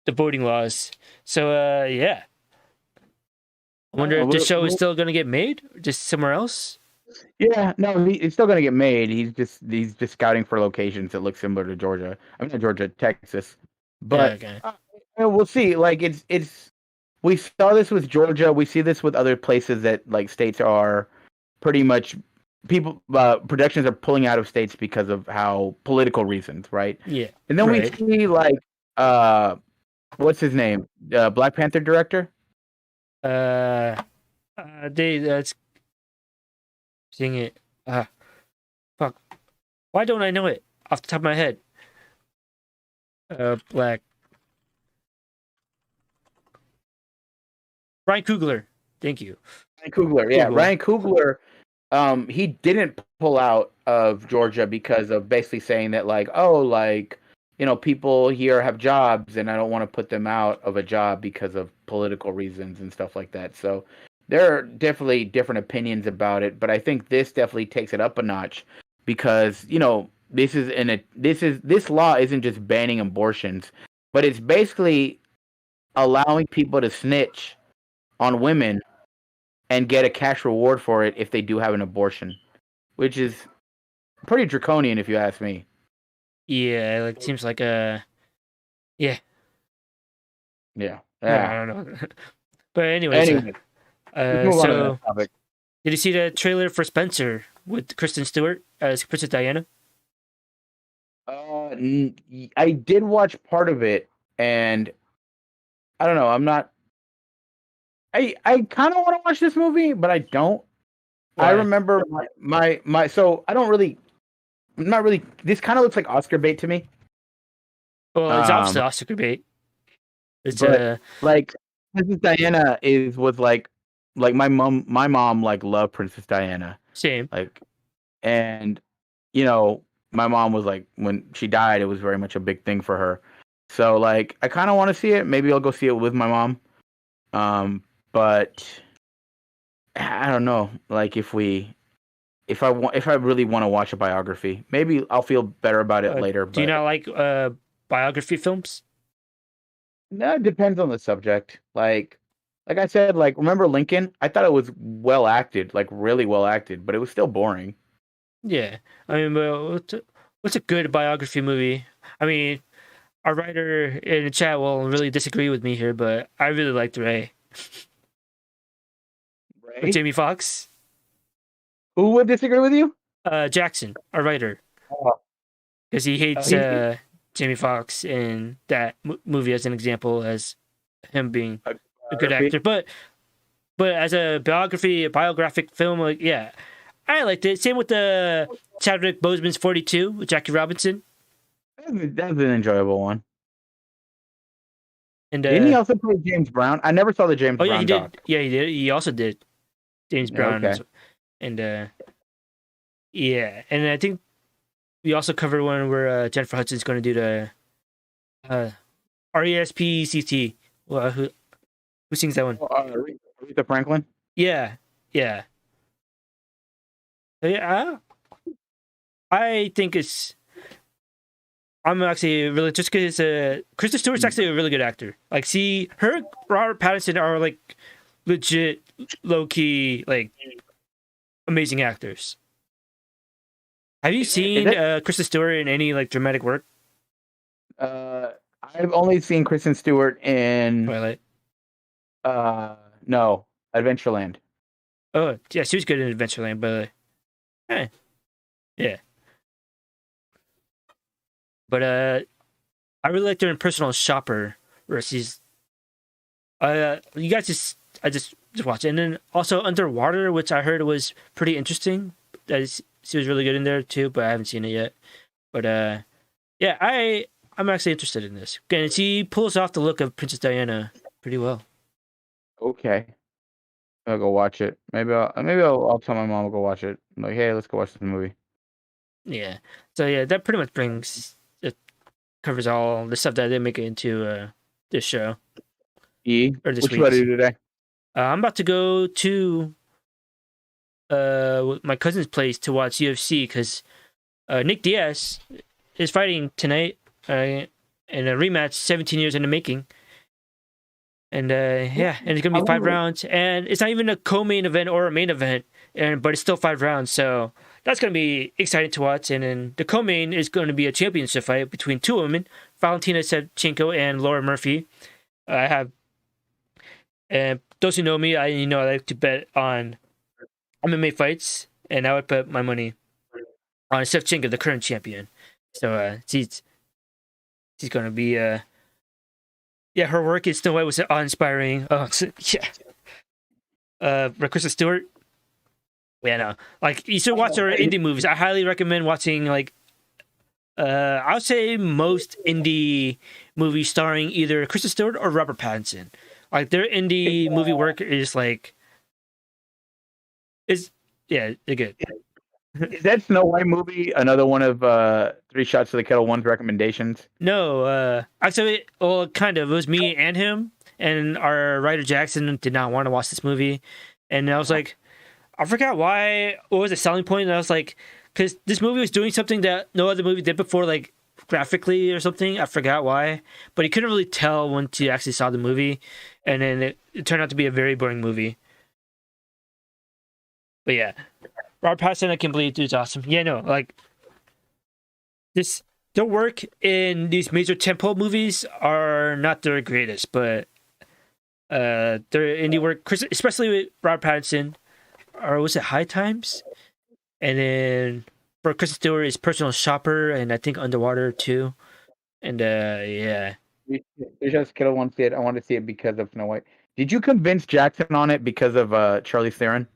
the voting laws. So yeah, I wonder if the show is still going to get made, or just somewhere else. Yeah, no, it's still gonna get made. He's just scouting for locations that look similar to Georgia. I mean, not Georgia, Texas. Yeah, But okay. we'll see. Like it's we saw this with Georgia. We see this with other places that like states are pretty much people productions are pulling out of states because of how political reasons, right? Yeah, And then we right. see like what's his name? Black Panther director? Uh, they that's seeing it. Fuck. Why don't I know it off the top of my head? Black Ryan Coogler. Thank you. Ryan Coogler, yeah. Ryan Coogler, he didn't pull out of Georgia because of basically saying that like, oh, like, people here have jobs and I don't want to put them out of a job because of political reasons and stuff like that. So there are definitely different opinions about it, but I think this definitely takes it up a notch because, this law isn't just banning abortions, but it's basically allowing people to snitch on women and get a cash reward for it if they do have an abortion, which is pretty draconian if you ask me. Yeah, it seems like a yeah. Yeah. I don't know. But anyways, Anyway, let's move on to the so next topic. did you see the trailer for Spencer with Kristen Stewart as Princess Diana? I did watch part of it, and I don't know. I'm not. I kind of want to watch this movie, but I don't. Why? I remember my. So I don't really. I'm not really. This kind of looks like Oscar bait to me. Well, it's obviously Oscar bait. It's like Princess Diana was like my mom like loved Princess Diana. same. Like, and my mom was like, when she died, it was very much a big thing for her. So like, I kind of want to see it. Maybe I'll go see it with my mom. But I don't know. Like, if I really want to watch a biography, maybe I'll feel better about it later. Do you not like biography films? No, it depends on the subject. Like I said, like, remember Lincoln? I thought it was well acted, like really well acted, but it was still boring. Yeah, I mean, what's a good biography movie? I mean, our writer in the chat will really disagree with me here, but I really liked Ray. Ray? With Jamie Foxx. Who would disagree with you? Jackson, our writer, because he hates Jamie Foxx in that movie as an example, as him being a good actor. But as a biographic film, like, yeah, I liked it. Same with the Chadwick Boseman's 42 with Jackie Robinson. That's an enjoyable one. And Didn't he also play James Brown? I never saw the James oh yeah, he Brown did. doc. Yeah, he did. He also did James Brown. Okay. And yeah, and I think we also covered one where Jennifer Hudson's going to do the RESPCT. Well, who sings that one? Aretha Franklin. Yeah, yeah. So, yeah, I think it's. I'm actually really just because Kristen Stewart's actually a really good actor. Like, see, her and Robert Pattinson are like legit, low key, like amazing actors. Have you seen Kristen Stewart in any like dramatic work? I've only seen Kristen Stewart in Twilight. no, Adventureland. Oh yeah, she was good in Adventureland, but yeah. But I really liked her in Personal Shopper, where she's you guys I just watch it. And then also Underwater, which I heard was pretty interesting. She was really good in there too, but I haven't seen it yet. But yeah, I'm actually interested in this. And she pulls off the look of Princess Diana pretty well. Okay, I'll go watch it. Maybe I'll tell my mom to go watch it. I'm like, hey, let's go watch the movie. Yeah. So yeah, that pretty much covers all the stuff that they make it into this show. Or this What week. you about to do today? I'm about to go to my cousin's place to watch UFC because Nick Diaz is fighting tonight in a rematch 17 years in the making. And yeah, and it's gonna be 5 rounds, and it's not even a co-main event or a main event, but it's still 5 rounds, so that's gonna be exciting to watch. And then the co-main is going to be a championship fight between 2 women, Valentina Shevchenko and Laura Murphy. And those who know me, I like to bet on MMA fights, and I would put my money on Shevchenko, the current champion. So she's gonna be yeah, her work in Snow White was awe-inspiring. Oh, yeah. Kristen Stewart. Yeah, no. Like, you should watch her indie movies. I highly recommend watching, like, I would say most indie movies starring either Kristen Stewart or Robert Pattinson. Like, their indie movie work is, like, they're good. Is that Snow White movie another one of Three Shots to the Kettle One's recommendations? No, actually, well, kind of. It was me and him, and our writer Jackson did not want to watch this movie, and I was like, I forgot why. What was the selling point? And I was like, because this movie was doing something that no other movie did before, like graphically or something. I forgot why, but he couldn't really tell once he actually saw the movie, and then it turned out to be a very boring movie. But yeah. Robert Pattinson, I can't believe dude's awesome. Yeah, no, like this. Their work in these major tentpole movies are not their greatest, but their indie work, especially with Robert Pattinson, or was it High Times? And then for Kristen Stewart is Personal Shopper, and I think Underwater too. And yeah. Three Shots to the Kettle One. I want to see it because of Snow White. Did you convince Jackson on it because of Charlize Theron?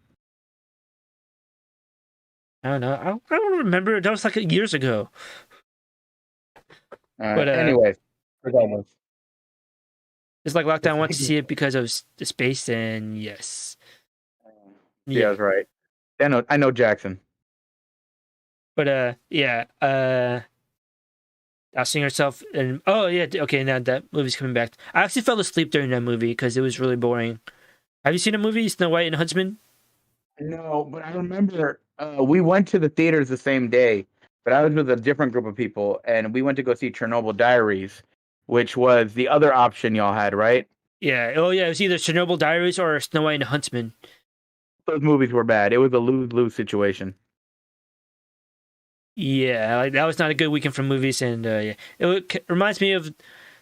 I don't know. I don't remember. That was like years ago. But anyways, regardless. It's like Lockdown wants to see it because of the space, and yes. Yeah, that's right. I know Jackson. But yeah, asking herself, and oh yeah, okay, now that movie's coming back. I actually fell asleep during that movie because it was really boring. Have you seen the movie Snow White and Huntsman? No, but I remember we went to the theaters the same day, but I was with a different group of people, and we went to go see Chernobyl Diaries, which was the other option y'all had, right? Yeah. Oh yeah, it was either Chernobyl Diaries or Snow White and Huntsman. Those movies were bad. It was a lose-lose situation. Yeah, like that was not a good weekend for movies, and yeah, it reminds me of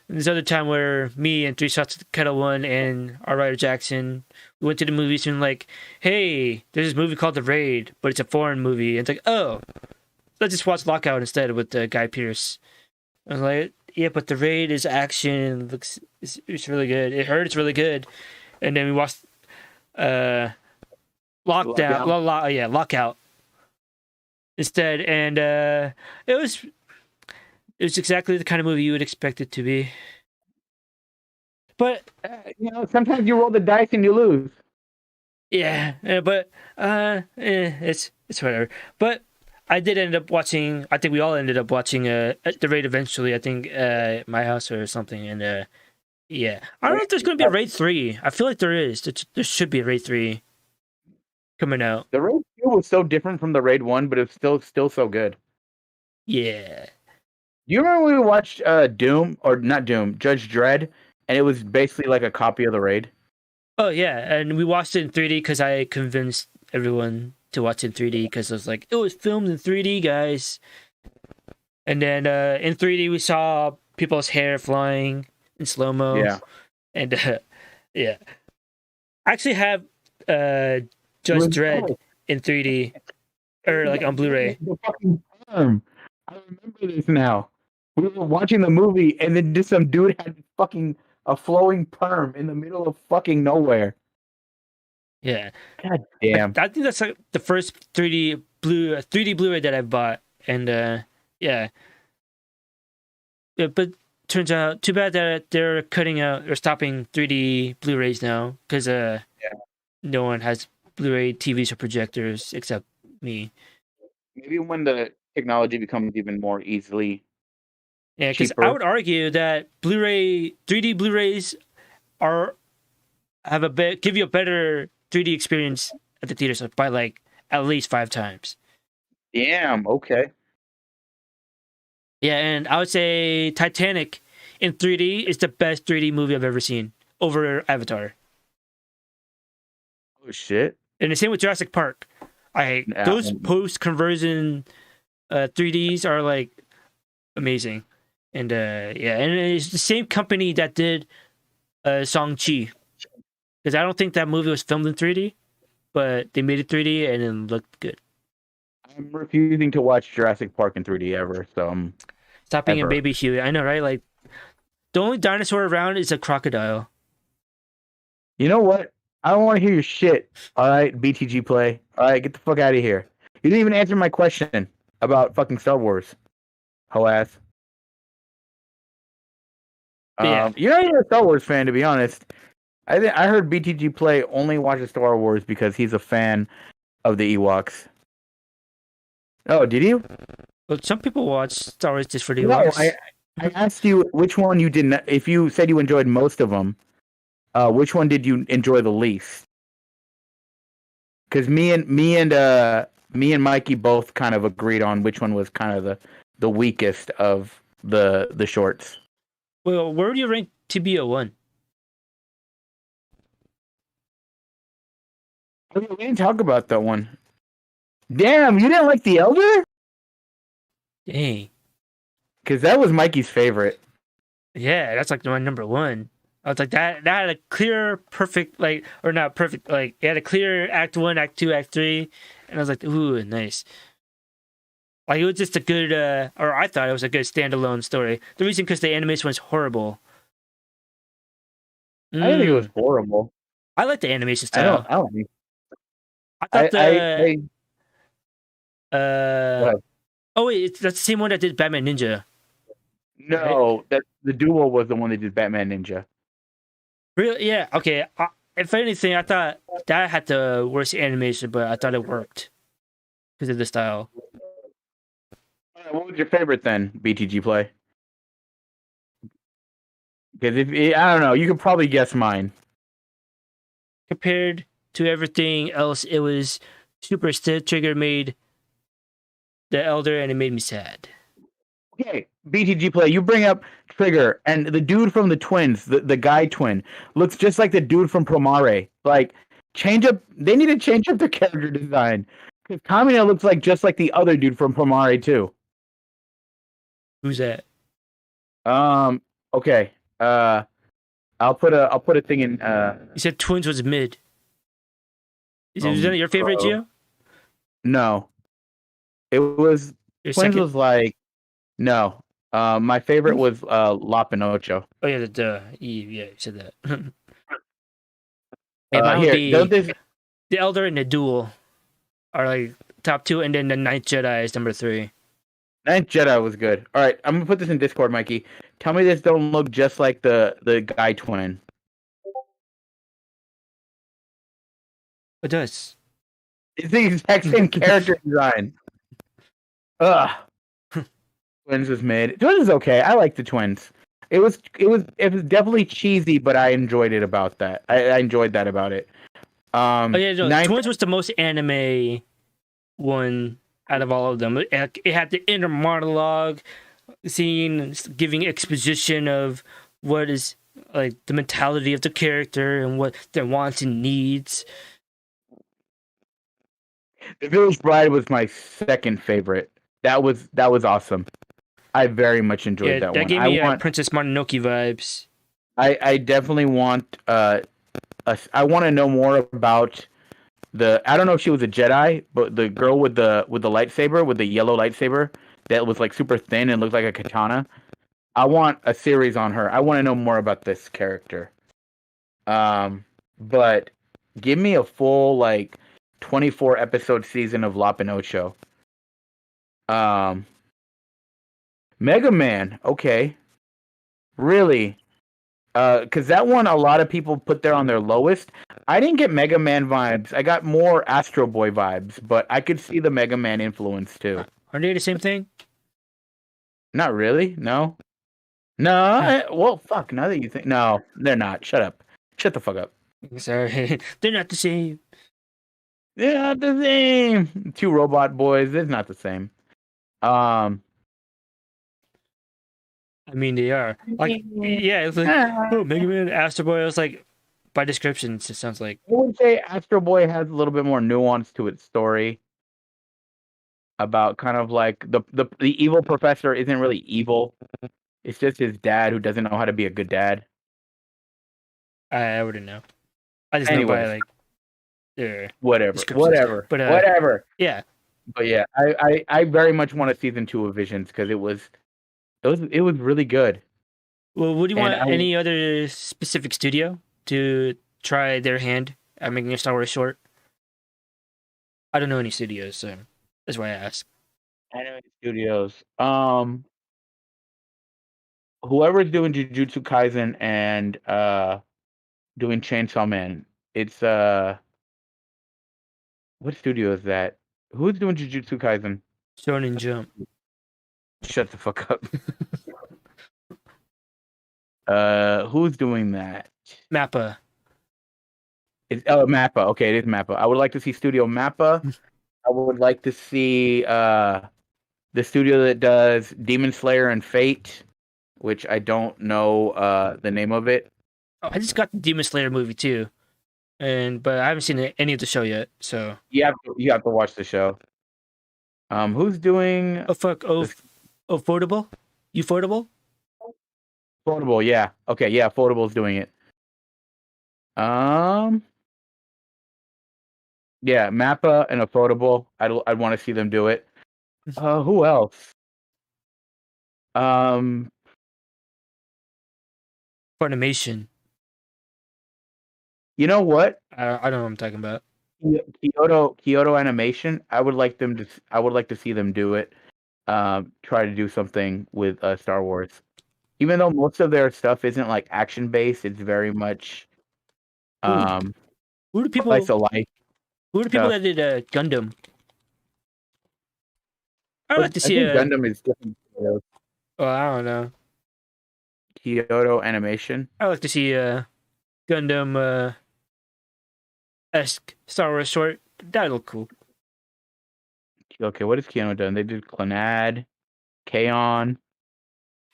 this other time where me and Three Shots to the Kettle One and our writer Jackson, we went to the movies and like, hey, there's this movie called The Raid, but it's a foreign movie. And it's like, oh, let's just watch Lockout instead with Guy Pearce. I was like, yeah, but The Raid is action. It's really good. It heard it's really good. And then we watched Lockout instead, and it was exactly the kind of movie you would expect it to be. But sometimes you roll the dice and you lose. yeah, but it's whatever. But I did end up watching. I think we all ended up watching the raid eventually. I think at my house or something. And yeah, I don't know if there's going to be a raid 3. I feel like there is. There should be a raid 3 coming out. The raid 2 was so different from the raid 1, but it's still so good. Yeah. Do you remember when we watched Doom, or not Doom, Judge Dredd, and it was basically like a copy of the raid? Oh yeah, and we watched it in 3D because I convinced everyone to watch it in 3D because I was like, it was filmed in 3D, guys. And then in 3D we saw people's hair flying in slow mo. Yeah. And yeah, I actually have Judge Dredd in 3D or like on Blu-ray. The fucking perm. I remember this now. We were watching the movie, and then just some dude had fucking a flowing perm in the middle of fucking nowhere. Yeah. God damn. I think that's like the first 3D Blu-ray that I bought, and yeah. But turns out, too bad that they're cutting out or stopping 3D Blu-rays now because no one has Blu-ray TVs or projectors except me. Maybe when the technology becomes even more easily. Yeah, because I would argue that 3D Blu-rays give you a better 3D experience at the theater by like at least 5 times. Damn. Okay. Yeah, and I would say Titanic in 3D is the best 3D movie I've ever seen over Avatar. Oh shit. And the same with Jurassic Park. Those post-conversion 3Ds are like amazing. And yeah, and it's the same company that did Shang-Chi. Because I don't think that movie was filmed in 3D, but they made it 3D and it looked good. I'm refusing to watch Jurassic Park in 3D ever, so Stop being a baby Huey. I know, right? Like, the only dinosaur around is a crocodile. You know what? I don't want to hear your shit. All right, BTG play. All right, get the fuck out of here. You didn't even answer my question about fucking Star Wars. Hoe ass. Yeah. You're not even a Star Wars fan, to be honest. I heard BTG play only watches Star Wars because he's a fan of the Ewoks. Oh, did you? Well, some people watch Star Wars just for the Ewoks. No, I asked you which one you didn't. If you said you enjoyed most of them, which one did you enjoy the least? Because me and Mikey both kind of agreed on which one was kind of the weakest of the shorts. Well, where do you rank TBO1? We didn't talk about that one. Damn, you didn't like The Elder? Dang. Because that was Mikey's favorite. Yeah, that's like my number 1. I was like, that had a clear, perfect, like, or not perfect, like, it had a clear Act 1, Act 2, Act 3. And I was like, ooh, nice. Like, it was just a good, or I thought it was a good standalone story. The reason because the animation was horrible. I didn't think it was horrible. I like the animation style. I don't think. I thought oh wait, that's the same one that did Batman Ninja. No, right? That the duo was the one that did Batman Ninja. Really? Yeah. Okay. If anything, I thought that had the worst animation, but I thought it worked because of the style. What was your favorite then, BTG play? Because I don't know, you could probably guess mine. Compared to everything else, it was Super Stiff Trigger made the Elder, and it made me sad. Okay, BTG play. You bring up Trigger, and the dude from the twins, the guy twin, looks just like the dude from Promare. Like, they need to change up their character design. Because Kamina looks like just like the other dude from Promare too. Who's that? Okay. I'll put a thing in. You said twins was mid. Is that your favorite, Gio? No. It was Your twins second? was like no. My favorite was La Pinocho. Oh yeah, you said that. The Elder and the Duel are like top 2, and then the Ninth Jedi is number 3. Ninth Jedi was good. All right, I'm gonna put this in Discord, Mikey. Tell me this don't look just like the guy twin. It does. It's the exact same character design. Ugh. Twins was mid. Twins is okay. I like the twins. It was definitely cheesy, but I enjoyed it about that. I enjoyed that about it. Oh yeah, no, Ninth. Twins was the most anime one out of all of them. It had the inner monologue, scene, giving exposition of what is like the mentality of the character and what their wants and needs. The Village Bride was my second favorite. That was awesome. I very much enjoyed Yeah, that that one. gave me Princess Mononoke vibes. I definitely want I want to know more about I don't know if she was a Jedi, but the girl with the lightsaber, with the yellow lightsaber that was like super thin and looked like a katana. I want a series on her. I want to know more about this character. But give me a full like 24 episode season of La Pinocho. Mega Man, okay. Really? Because that one, a lot of people put there on their lowest. I didn't get Mega Man vibes. I got more Astro Boy vibes, but I could see the Mega Man influence too. Are they the same thing? Not really. No. No. Well, fuck. Now that you think, no, they're not. Shut up. Shut the fuck up. Sorry, they're not the same. They're not the same. Two robot boys. It's not the same. I mean, they are. Like, yeah, it's like, oh, Mega Man, Astro Boy. It's like, by description, it sounds like. I would say Astro Boy has a little bit more nuance to its story. About kind of like the evil professor isn't really evil. It's just his dad who doesn't know how to be a good dad. I wouldn't know. I just know by like whatever. But whatever. Yeah. But yeah, I very much want a season 2 of Visions because it was really good. Well, would you want any other specific studio to try their hand at making a Star Wars short? I don't know any studios, so that's why I asked. Anime studios. Whoever's doing Jujutsu Kaisen and doing Chainsaw Man, it's what studio is that? Who's doing Jujutsu Kaisen? Shonen Jump. Shut the fuck up. Who's doing that? Mappa. Mappa. Okay, it is Mappa. I would like to see Studio Mappa. I would like to see the studio that does Demon Slayer and Fate, which I don't know the name of it. Oh, I just got the Demon Slayer movie too, but I haven't seen any of the show yet. So you have to watch the show. Who's doing? Oh fuck! Affordable? Ufotable? Affordable, yeah. Okay, yeah. Affordable's doing it. Yeah, Mappa and Affordable. I'd want to see them do it. Who else? Funimation. You know what? I don't know what I'm talking about. Kyoto Animation. I would like to see them do it. Try to do something with Star Wars. Even though most of their stuff isn't like action based, it's very much who are the people slice of life. Who are the people that did Gundam? I'd like to see Gundam is different. Oh, I don't know. Kyoto Animation. I'd like to see Gundam esque Star Wars short. That'd look cool. Okay, what has Keanu done? They did Clannad, K-On,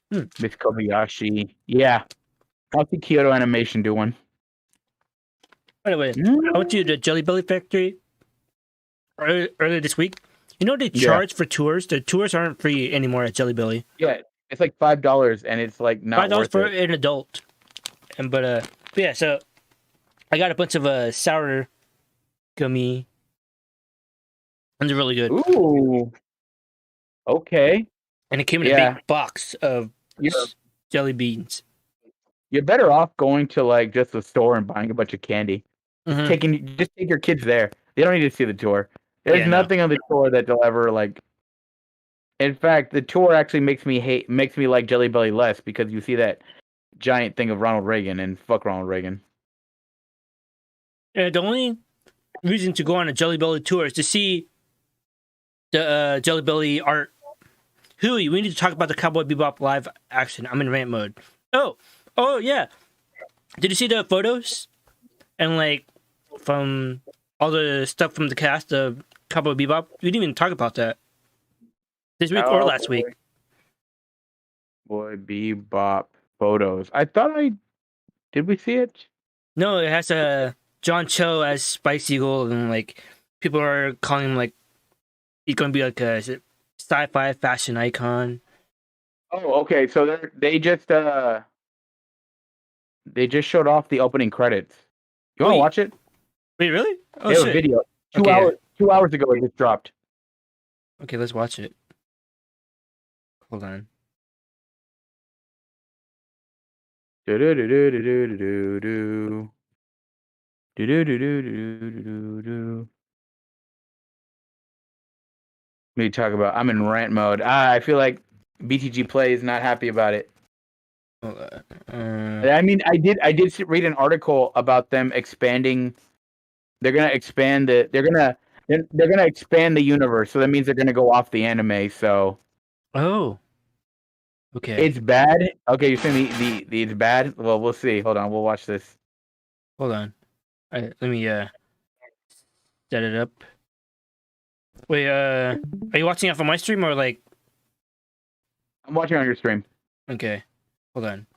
Miss Kobayashi. Yeah. I'll see Kyoto Animation do one. By the way, I went to the Jelly Belly factory earlier this week. You know they charge for tours? The tours aren't free anymore at Jelly Belly. Yeah, it's like $5 and it's like not worth it. $5 for an adult. But yeah, so I got a bunch of sour gummy. And they're really good. Ooh. Okay. And it came in a big box of jelly beans. You're better off going to like just the store and buying a bunch of candy. Just take your kids there. They don't need to see the tour. There's nothing on the tour that they'll ever like. In fact, the tour actually makes me like Jelly Belly less because you see that giant thing of Ronald Reagan and fuck Ronald Reagan. The only reason to go on a Jelly Belly tour is to see the Jelly Belly art. Huey, we need to talk about the Cowboy Bebop live action. I'm in rant mode. Oh yeah. Did you see the photos? And like from all the stuff from the cast of Cowboy Bebop? We didn't even talk about that this week or last week. Boy Bebop photos. I thought did we see it? No, it has John Cho as Spice Eagle, and like people are calling him like he's gonna be like a sci-fi fashion icon. Oh, okay. So they just showed off the opening credits. You want to watch it? Wait, really? Oh, shit. A video. 2 hours ago it just dropped. Okay, let's watch it. Hold on. Let me talk about. I'm in rant mode. I feel like BTG Play is not happy about it. I mean, I did read an article about them expanding. They're gonna expand the. They're gonna expand the universe. So that means they're gonna go off the anime. So. Oh. Okay. It's bad. Okay, you're saying the it's bad. Well, we'll see. Hold on, we'll watch this. Hold on. Let me set it up. Wait, are you watching it on my stream or like? I'm watching on your stream. Okay, hold on.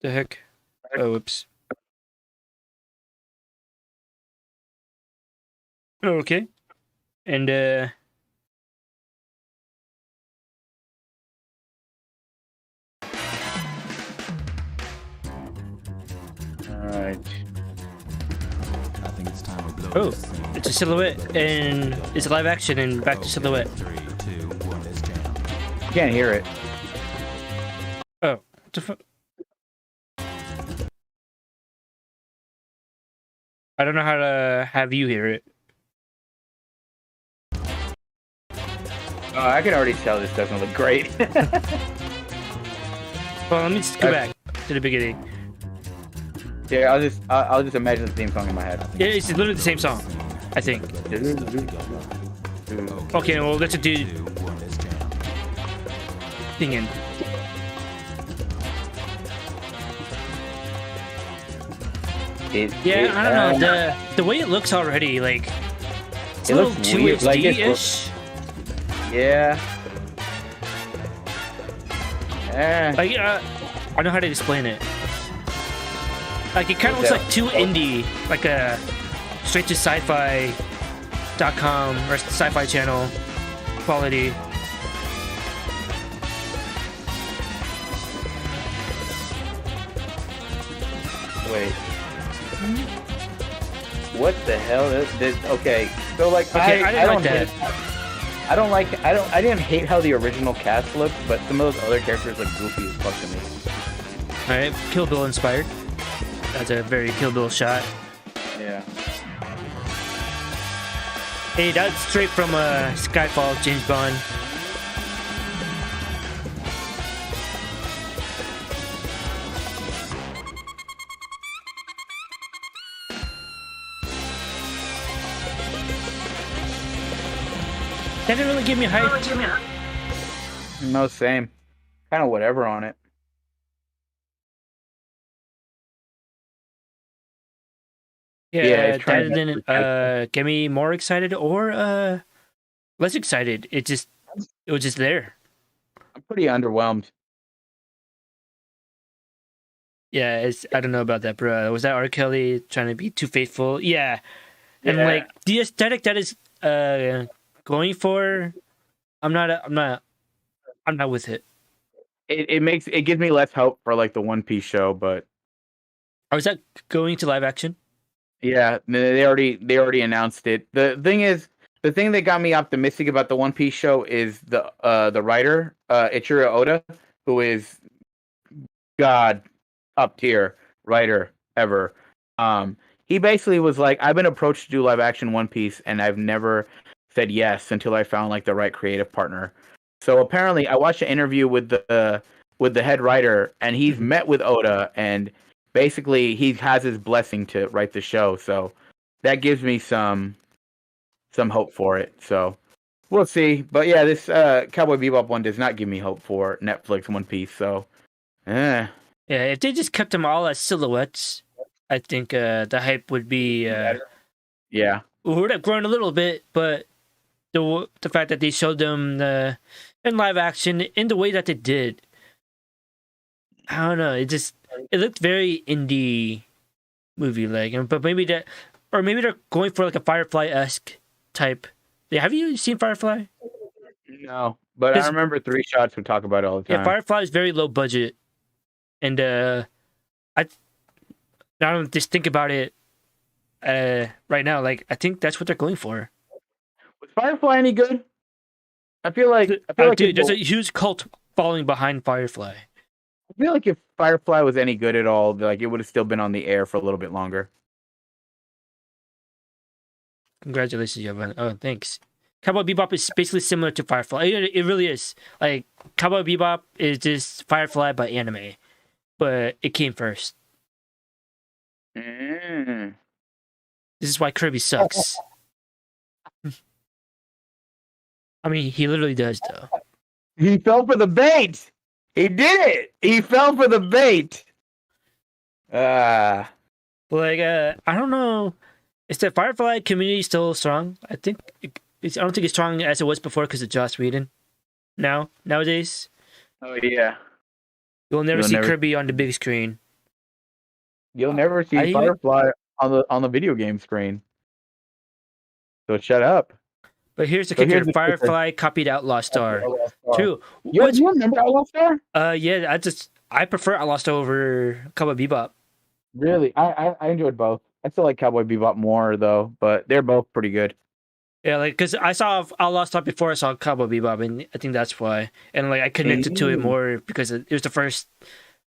The heck? Oh, whoops. Oh, okay. And Alright. I think it's time to blow. Oh, it's a silhouette and it's a live action and back to silhouette. 3, 2, 1, let's jam. You can't hear it. Oh, what the fuck? I don't know how to have you hear it. I can already tell this doesn't look great. Well, let me just go back to the beginning. Yeah, I'll just imagine the theme song in my head. Yeah, it's literally the same song, I think. Okay, well, let's do singing. Yeah, I don't know. The way it looks already, like it's a little too HD-ish. Yeah. Like I don't know how to explain it. Like it kind of looks like too indie, like a straight to sci-fi.com or sci-fi channel quality. Wait. What the hell? Okay, so like okay, I didn't like that. I didn't hate how the original cast looked, but some of those other characters look goofy as fuck to me. Alright, Kill Bill inspired. That's a very Kill Bill shot. Yeah. Hey, that's straight from Skyfall, James Bond. That didn't really give me hype. No, same. Kind of whatever on it. Yeah, that didn't get me more excited or less excited. It was just there. I'm pretty underwhelmed. Yeah, I don't know about that, bro. Was that R. Kelly trying to be too faithful? Yeah. And like the aesthetic that is going for, I'm not with it. It gives me less hope for like the One Piece show, but is that going to live action? Yeah, they already announced it. The thing that got me optimistic about the One Piece show is the writer, Ichiro Oda, who is god up tier writer ever. He basically was like, I've been approached to do live action One Piece and I've never said yes until I found like the right creative partner. So apparently I watched an interview with the head writer and he's met with Oda and basically he has his blessing to write the show, so that gives me some hope for it. So we'll see. But yeah, this Cowboy Bebop one does not give me hope for Netflix One Piece. So, Yeah, if they just kept them all as silhouettes, I think the hype would be yeah. would have grown a little bit. But the fact that they showed them in live action in the way that they did, I don't know. It looked very indie movie like, but maybe that, or maybe they're going for like a Firefly-esque type. Yeah, have you seen Firefly? No, but I remember Three Shots would talk about it all the time. Yeah, Firefly is very low budget, and I don't just think about it right now. Like, I think that's what they're going for. Was Firefly any good? I feel like dude, there's a huge cult following behind Firefly. I feel like if Firefly was any good at all, like it would have still been on the air for a little bit longer. Congratulations, Yvonne. Oh, thanks. Cowboy Bebop is basically similar to Firefly. It really is. Like, Cowboy Bebop is just Firefly by anime, but it came first. Mm. This is why Kirby sucks. I mean, he literally does, though. He fell for the bait. He did it. He fell for the bait. I don't know. Is the Firefly community still strong? I don't think it's strong as it was before because of Joss Whedon. Nowadays. Oh yeah. You'll never see Kirby on the big screen. You'll never see Firefly on the video game screen. So shut up. But here's the kicker: Firefly copied Outlaw Star. True. You remember Outlaw Star? Yeah. I prefer Outlaw Star over Cowboy Bebop. Really, I enjoyed both. I still like Cowboy Bebop more though, but they're both pretty good. Yeah, like because I saw Outlaw Star before I saw Cowboy Bebop, and I think that's why. And like I connected to it more because it was the first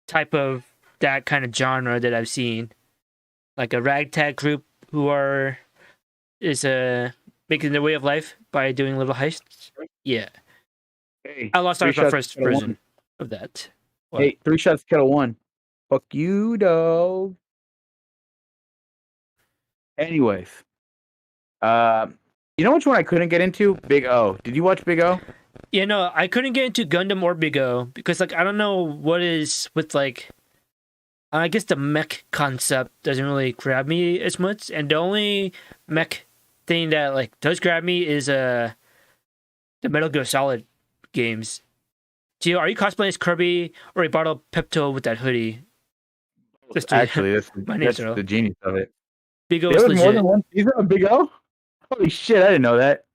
type of that kind of genre that I've seen, like a ragtag group who is making their way of life by doing little heists. Yeah. Hey, Outlaw Star is my first version of that. What? Hey, 3 shots, kill 1. Fuck you, dog. Anyways, you know which one I couldn't get into? Big O. Did you watch Big O? Yeah, no, I couldn't get into Gundam or Big O because, like, I don't know what is with, like, I guess the mech concept doesn't really grab me as much, and the only mech thing that like does grab me is the Metal Gear Solid games. Gio, are you cosplaying as Kirby or a bottle of Pepto with that hoodie? Actually, that's the genius of it. Big O is legit. More than one season of Big O? Holy shit, I didn't know that.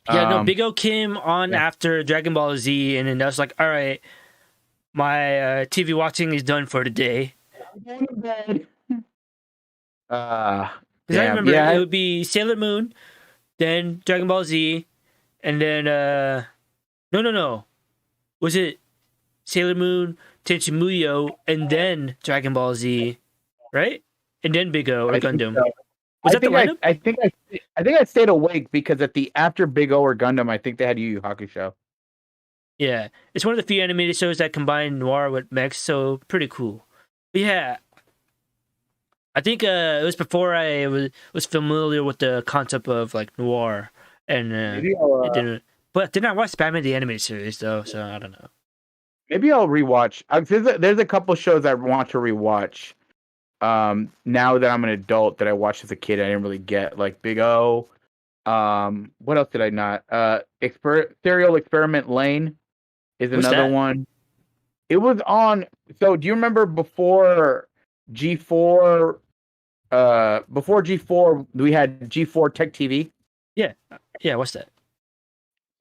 Yeah, no, Big O came on after Dragon Ball Z, and then I was like, all right, my TV watching is done for the day. I'm going to bed. Because I remember it would be Sailor Moon, then Dragon Ball Z, and then no. Was it Sailor Moon, Tenchi Muyo, and then Dragon Ball Z, right? And then Big O or Gundam. So. Was that the lineup? I think I stayed awake because after Big O or Gundam, I think they had Yu Yu Hakusho. Yeah, it's one of the few animated shows that combine noir with mechs, so pretty cool. But yeah, I think it was before I was familiar with the concept of like noir, and it didn't. But did not watch Batman the Animated Series though, so I don't know. Maybe I'll rewatch. There's a couple shows I want to rewatch. Now that I'm an adult, that I watched as a kid, I didn't really get like Big O. What else did I not? Serial Experiment Lane is another one. It was on. So do you remember before G4? Before G4, we had G4 Tech TV. Yeah. What's that?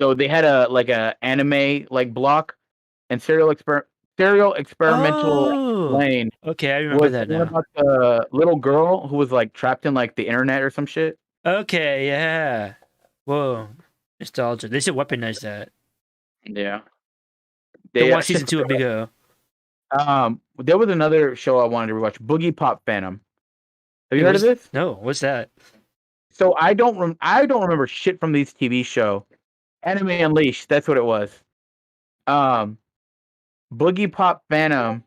So they had a anime like block, and Serial Experimental Lane. Okay, I remember that now. About the little girl who was like trapped in like the internet or some shit. Okay, yeah. Whoa, nostalgia. They should weaponize that. Yeah. They want season 2 of Big O. There was another show I wanted to rewatch, Boogie Pop Phantom. Have you heard of this? No, what's that? So I don't remember shit from these TV show. Anime Unleashed, that's what it was. Boogie Pop Phantom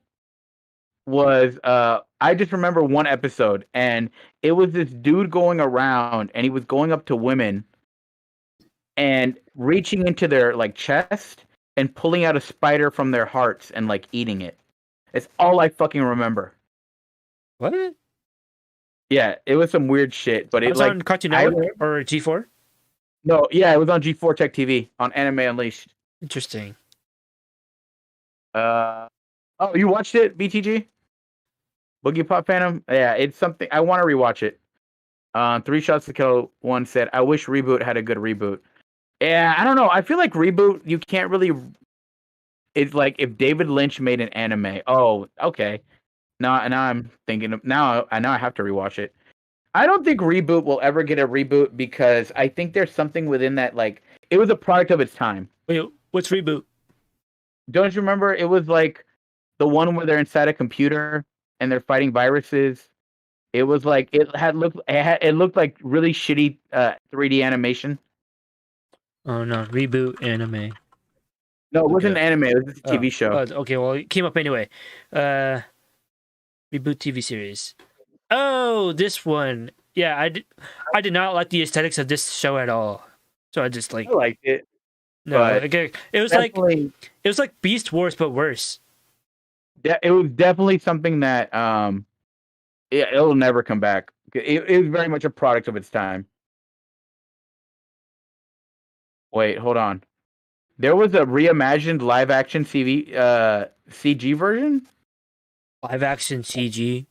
was I just remember one episode, and it was this dude going around, and he was going up to women and reaching into their like chest and pulling out a spider from their hearts and like eating it. It's all I fucking remember. What? Yeah, it was some weird shit, but It it was like on Cartoon Network or G4? no, yeah, it was on G4 Tech TV on Anime Unleashed. Interesting. Oh, you watched it, BTG? Boogie Pop Phantom? Yeah, it's something I want to rewatch it. Three Shots to Kill One said, "I wish Reboot had a good reboot." Yeah, I don't know. I feel like Reboot, you can't really. It's like if David Lynch made an anime. Oh, okay. Now I'm thinking of now. I know I have to rewatch it. I don't think Reboot will ever get a reboot because I think there's something within that. Like it was a product of its time. Wait, what's Reboot? Don't you remember? It was like the one where they're inside a computer and they're fighting viruses. It was like it looked like really shitty 3D animation. Oh no, Reboot anime. No, it wasn't Okay. an anime. It was just a TV show. Okay, well, it came up anyway. Reboot TV series. Oh, this one. Yeah, I did not like the aesthetics of this show at all. So I just like I liked it. no. but Okay, it was Definitely, like Beast Wars but worse. it was definitely something that it'll never come back. It was very much a product of its time. Wait, hold on. There was a reimagined live action CG version. Live action CG.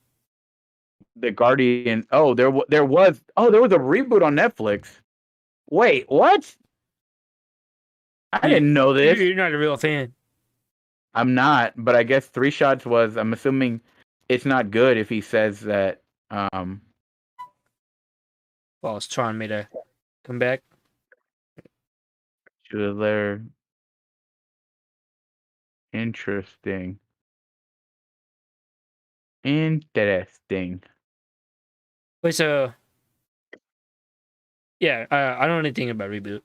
The Guardian. Oh, there was a reboot on Netflix. Wait, what? I didn't know this. You're not a real fan. I'm not, but I guess Three Shots was. I'm assuming it's not good if he says that. Well, it's trying me to come back. Trailer. Interesting. Interesting. Wait, so yeah, I don't know anything about Reboot.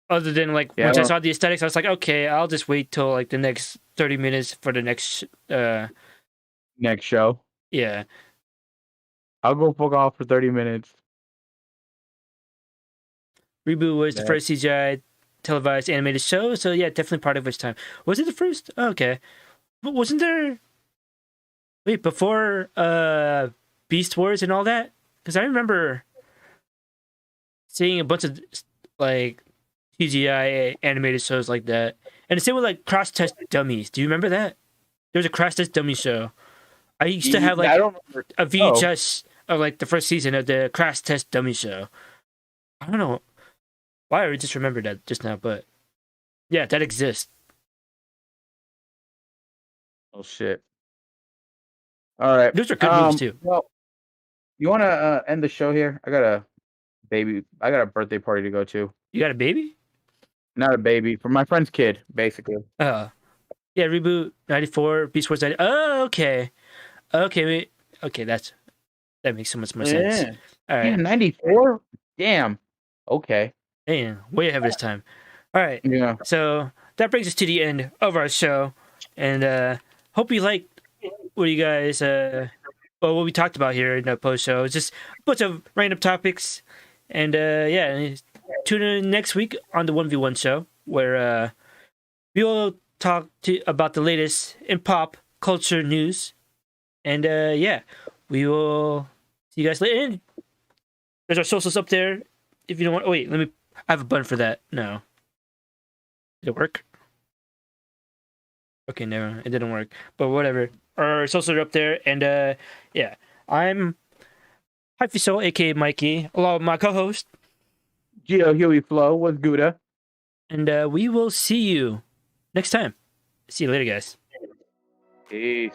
Other than like Yeah, once I well- saw the aesthetics, I was like, okay, I'll just wait till like the next 30 minutes for the next Next show. yeah. I'll go fuck off for 30 minutes. Reboot was the Yeah. first CGI televised animated show, so yeah, definitely part of its time. Was it the first? Oh, okay. But wasn't there wait, before Beast Wars and all that? Because I remember seeing a bunch of like CGI animated shows like that. And the same with like Crash Test Dummies. Do you remember that? There was a Crash Test Dummy show. I used to have I like don't remember. a VHS of like the first season of the Crash Test Dummy show. I don't know why I just remembered that just now, but yeah, that exists. Oh shit. All right. Those are good movies too. Well, you want to end the show here? I got a birthday party to go to. You got a baby? Not a baby, for my friend's kid, basically. Yeah, Reboot 94, Beast Wars 90. Oh, okay. Okay, that makes so much more sense. Yeah. All right. Yeah, 94? Damn. Okay. Man, way ahead of his time. All right. Yeah. So that brings us to the end of our show. And hope you liked what you guys what we talked about here in the post show. It's just a bunch of random topics. And yeah, tune in next week on the 1v1 show where we will talk about the latest in pop culture news. And yeah, we will see you guys later. And there's our socials up there. If you don't want, oh, wait, I have a button for that. No. Did it work? Okay, no, it didn't work. But whatever. Our socials are up there. And yeah, I'm Hyphy Soul, aka Mikey, along with my co-host. Gio Huey Flow was Gouda. And we will see you next time. See you later, guys. Peace.